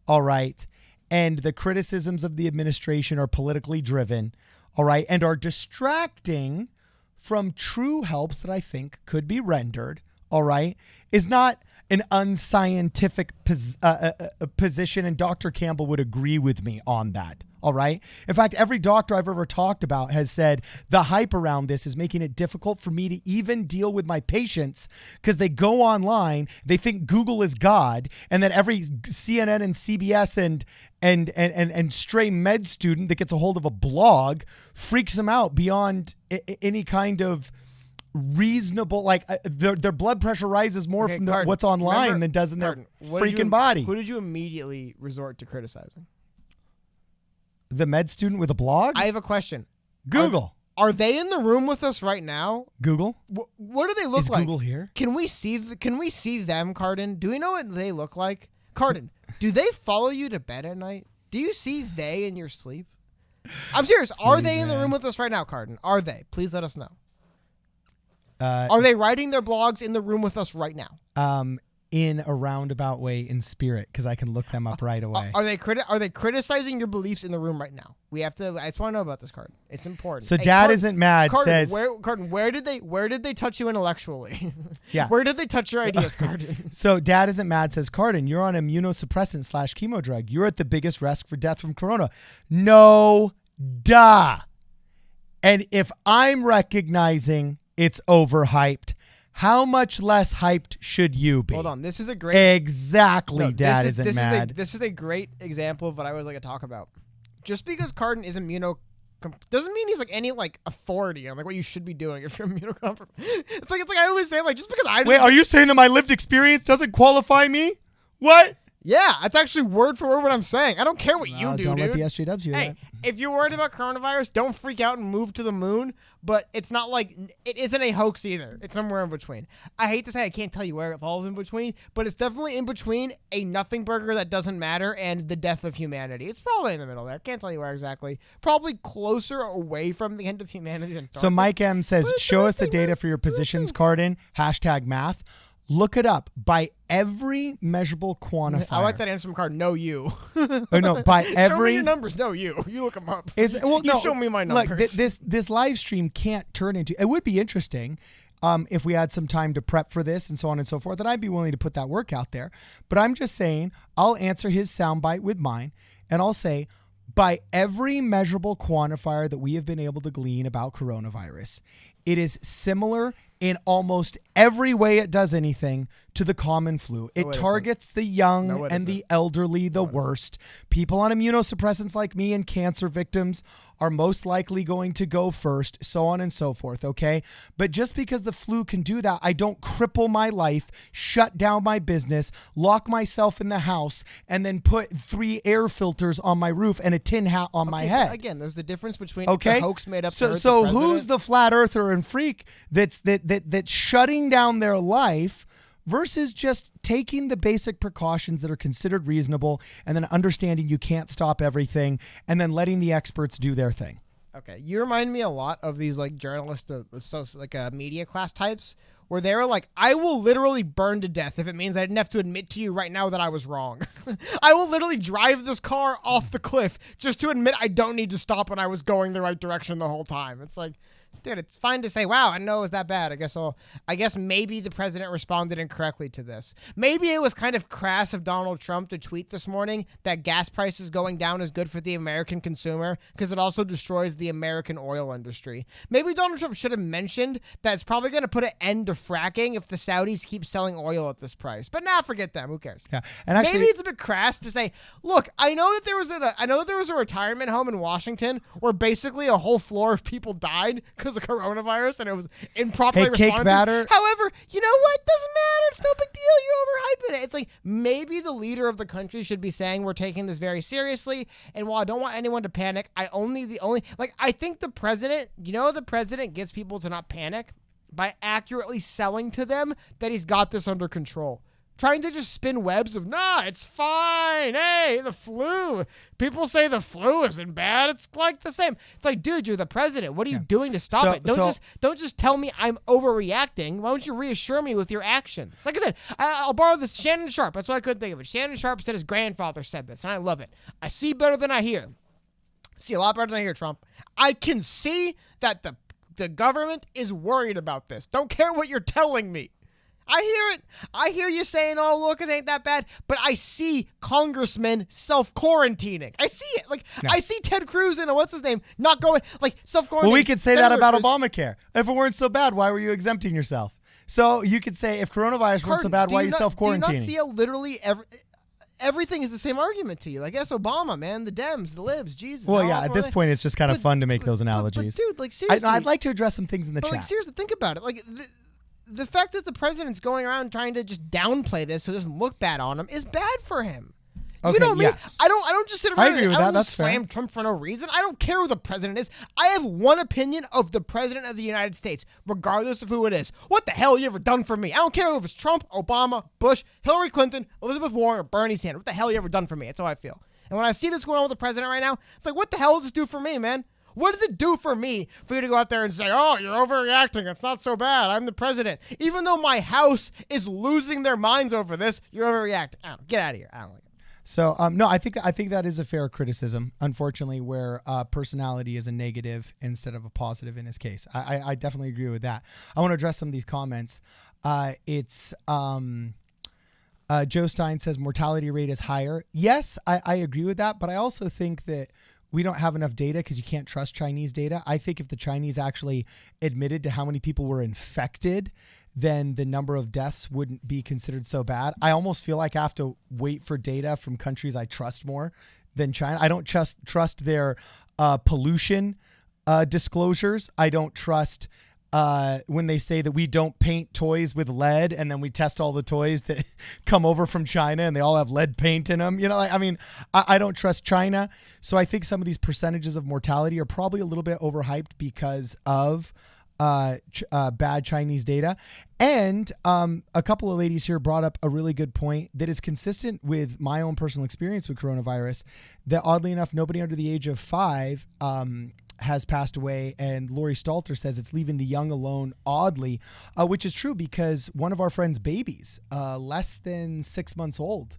all right, and the criticisms of the administration are politically driven, all right, and are distracting from true helps that I think could be rendered, all right, is not an unscientific position, and Dr. Campbell would agree with me on that. All right. In fact, every doctor I've ever talked about has said the hype around this is making it difficult for me to even deal with my patients because they go online, they think Google is God, and that every CNN and CBS and stray med student that gets a hold of a blog freaks them out beyond any kind of reasonable, like their blood pressure rises more from what's online than does in their freaking body. Who did you immediately resort to criticizing? The med student with a blog? I have a question. Google. Are they in the room with us right now? Google? What do they look like? Is Google here? Can we see them, Cardin? Do we know what they look like? Cardin, do they follow you to bed at night? Do you see they in your sleep? I'm serious. Are they in the room with us right now, Cardin? Are they? Please let us know. Are they writing their blogs in the room with us right now? In a roundabout way, in spirit, because I can look them up right away. Are they criticizing your beliefs in the room right now? We have to. I just want to know about this, Cardin. It's important. So Dad isn't mad. Cardin, says, Cardin, where did they touch you intellectually? Yeah. Where did they touch your ideas, Cardin? So Dad isn't mad. Says Cardin, you're on immunosuppressant / chemo drug. You're at the biggest risk for death from corona. No, duh. And if I'm recognizing it's overhyped, how much less hyped should you be? Hold on. This is a great... Exactly, no, Dad isn't mad. This is a great example of what I always like to talk about. Just because Cardin is doesn't mean he's like any like authority on like what you should be doing if you're immunocompromised. It's like I always say, like, just because I... Wait, are you saying that my lived experience doesn't qualify me? What? Yeah, that's actually word for word what I'm saying. I don't care what you do, don't dude. let the SJWs hear Hey, that. if you're worried about coronavirus, don't freak out and move to the moon. But it's not like it isn't a hoax either. It's somewhere in between. I hate to say I can't tell you where it falls in between, but it's definitely in between a nothing burger that doesn't matter and the death of humanity. It's probably in the middle there. Can't tell you where exactly. Probably closer away from the end of humanity than So Mike M says, show us the data for your positions, Cardin. #math. Look it up by every measurable quantifier. I like that answer from Card. No, you. Oh no, by Show me every your numbers. No, you. You look them up. no, show me my numbers. Look, this live stream can't turn into. It would be interesting if we had some time to prep for this and so on and so forth. And I'd be willing to put that work out there. But I'm just saying, I'll answer his soundbite with mine, and I'll say, by every measurable quantifier that we have been able to glean about coronavirus, it is similar in almost every way it does anything to the common flu. It targets the young and the elderly the worst. People on immunosuppressants like me and cancer victims are most likely going to go first, so on and so forth, okay? But just because the flu can do that, I don't cripple my life, shut down my business, lock myself in the house, and then put 3 air filters on my roof and a tin hat on my head. Again, there's the difference between the hoax made up. So who's the flat earther and freak that's shutting down their life versus just taking the basic precautions that are considered reasonable and then understanding you can't stop everything and then letting the experts do their thing? Okay, you remind me a lot of these like journalists, media class types, where they're like, I will literally burn to death if it means I didn't have to admit to you right now that I was wrong. I will literally drive this car off the cliff just to admit I don't need to stop and I was going the right direction the whole time. It's like, dude, it's fine to say, wow, I know it was that bad. I guess maybe the president responded incorrectly to this. Maybe it was kind of crass of Donald Trump to tweet this morning that gas prices going down is good for the American consumer because it also destroys the American oil industry. Maybe Donald Trump should have mentioned that it's probably going to put an end to fracking if the Saudis keep selling oil at this price. But nah, forget them. Who cares? Yeah, and actually, maybe it's a bit crass to say, look, I know that there was a retirement home in Washington where basically a whole floor of people died because of coronavirus and it was improperly responded to. However, you know what? Doesn't matter. It's no big deal. You're overhyping it. It's like maybe the leader of the country should be saying we're taking this very seriously. And while I don't want anyone to panic, I think the president gets people to not panic by accurately selling to them that he's got this under control. Trying to just spin webs of, nah, it's fine. Hey, the flu. People say the flu isn't bad. It's like the same. It's like, dude, you're the president. What are you doing to stop it? Don't just tell me I'm overreacting. Why don't you reassure me with your actions? Like I said, I'll borrow this. Shannon Sharp. That's why I couldn't think of it. Shannon Sharp said his grandfather said this, and I love it. I see better than I hear. See a lot better than I hear, Trump. I can see that the government is worried about this. Don't care what you're telling me. I hear it. I hear you saying, oh, look, it ain't that bad. But I see congressmen self-quarantining. I see it. I see Ted Cruz and what's his name not going, self-quarantining. Well, we could say that about Cruz. Obamacare. If it weren't so bad, why were you exempting yourself? So you could say if coronavirus weren't so bad, why are you self-quarantining? Do you not see how literally everything is the same argument to you? Like, yes, Obama, man, the Dems, the libs, Jesus. Well, yeah, at this point, it's just kind of fun to make those analogies. But dude, seriously. I'd like to address some things in the chat. Seriously, think about it. The fact that the president's going around trying to just downplay this so it doesn't look bad on him is bad for him. Okay, you know me. yes. I don't just sit around I agree with that. That's slam fair. Trump for no reason. I don't care who the president is. I have one opinion of the president of the United States, regardless of who it is. What the hell you ever done for me? I don't care if it's Trump, Obama, Bush, Hillary Clinton, Elizabeth Warren, or Bernie Sanders. What the hell you ever done for me? That's how I feel. And when I see this going on with the president right now, it's like, what the hell does this do for me, man? What does it do for me for you to go out there and say, oh, you're overreacting. It's not so bad. I'm the president. Even though my house is losing their minds over this, you're overreacting. Get out of here. I don't like it. So, no, I think that is a fair criticism, unfortunately, where personality is a negative instead of a positive in his case. I definitely agree with that. I want to address some of these comments. Joe Stein says mortality rate is higher. Yes, I agree with that, but I also think that we don't have enough data because you can't trust Chinese data. I think if the Chinese actually admitted to how many people were infected, then the number of deaths wouldn't be considered so bad. I almost feel like I have to wait for data from countries I trust more than China. I don't trust their pollution disclosures. I don't trust when they say that we don't paint toys with lead, and then we test all the toys that come over from China and they all have lead paint in them. You know, like, I mean, I don't trust China. So I think some of these percentages of mortality are probably a little bit overhyped because of bad Chinese data. And a couple of ladies here brought up a really good point that is consistent with my own personal experience with coronavirus, that oddly enough, nobody under the age of 5 has passed away. And Lori Stalter says it's leaving the young alone, oddly, which is true because one of our friend's babies, less than 6 months old,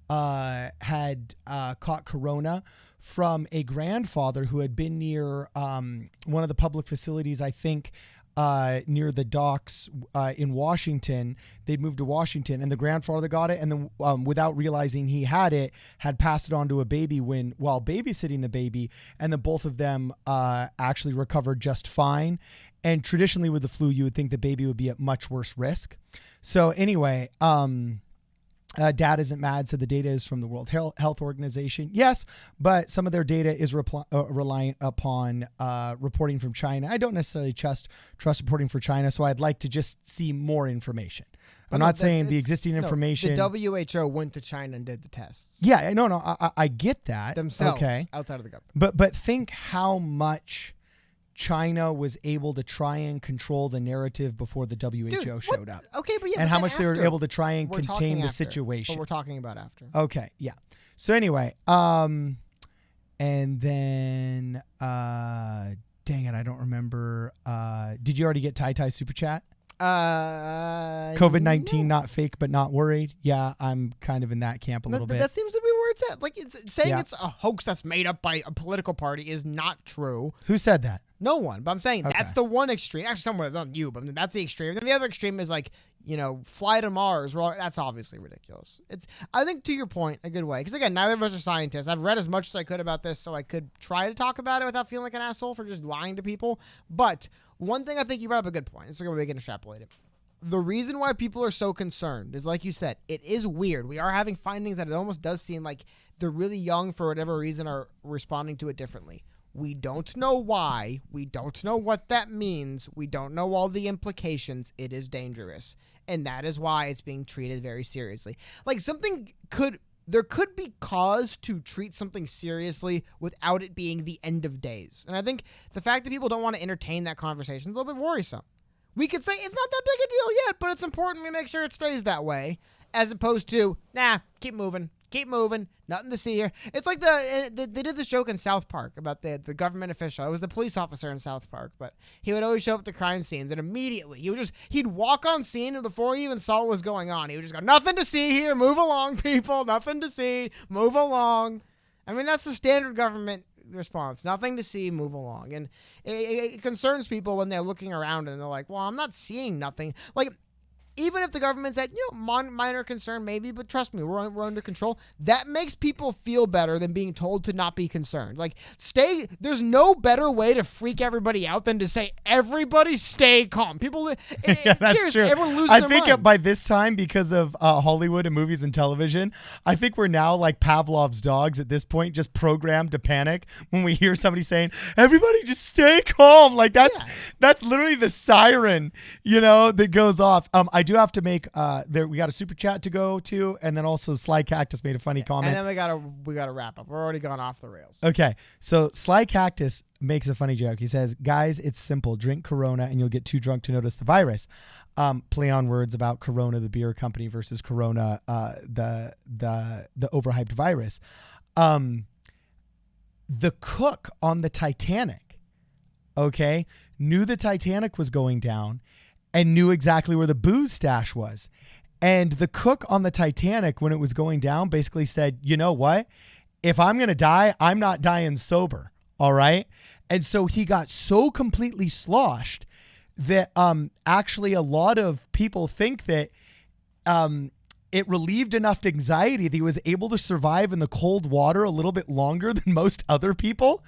had caught corona from a grandfather who had been near one of the public facilities, I think, near the docks in Washington. They'd moved to Washington, and the grandfather got it, and then without realizing he had it, had passed it on to a baby while babysitting the baby, and then both of them actually recovered just fine. And traditionally with the flu, you would think the baby would be at much worse risk. So anyway, Dad isn't mad, said the data is from the World Health Organization. Yes, but some of their data is reliant upon reporting from China. I don't necessarily trust reporting for China, so I'd like to just see more information. I'm not saying the existing information. The WHO went to China and did the tests. Yeah, no, I get that. Themselves, okay, outside of the government. But think how much China was able to try and control the narrative before the WHO showed up. Okay, but yeah, and but how much they were after. able to try and We're contain the after, situation. But we're talking about after. Okay, yeah. So anyway, and then dang it, I don't remember. Did you already get Tai Super Chat? COVID-19 not fake but not worried. Yeah, I'm kind of in that camp a little bit. That seems to be where it's at. Like, it's saying it's a hoax that's made up by a political party is not true. Who said that? No one. But I'm saying that's the one extreme. Actually, somewhere it's not you, but that's the extreme. Then the other extreme is like, fly to Mars. Well, that's obviously ridiculous. It's, I think, to your point, a good way. Because again, neither of us are scientists. I've read as much as I could about this, so I could try to talk about it without feeling like an asshole for just lying to people. But one thing I think you brought up a good point. This is going to be extrapolated. The reason why people are so concerned is, like you said, it is weird. We are having findings that it almost does seem like the really young, for whatever reason, are responding to it differently. We don't know why. We don't know what that means. We don't know all the implications. It is dangerous. And that is why it's being treated very seriously. Like, there could be cause to treat something seriously without it being the end of days. And I think the fact that people don't want to entertain that conversation is a little bit worrisome. We could say it's not that big a deal yet, but it's important we make sure it stays that way, as opposed to, keep moving, nothing to see here. It's like they did this joke in South Park about the government official. It was the police officer in South Park, but he would always show up to crime scenes, and immediately he'd walk on scene, and before he even saw what was going on, he would just go, nothing to see here, move along, people, nothing to see, move along. I mean, that's the standard government response. Nothing to see, move along. And it concerns people when they're looking around and they're like, well, I'm not seeing nothing. Like, even if the government's at, minor concern maybe, but trust me, we're under control. That makes people feel better than being told to not be concerned. Like, there's no better way to freak everybody out than to say, everybody stay calm. People, yeah, that's true. Everyone loses I their think minds. by this time, because of Hollywood and movies and television, I think we're now like Pavlov's dogs at this point, just programmed to panic when we hear somebody saying, everybody just stay calm. Like, that's literally the siren, that goes off. I do have to make we got a super chat to go to, and then also Sly Cactus made a funny comment. And then we gotta wrap up. We're already gone off the rails. Okay, so Sly Cactus makes a funny joke. He says, guys, it's simple. Drink Corona and you'll get too drunk to notice the virus. Play on words about Corona, the beer company, versus Corona, the overhyped virus. The cook on the Titanic, knew the Titanic was going down and knew exactly where the booze stash was. And the cook on the Titanic, when it was going down, basically said, you know what? If I'm going to die, I'm not dying sober. All right. And so he got so completely sloshed that actually a lot of people think that it relieved enough anxiety that he was able to survive in the cold water a little bit longer than most other people.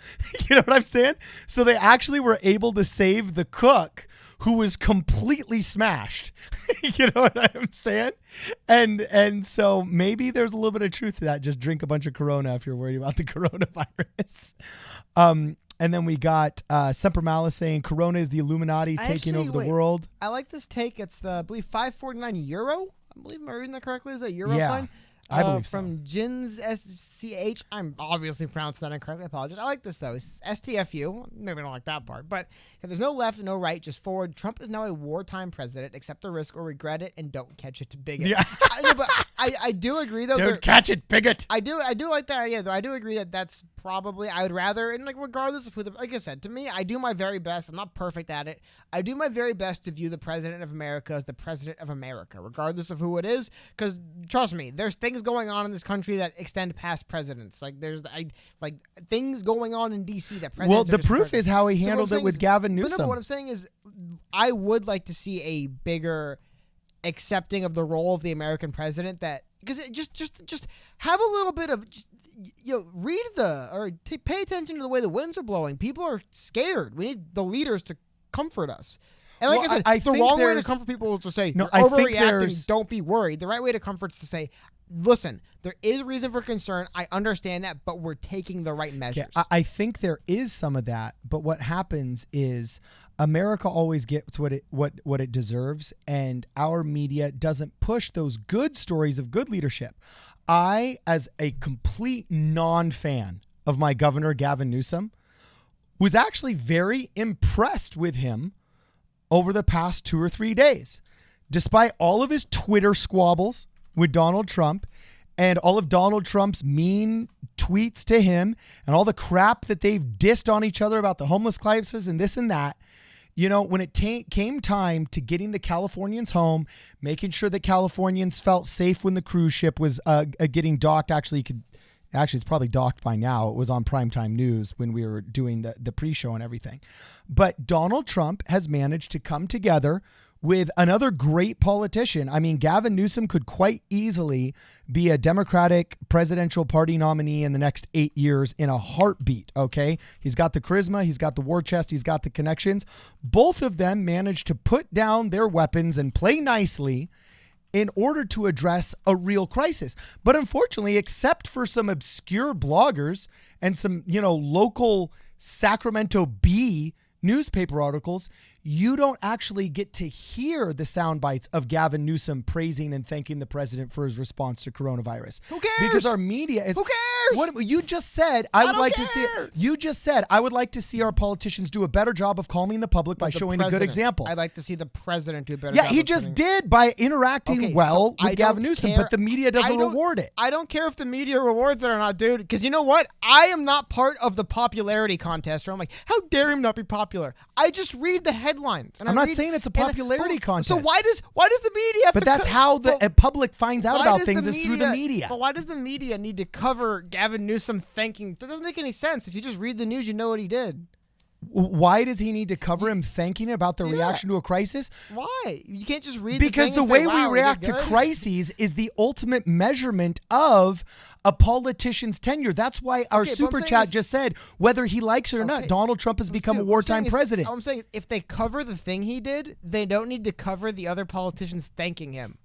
You know what I'm saying? So they actually were able to save the cook, who was completely smashed. You know what I'm saying? And so maybe there's a little bit of truth to that. Just drink a bunch of Corona if you're worried about the coronavirus. And then we got Semper Mala saying Corona is the Illuminati taking over the world. I like this take. It's the, I believe, 549 euro. I believe, am I reading that correctly? Is that euro sign? I believe from Jins SCH. I'm obviously pronouncing that incorrectly. I apologize. I like this, though. It's STFU. Maybe I don't like that part. But there's no left and no right, just forward. Trump is now a wartime president. Accept the risk or regret it and don't catch it, bigot. Yeah. I do agree, though. Don't catch it, bigot. I do like that idea, though. I do agree that that's probably, I would rather, and like regardless of who like I said, to me, I do my very best. I'm not perfect at it. I do my very best to view the president of America as the president of America, regardless of who it is. Because trust me, there's things going on in this country that extend past presidents. Like there's things going on in D.C. that presidents. Well, the proof is how he handled it with Gavin Newsom. But what I'm saying is, I would like to see a bigger accepting of the role of the American president. That because it just have a little bit of pay attention to the way the winds are blowing. People are scared. We need the leaders to comfort us. And like I said, the wrong way to comfort people is to say, you're overreacting, don't be worried. The right way to comfort is to say, listen, there is reason for concern. I understand that, but we're taking the right measures. Yeah, I think there is some of that, but what happens is America always gets what it deserves, and our media doesn't push those good stories of good leadership. I, as a complete non-fan of my governor, Gavin Newsom, was actually very impressed with him over the past 2 or 3 days. Despite all of his Twitter squabbles with Donald Trump and all of Donald Trump's mean tweets to him and all the crap that they've dissed on each other about the homeless crisis and this and that, when it came time to getting the Californians home, making sure that Californians felt safe when the cruise ship was getting docked. Actually, it's probably docked by now. It was on primetime news when we were doing the pre-show and everything. But Donald Trump has managed to come together with another great politician. I mean, Gavin Newsom could quite easily be a Democratic presidential party nominee in the next 8 years in a heartbeat, okay? He's got the charisma, he's got the war chest, he's got the connections. Both of them managed to put down their weapons and play nicely in order to address a real crisis. But unfortunately, except for some obscure bloggers and some, local Sacramento Bee newspaper articles, you don't actually get to hear the sound bites of Gavin Newsom praising and thanking the president for his response to coronavirus. Who cares? Because our media is. Who cares? What you just said. I would like to see. You just said I would like to see our politicians do a better job of calming the public by showing a good example. I'd like to see the president do a better job. Yeah, he just did by interacting with Gavin Newsom, but the media doesn't reward it. I don't care if the media rewards it or not, dude. Because you know what? I am not part of the popularity contest where I'm like, how dare him not be popular? I just read the headlines. And I'm not saying it's a popularity contest. So why does the media have to? But that's how the public finds out about things is through the media. But why does the media need to cover Gavin Newsom thanking? That doesn't make any sense. If you just read the news, you know what he did. Why does he need to cover him thanking about the reaction to a crisis? Why? You can't just read because the way we react to crises is the ultimate measurement of a politician's tenure. That's why our super chat just said whether he likes it or not, Donald Trump has become a wartime president. All I'm saying is if they cover the thing he did, they don't need to cover the other politicians thanking him.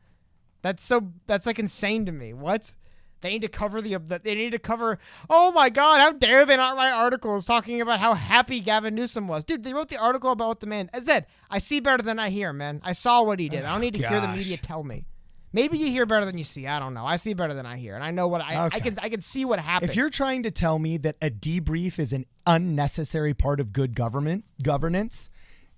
That's like insane to me. What? They need to cover oh my God, how dare they not write articles talking about how happy Gavin Newsom was. Dude, they wrote the article about what the man, as I said, I see better than I hear, man. I saw what he did. I don't need to hear the media tell me. Maybe you hear better than you see. I don't know. I see better than I hear. And I know what I can see what happened. If you're trying to tell me that a debrief is an unnecessary part of good governance,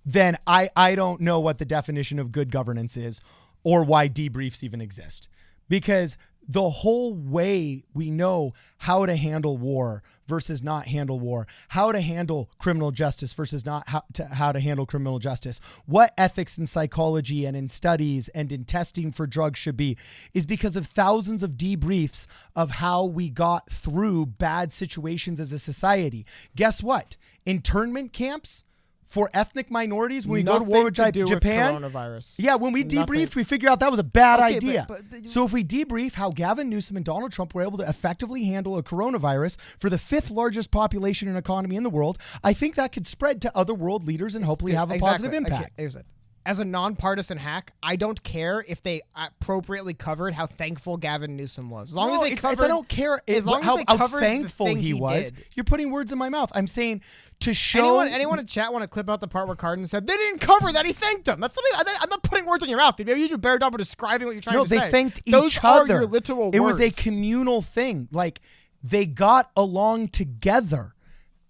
then I don't know what the definition of good governance is or why debriefs even exist. Because the whole way we know how to handle war versus not handle war, how to handle criminal justice versus not how to handle criminal justice, what ethics in psychology and in studies and in testing for drugs should be, is because of thousands of debriefs of how we got through bad situations as a society. Guess what? Internment camps for ethnic minorities, when we go to war with Japan, when we debriefed, we figure out that was a bad idea. So if we debrief how Gavin Newsom and Donald Trump were able to effectively handle a coronavirus for the 5th largest population and economy in the world, I think that could spread to other world leaders and hopefully have a positive impact. Here's it. as a nonpartisan hack, I don't care if they appropriately covered how thankful Gavin Newsom was. As long as they covered, I don't care how thankful he was. You're putting words in my mouth. I'm saying to show anyone in chat want to clip out the part where Cardin said they didn't cover that he thanked him. That's something. I'm not putting words in your mouth, dude. Maybe you do a better job of describing what you're trying to say. No, they thanked each Those other. Are your literal it words. was a communal thing. Like they got along together.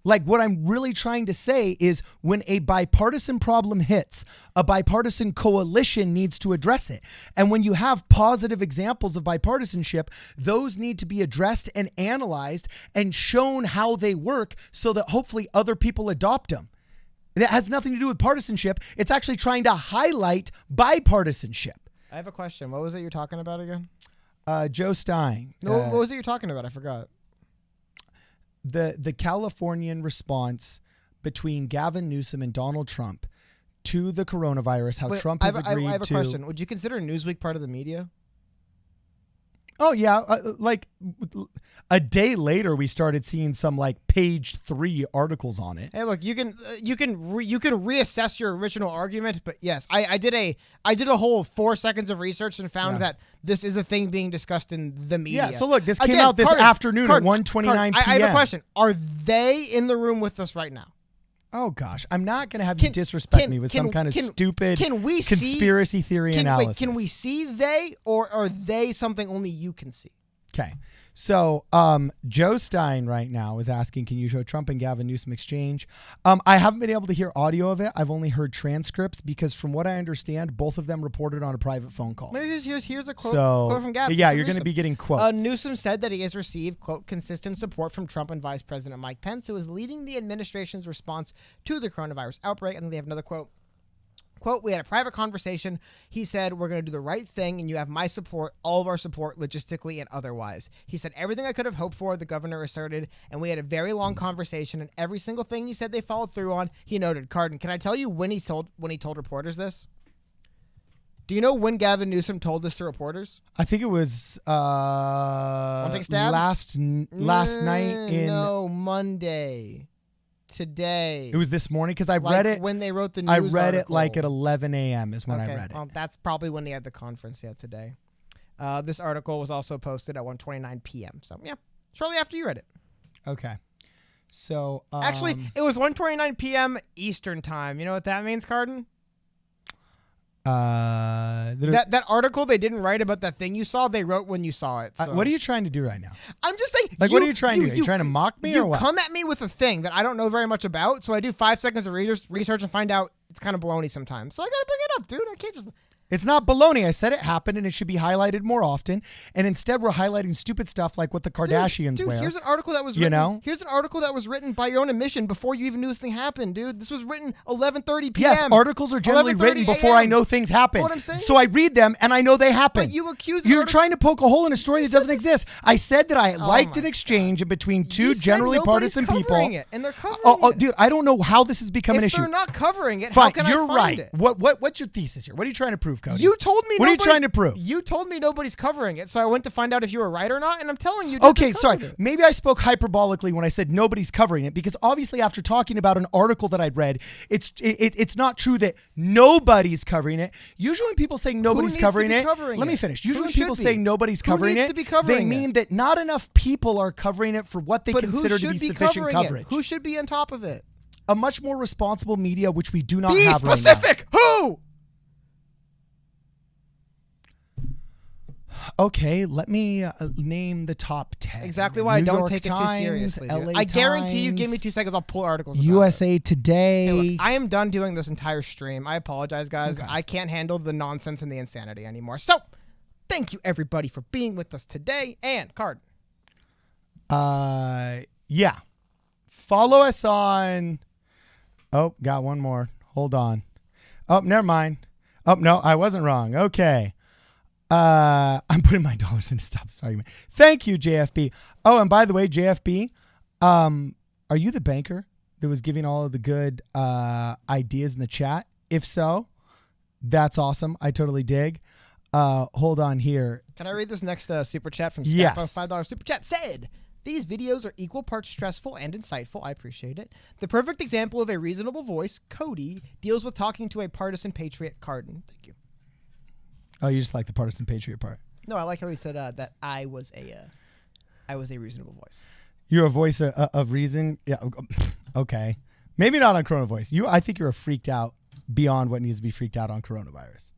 Like what I'm really trying to say is when a bipartisan problem hits, a bipartisan coalition needs to address it. And when you have positive examples of bipartisanship, those need to be addressed and analyzed and shown how they work so that hopefully other people adopt them. That has nothing to do with partisanship. It's actually trying to highlight bipartisanship. I have a question. What was it you're talking about again? Joe Stein. No, what was it you're talking about? I forgot. The Californian response between Gavin Newsom and Donald Trump to the coronavirus, how Trump has agreed to... I have a question. Would you consider Newsweek part of the media? Oh, yeah. Like a day later, we started seeing some like page 3 articles on it. Hey, look, you can reassess your original argument, but yes, I did a whole 4 seconds of research and found that this is a thing being discussed in the media. Yeah, so look, this came out this afternoon at 1:29 p.m. I have a question. Are they in the room with us right now? Oh, gosh. I'm not going to have you disrespect me with some kind of stupid conspiracy theory analysis. Can we see they, or are they something only you can see? Okay. So Joe Stein right now is asking, can you show Trump and Gavin Newsom exchange? I haven't been able to hear audio of it. I've only heard transcripts because from what I understand, both of them reported on a private phone call. Maybe here's a quote from Gavin. Yeah, you're going to be getting quotes. Newsom said that he has received, quote, consistent support from Trump and Vice President Mike Pence, who is leading the administration's response to the coronavirus outbreak. And then they have another quote. Quote, we had a private conversation. He said, we're going to do the right thing, and you have my support, all of our support, logistically and otherwise. He said, everything I could have hoped for, the governor asserted, and we had a very long conversation, and every single thing he said they followed through on, he noted. Cardin, can I tell you when he told reporters this? Do you know when Gavin Newsom told this to reporters? I think it was last night in... No, Monday. Today. It was this morning because I read it when they wrote the news I read article. it like at 11 a.m. is when I read it. Well, that's probably when they had the conference today. This article was also posted at 1:29 p.m. So yeah, shortly after you read it. Okay. So actually, it was 1:29 p.m. Eastern time. You know what that means, Cardin? That article they didn't write about that thing you saw, they wrote when you saw it. So. What are you trying to do right now? I'm just saying. Like, what are you trying to do? Are you trying to mock me or what? You come at me with a thing that I don't know very much about, so I do 5 seconds of research and find out it's kind of baloney sometimes. So I got to bring it up, dude. I can't just... It's not baloney. I said it happened and it should be highlighted more often. And instead, we're highlighting stupid stuff like what the Kardashians wear. Here's an article that was written. Here's an article that was written by your own admission before you even knew this thing happened, dude. This was written 11:30 p.m. Yes, articles are generally written before I know things happen. What I'm saying? So I read them and I know they happen. But you accuse. You're trying to poke a hole in a story that doesn't exist. I said that I liked an exchange between two generally partisan people. It, and they're covering it. Dude, I don't know how this has become an issue. If they're not covering it, fine, how can I find it? What's your thesis here? What are you trying to prove, Cody? You told me. What are you trying to prove? You told me nobody's covering it, so I went to find out if you were right or not, and I'm telling you. Okay, sorry. Maybe I spoke hyperbolically when I said nobody's covering it, because obviously after talking about an article that I'd read, it's not true that nobody's covering it. Usually when people say nobody's covering it, let me finish. Usually when people say nobody's covering it, they mean that not enough people are covering it for what they consider to be sufficient coverage. Who should be on top of it? A much more responsible media, which we do not have right now. Be specific. Who? Okay, let me name the top 10. Exactly why New I don't York take Times, it too seriously. LA I guarantee you, Times, give me 2 seconds, I'll pull articles about USA Today. Hey, look, I am done doing this entire stream. I apologize, guys. Okay. I can't handle the nonsense and the insanity anymore. So, thank you, everybody, for being with us today. And, Card. Yeah. Follow us on... Oh, got one more. Hold on. Oh, never mind. Oh, no, I wasn't wrong. Okay. I'm putting my dollars in to stop this argument. Thank you, JFB. Oh, and by the way, JFB, are you the banker that was giving all of the good ideas in the chat? If so, that's awesome. I totally dig. Hold on here. Can I read this next super chat from Scappa? Yes. $5 super chat said, These videos are equal parts stressful and insightful. I appreciate it. The perfect example of a reasonable voice, Cody, deals with talking to a partisan patriot, Cardin. Thank you. Oh, you just like the partisan patriot part. No, I like how he said that I was a reasonable voice. You're a voice of reason? Yeah, okay. Maybe not on Corona Voice. I think you're freaked out beyond what needs to be freaked out on coronavirus.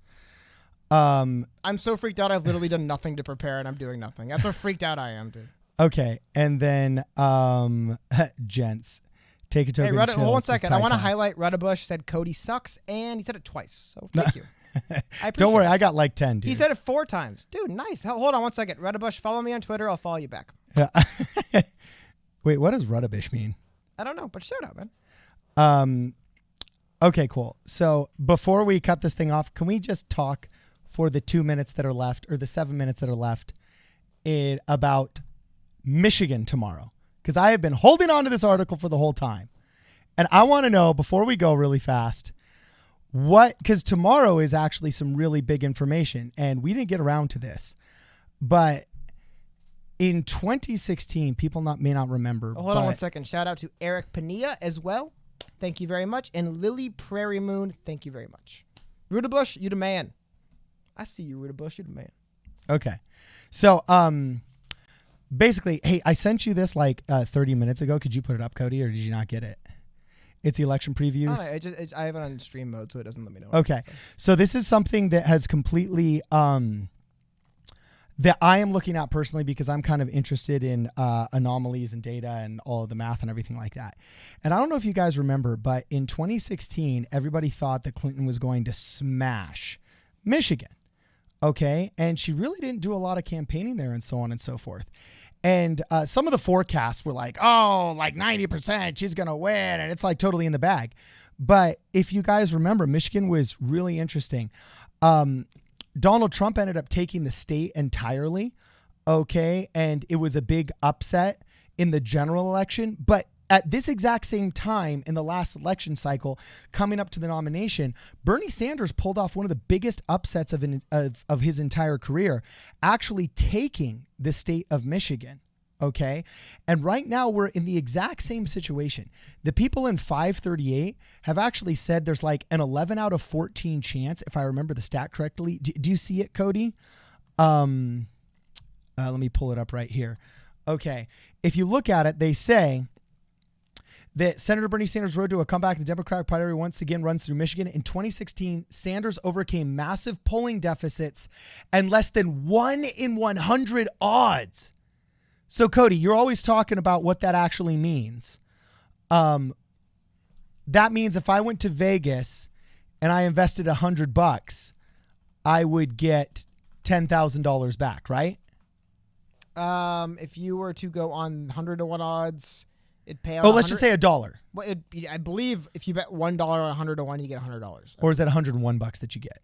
I'm so freaked out I've literally done nothing to prepare and I'm doing nothing. That's how freaked out I am, dude. Okay, and then gents, take a token. Hey, and chill. hold one It's second. tie I want to time. highlight Bush said Cody sucks, and he said it twice. So thank you. Don't worry, I got like 10, dude. He said it 4 times. Dude, nice. Hold on one second. Bush, follow me on Twitter. I'll follow you back. Yeah. Wait, what does Ruddabish mean? I don't know, but shout out, man. Okay, cool. So before we cut this thing off, can we just talk for the 2 minutes that are left, or the 7 minutes that are left, about Michigan tomorrow? Because I have been holding on to this article for the whole time. And I want to know, before we go really fast, because tomorrow is actually some really big information, and we didn't get around to this. But in 2016, people may not remember. Oh, hold on one second. Shout out to Eric Pania as well. Thank you very much. And Lily Prairie Moon, thank you very much. Bush, you the man. I see you, Bush, you the man. Okay. So, basically, hey, I sent you this like 30 minutes ago. Could you put it up, Cody, or did you not get it? It's the election previews. I have it on stream mode, so it doesn't let me know. Okay. So this is something that has completely, that I am looking at personally because I'm kind of interested in anomalies and data and all of the math and everything like that. And I don't know if you guys remember, but in 2016, everybody thought that Clinton was going to smash Michigan. Okay. And she really didn't do a lot of campaigning there and so on and so forth. And some of the forecasts were like, oh, like 90%, she's going to win. And it's like totally in the bag. But if you guys remember, Michigan was really interesting. Donald Trump ended up taking the state entirely. Okay. And it was a big upset in the general election. But at this exact same time in the last election cycle, coming up to the nomination, Bernie Sanders pulled off one of the biggest upsets of his entire career, actually taking the state of Michigan. Okay. And right now we're in the exact same situation. The people in 538 have actually said there's like an 11 out of 14 chance, if I remember the stat correctly. Do you see it, Cody? Let me pull it up right here. Okay. If you look at it, they say that Senator Bernie Sanders' road to a comeback in the Democratic primary once again runs through Michigan. In 2016, Sanders overcame massive polling deficits and less than 1 in 100 odds. So, Cody, you're always talking about what that actually means. That means if I went to Vegas and I invested $100, I would get $10,000 back, right? If you were to go on 100 to 1 odds, it'd pay out. Oh, let's just say $1. Well, I believe if you bet $1 on 100 to 1, you get $100. Or is that $101 that you get?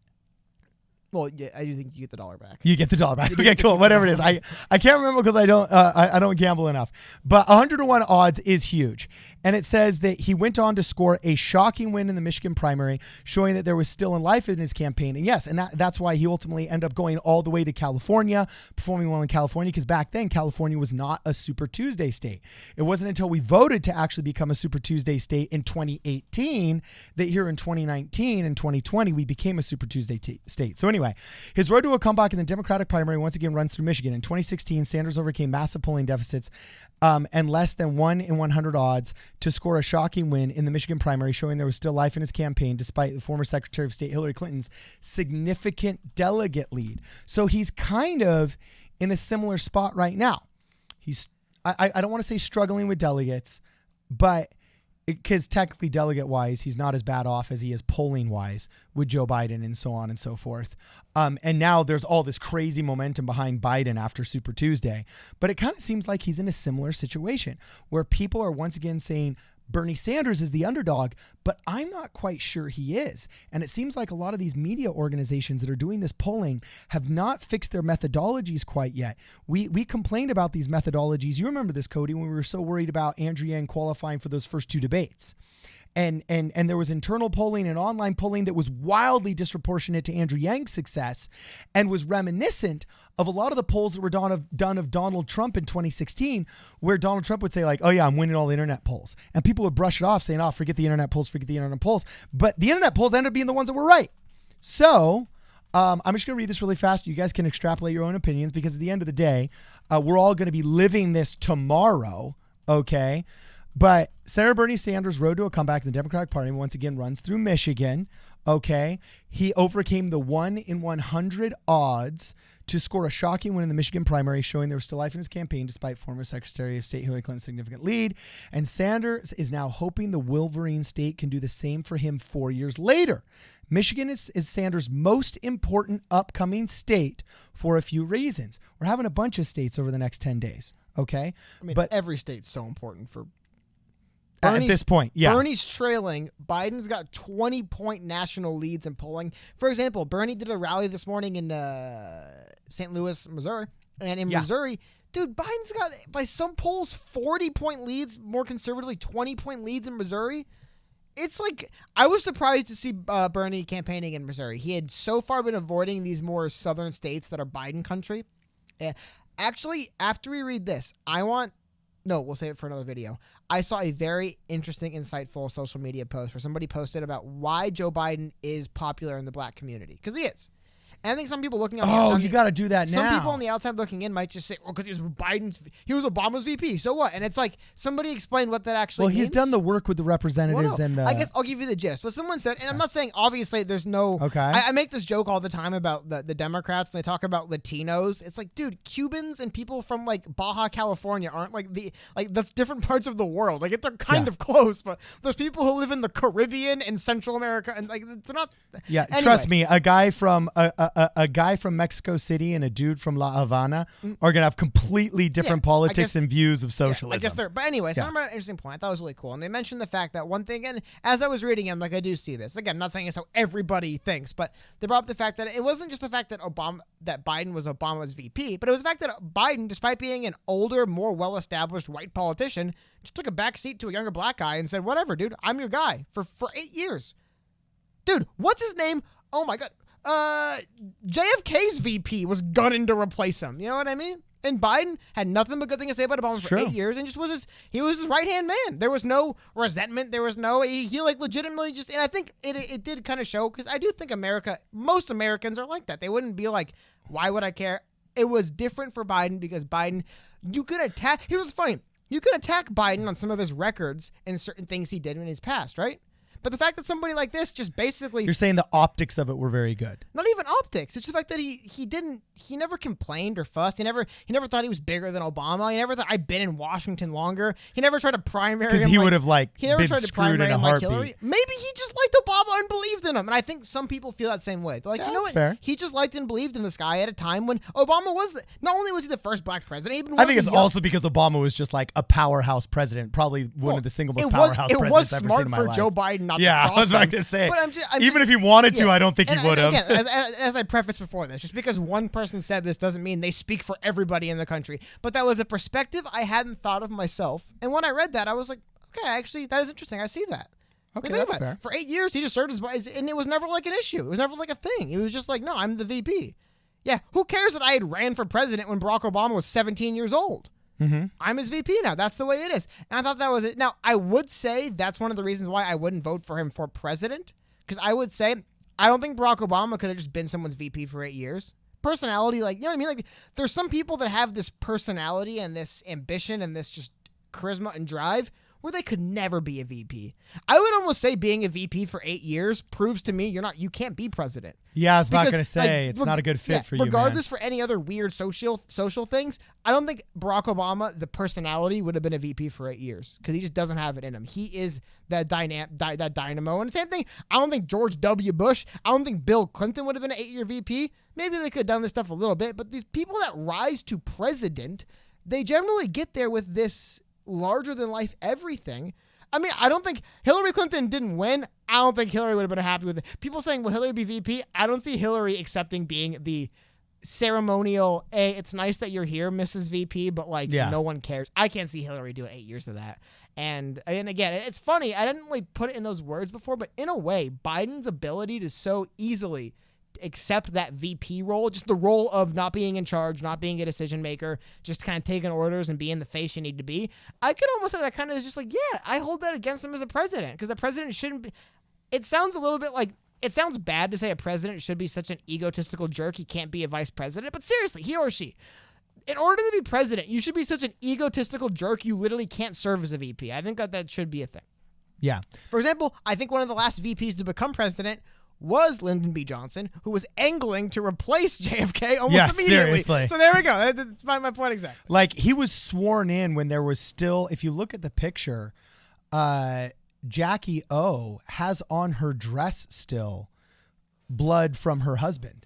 Well, yeah, I do think you get the $1 back. You get the $1 back. Okay, cool. Whatever it is. I can't remember because I don't gamble enough. But 100 to 1 odds is huge. And it says that he went on to score a shocking win in the Michigan primary, showing that there was still in life in his campaign. And yes, and that's why he ultimately ended up going all the way to California, performing well in California, because back then California was not a Super Tuesday state. It wasn't until we voted to actually become a Super Tuesday state in 2018 that here in 2019 and 2020 we became a Super Tuesday state. So anyway, his road to a comeback in the Democratic primary once again runs through Michigan. In 2016, Sanders overcame massive polling deficits and less than 1 in 100 odds to score a shocking win in the Michigan primary, showing there was still life in his campaign despite the former Secretary of State Hillary Clinton's significant delegate lead. So he's kind of in a similar spot right now. I don't want to say struggling with delegates, but because technically delegate-wise, he's not as bad off as he is polling-wise with Joe Biden and so on and so forth. And now there's all this crazy momentum behind Biden after Super Tuesday. But it kind of seems like he's in a similar situation where people are once again saying Bernie Sanders is the underdog, but I'm not quite sure he is. And it seems like a lot of these media organizations that are doing this polling have not fixed their methodologies quite yet. We complained about these methodologies. You remember this, Cody, when we were so worried about Andrea Yang qualifying for those first 2 debates. and there was internal polling and online polling that was wildly disproportionate to Andrew Yang's success and was reminiscent of a lot of the polls that were done of Donald Trump in 2016, where Donald Trump would say like, oh yeah, I'm winning all the internet polls. And people would brush it off saying, oh, forget the internet polls. But the internet polls ended up being the ones that were right. So I'm just going to read this really fast. You guys can extrapolate your own opinions, because at the end of the day, we're all going to be living this tomorrow, okay? But Senator Bernie Sanders' road to a comeback in the Democratic Party once again runs through Michigan, okay? He overcame the 1 in 100 odds to score a shocking win in the Michigan primary, showing there was still life in his campaign despite former Secretary of State Hillary Clinton's significant lead. And Sanders is now hoping the Wolverine state can do the same for him 4 years later. Michigan is Sanders' most important upcoming state for a few reasons. We're having a bunch of states over the next 10 days, okay? I mean, but every state's so important for at this point, yeah. Bernie's trailing. Biden's got 20-point national leads in polling. For example, Bernie did a rally this morning in St. Louis, Missouri. And in Missouri, dude, Biden's got, by some polls, 40-point leads, more conservatively, 20-point leads in Missouri. It's like, I was surprised to see Bernie campaigning in Missouri. He had so far been avoiding these more southern states that are Biden country. Actually, after we read this, we'll save it for another video. I saw a very interesting, insightful social media post where somebody posted about why Joe Biden is popular in the black community. Because he is. And I think some people looking on you got to do that now. Some people on the outside looking in might just say, because he was Obama's VP, so what? And it's like, somebody explain what that actually means. Well, he's done the work with the representatives and the... I guess I'll give you the gist. What someone said, and I'm not saying, obviously, there's no... Okay. I make this joke all the time about the Democrats, and they talk about Latinos. It's like, dude, Cubans and people from, like, Baja California aren't, like, that's different parts of the world. Like, they're kind of close, but there's people who live in the Caribbean and Central America, and, like, it's not... Yeah, anyway. Trust me, a guy from Mexico City and a dude from La Havana are going to have completely different politics and views of socialism. I guess they're... But anyway, so I'm an interesting point. I thought it was really cool. And they mentioned the fact that one thing, and as I was reading, I'm like, I do see this. Again, I'm not saying it's how everybody thinks, but they brought up the fact that it wasn't just the fact that Biden was Obama's VP, but it was the fact that Biden, despite being an older, more well-established white politician, just took a back seat to a younger black guy and said, whatever, dude, I'm your guy for 8 years. Dude, what's his name? Oh my God. JFK's VP was gunning to replace him. You know what I mean? And Biden had nothing but good thing to say about Obama for 8 years, and he was his right-hand man. There was no resentment. There was no, he like legitimately just, and I think it did kind of show, because I do think most Americans are like that. They wouldn't be like, why would I care? It was different for Biden, because Biden, here's what's funny. You could attack Biden on some of his records and certain things he did in his past, right? But the fact that somebody like this just basically... You're saying the optics of it were very good. Not even optics. It's the fact that he never complained or fussed. He never thought he was bigger than Obama. He never thought, I've been in Washington longer. He never tried to primary him. Because he would have he never been tried to screwed primary in a him like heartbeat. Hillary. Maybe he just liked Obama and believed in him. And I think some people feel that same way. They're like, you know what? Fair. He just liked and believed in this guy at a time when Obama was... Not only was he the first black president, he'd been I think it's also because Obama was just like a powerhouse president. Probably one of the single most powerhouse presidents I've ever seen in my life. It was smart for Joe Biden not to I cross was about him. to say. But I'm even if he wanted to, I don't think he would have. Again, as I prefaced before this, just because one person said this doesn't mean they speak for everybody in the country. But that was a perspective I hadn't thought of myself. And when I read that, I was like, okay, actually, that is interesting. I see that. Okay, that's fair. For 8 years, he just served and it was never like an issue. It was never like a thing. It was just like, no, I'm the VP. Yeah, who cares that I had ran for president when Barack Obama was 17 years old? Mm-hmm. I'm his VP now. That's the way it is. And I thought that was it. Now, I would say that's one of the reasons why I wouldn't vote for him for president. Because I would say, I don't think Barack Obama could have just been someone's VP for 8 years. Personality, like, you know what I mean? Like, there's some people that have this personality and this ambition and this just charisma and drive where they could never be a VP. I would almost say being a VP for 8 years proves to me you can't be president. Yeah, I was about going to say, it's not a good fit for you, regardless for any other weird social things, I don't think Barack Obama, the personality, would have been a VP for 8 years because he just doesn't have it in him. He is that dynamo. And the same thing, I don't think George W. Bush, I don't think Bill Clinton would have been an 8-year VP. Maybe they could have done this stuff a little bit, but these people that rise to president, they generally get there with this larger than life everything. I mean, I don't think Hillary Clinton didn't win. I don't think Hillary would have been happy with it. People saying, will Hillary be VP? I don't see Hillary accepting being the ceremonial, it's nice that you're here, Mrs. VP, but like no one cares. I can't see Hillary doing 8 years of that. And again, it's funny. I didn't like put it in those words before, but in a way, Biden's ability to so easily accept that VP role, just the role of not being in charge, not being a decision maker, just kind of taking orders and being the face you need to be. I could almost say that kind of is just like, yeah, I hold that against him as a president, because a president shouldn't be. It sounds a little bit like, it sounds bad to say a president should be such an egotistical jerk he can't be a vice president, but seriously, he or she, in order to be president, you should be such an egotistical jerk you literally can't serve as a VP. I think that should be a thing. Yeah. For example, I think one of the last VPs to become president was Lyndon B. Johnson, who was angling to replace JFK almost immediately. Seriously. So there we go. That's my point exactly. Like, he was sworn in when there was still, if you look at the picture, Jackie O has on her dress still blood from her husband.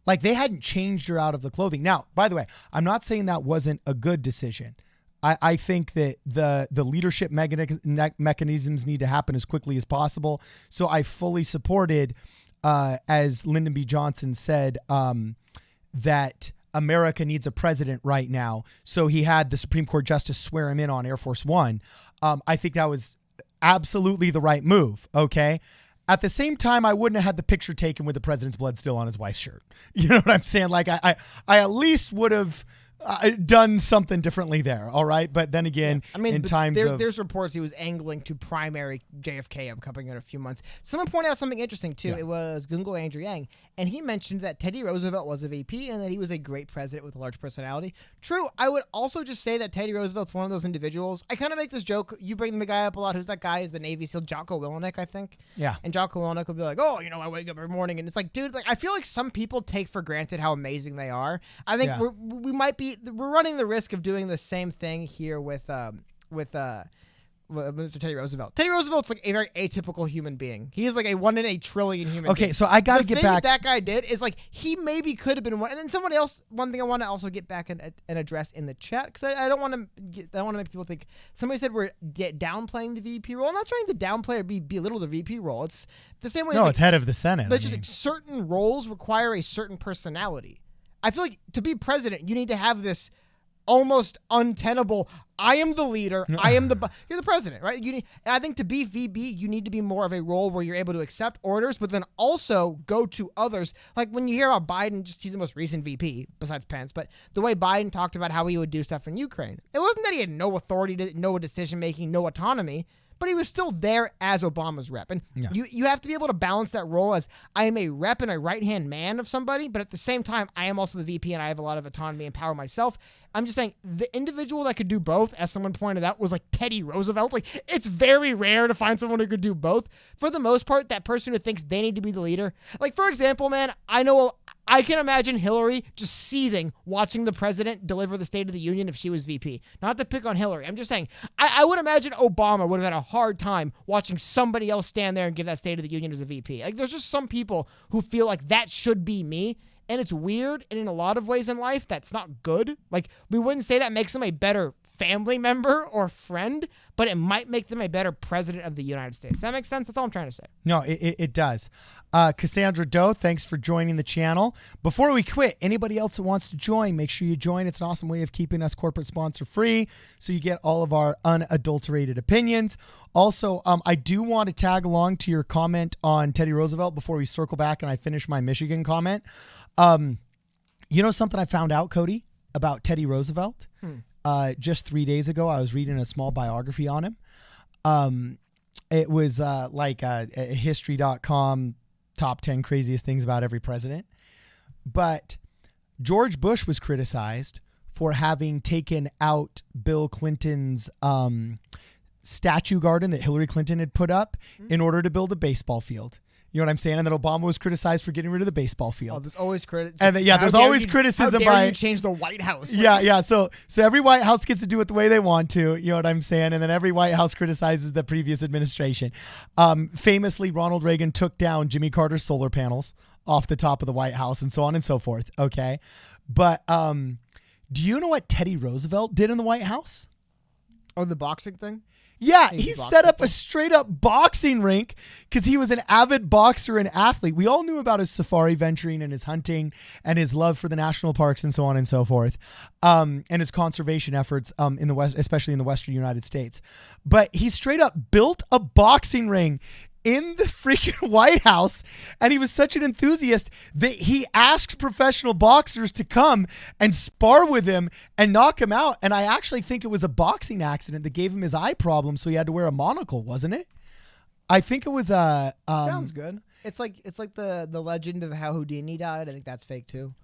Like, they hadn't changed her out of the clothing. Now, by the way, I'm not saying that wasn't a good decision. I think that the leadership mechanisms need to happen as quickly as possible. So I fully supported, as Lyndon B. Johnson said, that America needs a president right now. So he had the Supreme Court justice swear him in on Air Force One. I think that was absolutely the right move. Okay. At the same time, I wouldn't have had the picture taken with the president's blood still on his wife's shirt. You know what I'm saying? Like, I at least would have done something differently there. All right. But then again, I mean, in times there's reports he was angling to primary JFK upcoming in a few months. Someone pointed out something interesting too. Yeah. It was Gungo Andrew Yang, and he mentioned that Teddy Roosevelt was a VP and that he was a great president with a large personality. True. I would also just say that Teddy Roosevelt's one of those individuals. I kind of make this joke. You bring the guy up a lot. Who's that guy? Is the Navy SEAL Jocko Willenick, I think. Yeah. And Jocko Willenick would be like, oh, I wake up every morning, and it's like, dude, like, I feel like some people take for granted how amazing they are. I think we're running the risk of doing the same thing here with Mr. Teddy Roosevelt. Teddy Roosevelt's like a very atypical human being. He is like a 1 in a trillion human being. Okay, so I got to get back. That guy did is like, he maybe could have been one. And then somebody else, one thing I want to also get back and address in the chat, because I don't want to make people think, somebody said we're downplaying the VP role. I'm not trying to downplay or belittle the VP role. It's the same way. No, it's head of the Senate. But just like, certain roles require a certain personality. I feel like to be president, you need to have this almost untenable, I am the leader, you're the president, right? And I think to be VP, you need to be more of a role where you're able to accept orders, but then also go to others. Like when you hear about Biden, just he's the most recent VP besides Pence, but the way Biden talked about how he would do stuff in Ukraine, it wasn't that he had no authority, no decision-making, no autonomy, but he was still there as Obama's rep. And you have to be able to balance that role as, I am a rep and a right-hand man of somebody, but at the same time, I am also the VP and I have a lot of autonomy and power myself. I'm just saying, the individual that could do both, as someone pointed out, was like Teddy Roosevelt. Like, it's very rare to find someone who could do both. For the most part, that person who thinks they need to be the leader. Like, for example, man, I can imagine Hillary just seething watching the president deliver the State of the Union if she was VP. Not to pick on Hillary. I'm just saying, I would imagine Obama would have had a hard time watching somebody else stand there and give that State of the Union as a VP. Like, there's just some people who feel like that should be me. And it's weird, and in a lot of ways in life, that's not good. Like, we wouldn't say that makes them a better family member or friend, but it might make them a better president of the United States. Does that make sense? That's all I'm trying to say. No, it does. Cassandra Doe, thanks for joining the channel. Before we quit, anybody else that wants to join, make sure you join. It's an awesome way of keeping us corporate sponsor free, so you get all of our unadulterated opinions. Also, I do want to tag along to your comment on Teddy Roosevelt before we circle back and I finish my Michigan comment. You know something I found out, Cody, about Teddy Roosevelt? Just 3 days ago, I was reading a small biography on him. It was like a history.com top 10 craziest things about every president. But George Bush was criticized for having taken out Bill Clinton's statue garden that Hillary Clinton had put up in order to build a baseball field. You know what I'm saying? And then Obama was criticized for getting rid of the baseball field. Oh, there's always criticism. And then, there's always criticism by you change the White House. Yeah. So every White House gets to do it the way they want to. You know what I'm saying? And then every White House criticizes the previous administration. Famously, Ronald Reagan took down Jimmy Carter's solar panels off the top of the White House, and so on and so forth. Okay, but do you know what Teddy Roosevelt did in the White House? Oh, the boxing thing? Yeah, he set up a straight up boxing rink because he was an avid boxer and athlete. We all knew about his safari venturing and his hunting and his love for the national parks and so on and so forth, and his conservation efforts in the West, especially in the Western United States. But he straight up built a boxing ring in the freaking White House, and he was such an enthusiast that he asked professional boxers to come and spar with him and knock him out. And I actually think it was a boxing accident that gave him his eye problem, so he had to wear a monocle, wasn't it? I think it was a sounds good. It's like the legend of how Houdini died. I think that's fake too.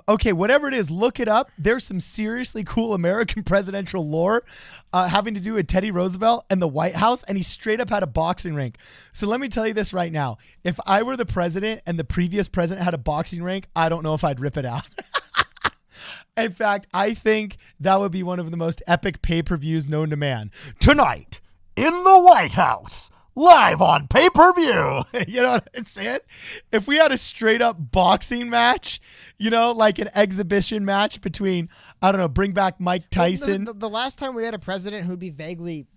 Okay, whatever it is, look it up. There's some seriously cool American presidential lore having to do with Teddy Roosevelt and the White House, and he straight up had a boxing rink. So let me tell you this right now. If I were the president and the previous president had a boxing rink, I don't know if I'd rip it out. In fact, I think that would be one of the most epic pay-per-views known to man. Tonight, in the White House, live on pay-per-view. You know what I'm saying? If we had a straight up boxing match, you know, like an exhibition match between, I don't know, bring back Mike Tyson. The last time we had a president who'd be vaguely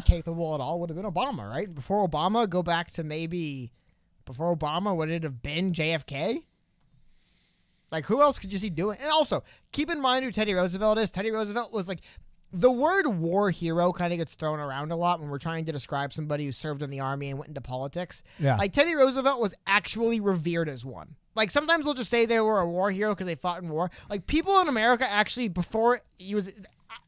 capable at all would have been Obama, right? Before Obama, go back to maybe before Obama, would it have been JFK? Like, who else could you see doing? And also, keep in mind who Teddy Roosevelt is. Teddy Roosevelt was like, the word war hero kind of gets thrown around a lot when we're trying to describe somebody who served in the army and went into politics. Yeah. Like, Teddy Roosevelt was actually revered as one. Like, sometimes they'll just say they were a war hero because they fought in war. Like, people in America actually, before he was,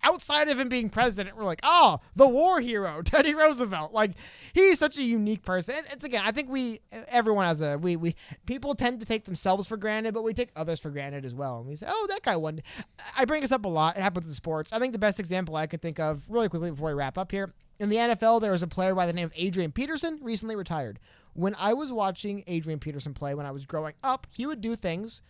outside of him being president, were like, oh, the war hero, Teddy Roosevelt. Like, he's such a unique person. It's again, I think everyone has people tend to take themselves for granted, but we take others for granted as well. And we say, oh, that guy won. I bring this up a lot. It happens in sports. I think the best example I could think of really quickly before we wrap up here, in the NFL, there was a player by the name of Adrian Peterson, recently retired. When I was watching Adrian Peterson play when I was growing up, he would do things.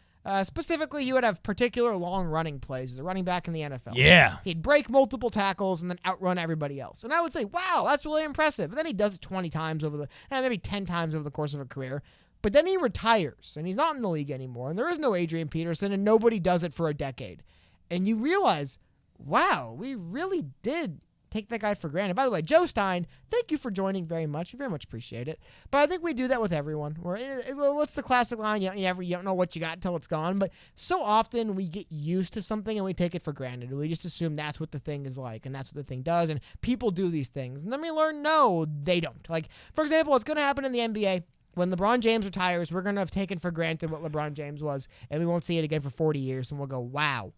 Specifically, he would have particular long running plays as a running back in the NFL. Yeah. He'd break multiple tackles and then outrun everybody else. And I would say, wow, that's really impressive. And then he does it 20 times maybe 10 times over the course of a career. But then he retires, and he's not in the league anymore. And there is no Adrian Peterson, and nobody does it for a decade. And you realize, wow, we really did take that guy for granted. By the way, Joe Stein, thank you for joining very much. I very much appreciate it. But I think we do that with everyone. What's the classic line? You don't know what you got until it's gone. But so often we get used to something and we take it for granted. We just assume that's what the thing is like and that's what the thing does. And people do these things. And then we learn, no, they don't. Like, for example, what's going to happen in the NBA when LeBron James retires, we're going to have taken for granted what LeBron James was, and we won't see it again for 40 years. And we'll go, wow.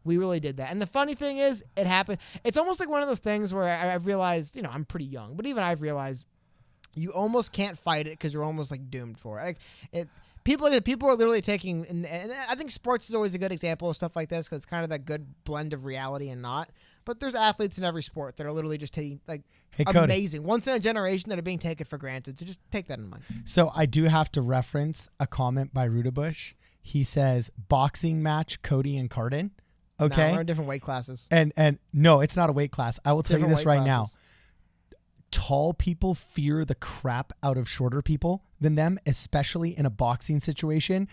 We really did that. And the funny thing is, it happened. It's almost like one of those things where I've realized, I'm pretty young, but even I've realized you almost can't fight it because you're almost like doomed for it. People are literally taking, and I think sports is always a good example of stuff like this because it's kind of that good blend of reality and not. But there's athletes in every sport that are literally just taking, amazing, once in a generation that are being taken for granted. So just take that in mind. So I do have to reference a comment by Rudabush. He says, boxing match, Cody and Cardin. Okay. No, we're in different weight classes. And no, it's not a weight class. I will tell you this right now. Tall people fear the crap out of shorter people than them, especially in a boxing situation,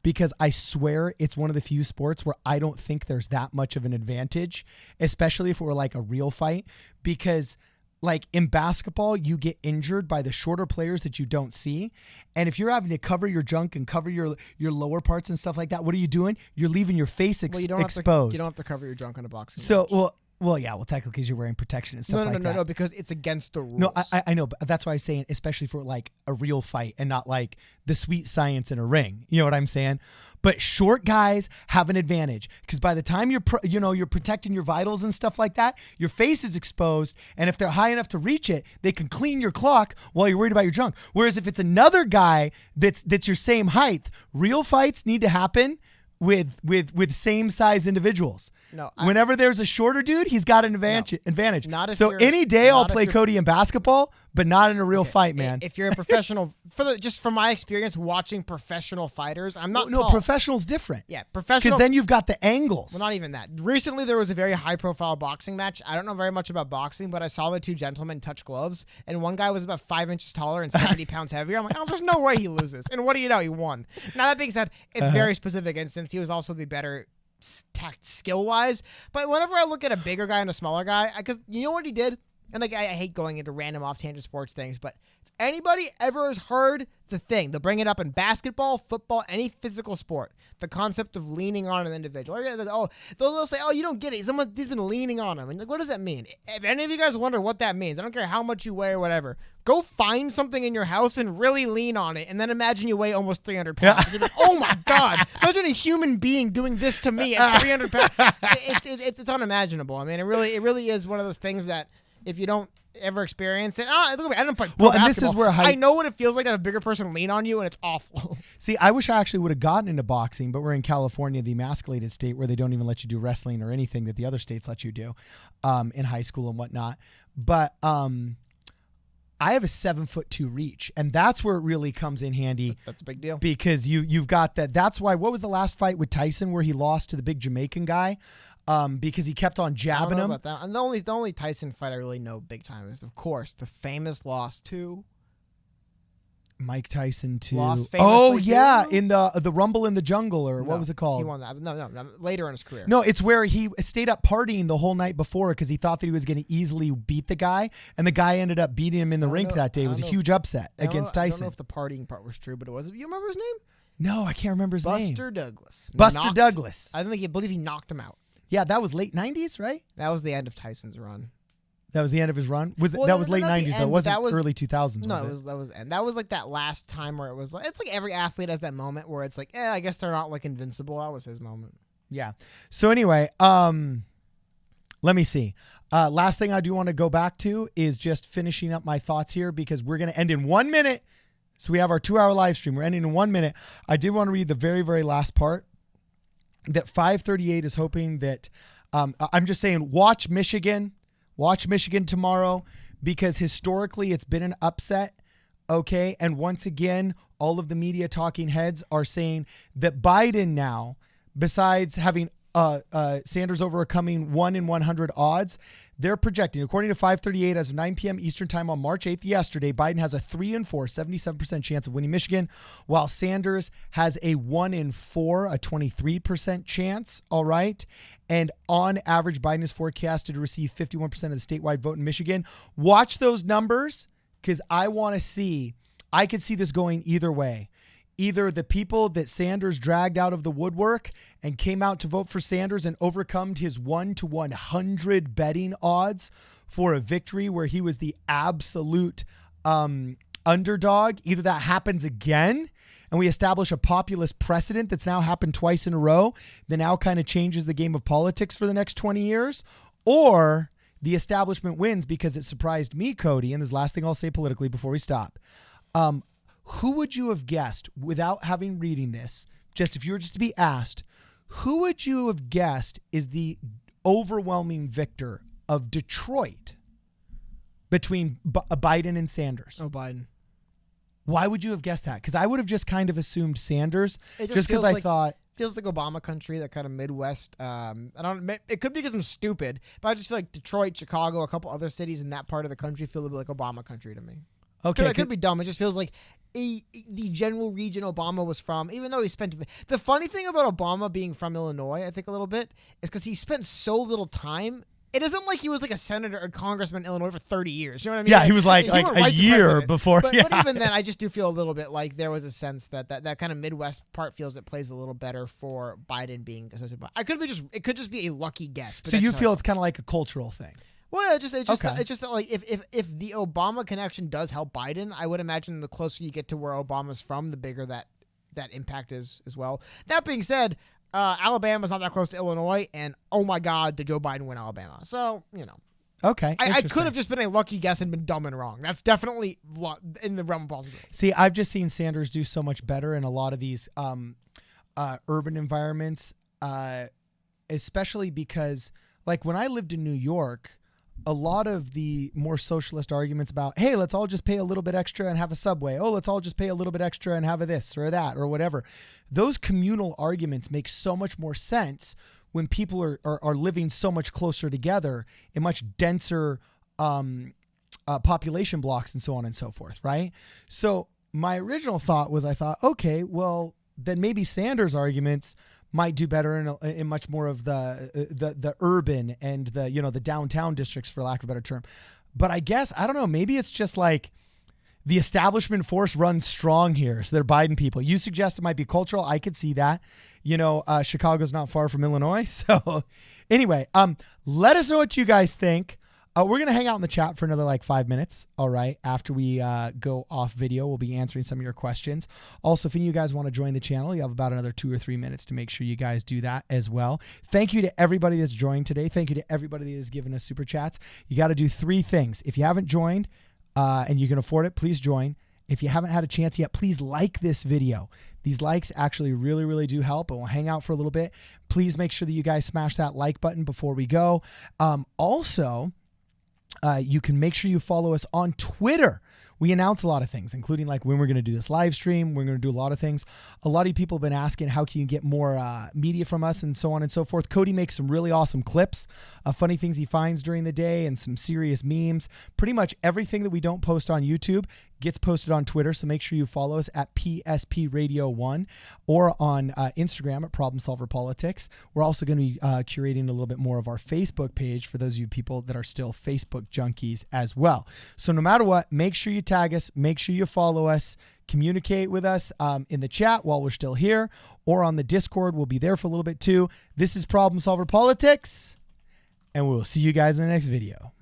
because I swear it's one of the few sports where I don't think there's that much of an advantage, especially if it were like a real fight, because like in basketball, you get injured by the shorter players that you don't see. And if you're having to cover your junk and cover your lower parts and stuff like that, what are you doing? You're leaving your face exposed. You don't have to cover your junk in a boxing match. Well, technically because you're wearing protection and stuff like that. No, because it's against the rules. No, I know, but that's why I'm saying, especially for like a real fight and not like the sweet science in a ring. You know what I'm saying? But short guys have an advantage because by the time you're protecting your vitals and stuff like that, your face is exposed, and if they're high enough to reach it, they can clean your clock while you're worried about your junk. Whereas if it's another guy that's your same height, real fights need to happen with same size individuals. No, whenever there's a shorter dude, he's got an advantage. Not if so you're- any day I'll not if play you're- Cody in basketball, but not in a real fight, man. If you're a professional, just from my experience watching professional fighters, I'm not No, tall. professional's different. Yeah, professional. Because then you've got the angles. Well, not even that. Recently, there was a very high-profile boxing match. I don't know very much about boxing, but I saw the two gentlemen touch gloves, and one guy was about 5 inches taller and 70 pounds heavier. I'm like, oh, there's no way he loses. And what do you know? He won. Now, that being said, it's very specific instance. He was also the better skill-wise. But whenever I look at a bigger guy and a smaller guy, because you know what he did? And like I hate going into random off-tangent sports things, but if anybody ever has heard the thing, they'll bring it up in basketball, football, any physical sport, the concept of leaning on an individual. Oh, they'll say, oh, you don't get it. He's been leaning on him. And like, what does that mean? If any of you guys wonder what that means, I don't care how much you weigh or whatever, go find something in your house and really lean on it, and then imagine you weigh almost 300 pounds. You're like, oh my God, imagine a human being doing this to me at 300 pounds. It's unimaginable. I mean, it really is one of those things that if you don't ever experience it, look at me, I didn't play pro basketball. This is where I know what it feels like to have a bigger person lean on you, and it's awful. See, I wish I actually would have gotten into boxing, but we're in California, the emasculated state where they don't even let you do wrestling or anything that the other states let you do in high school and whatnot. But I have a 7'2" reach, and that's where it really comes in handy. That's a big deal because you've got that. That's why. What was the last fight with Tyson where he lost to the big Jamaican guy? Because he kept on jabbing him. About that. And the only Tyson fight I really know big time is, of course, the famous loss to Mike Tyson to. Oh yeah, in the Rumble in the Jungle, or what was it called? He won that. No, later in his career. No, it's where he stayed up partying the whole night before because he thought that he was going to easily beat the guy, and the guy ended up beating him in the rink that day. It was a huge upset against Tyson. I don't know if the partying part was true, but it was. You remember his name? No, I can't remember his name. Buster Douglas. Douglas. I believe he knocked him out. Yeah, that was late 90s, right? That was the end of Tyson's run. That was the end of his run? That was late 90s, though. It wasn't early 2000s, no, was it? That was like that last time where it was like, it's like every athlete has that moment where it's like, I guess they're not like invincible. That was his moment. Yeah. So anyway, let me see. Last thing I do want to go back to is just finishing up my thoughts here because we're going to end in 1 minute. So we have our 2-hour live stream. We're ending in 1 minute. I did want to read the very, very last part. That 538 is hoping that I'm just saying watch Michigan tomorrow because historically it's been an upset. Okay. And once again, all of the media talking heads are saying that Biden now, besides having Sanders overcoming 1 in 100 odds, they're projecting, according to 538 as of 9 p.m. Eastern time on March 8th yesterday, Biden has a 3 in 4, 77% chance of winning Michigan, while Sanders has a 1 in 4, a 23% chance. All right. And on average, Biden is forecasted to receive 51% of the statewide vote in Michigan. Watch those numbers because I could see this going either way. Either the people that Sanders dragged out of the woodwork and came out to vote for Sanders and overcome his 1 to 100 betting odds for a victory where he was the absolute underdog. Either that happens again and we establish a populist precedent that's now happened twice in a row that now kind of changes the game of politics for the next 20 years, or the establishment wins because it surprised me, Cody, and this is the last thing I'll say politically before we stop. Who would you have guessed without having reading this, just if you were just to be asked, who would you have guessed is the overwhelming victor of Detroit between Biden and Sanders? Oh, Biden. Why would you have guessed that? Because I would have just kind of assumed Sanders just because I thought. Feels like Obama country, that kind of Midwest. It could be because I'm stupid, but I just feel like Detroit, Chicago, a couple other cities in that part of the country feel a little bit like Obama country to me. Okay. It could be dumb. It just feels like the general region Obama was from, even though he spent. The funny thing about Obama being from Illinois, I think a little bit, is because he spent so little time. It isn't like he was like a senator or congressman in Illinois for 30 years. You know what I mean? Yeah, he was like a year before. But even then, I just do feel a little bit like there was a sense that kind of Midwest part feels it plays a little better for Biden being associated. It could just be a lucky guess. So you feel it's kind of like a cultural thing. Well, it's just that like if the Obama connection does help Biden, I would imagine the closer you get to where Obama's from, the bigger that impact is as well. That being said, Alabama's not that close to Illinois, and oh my God, did Joe Biden win Alabama? So Okay. I could have just been a lucky guess and been dumb and wrong. That's definitely in the realm of possibility. See, I've just seen Sanders do so much better in a lot of these urban environments, especially because, like, when I lived in New York, a lot of the more socialist arguments about, hey, let's all just pay a little bit extra and have a subway. Oh, let's all just pay a little bit extra and have a this or that or whatever. Those communal arguments make so much more sense when people are living so much closer together in much denser population blocks and so on and so forth, right? So my original thought was, I thought, okay, well, then maybe Sanders' arguments might do better in much more of the urban and the downtown districts, for lack of a better term. But I guess, I don't know, maybe it's just like the establishment force runs strong here. So they're Biden people. You suggest it might be cultural. I could see that. Chicago's not far from Illinois. So anyway, let us know what you guys think. We're going to hang out in the chat for another like 5 minutes. All right. After we go off video, we'll be answering some of your questions. Also, if any of you guys want to join the channel, you have about another 2 or 3 minutes to make sure you guys do that as well. Thank you to everybody that's joined today. Thank you to everybody that has given us super chats. You got to do 3 things. If you haven't joined and you can afford it, please join. If you haven't had a chance yet, please like this video. These likes actually really, really do help, and we'll hang out for a little bit. Please make sure that you guys smash that like button before we go. Also, you can make sure you follow us on Twitter. We announce a lot of things, including like when we're going to do this live stream. We're going to do a lot of things. A lot of people have been asking how can you get more media from us and so on and so forth. Cody makes some really awesome clips of funny things he finds during the day and some serious memes. Pretty much everything that we don't post on YouTube gets posted on Twitter, so make sure you follow us at PSP Radio 1 or on Instagram at Problem Solver Politics. We're also going to be curating a little bit more of our Facebook page for those of you people that are still Facebook junkies as well. So no matter what, make sure you tag us, make sure you follow us, communicate with us in the chat while we're still here, or on the Discord. We'll be there for a little bit too. This is Problem Solver Politics, and we'll see you guys in the next video.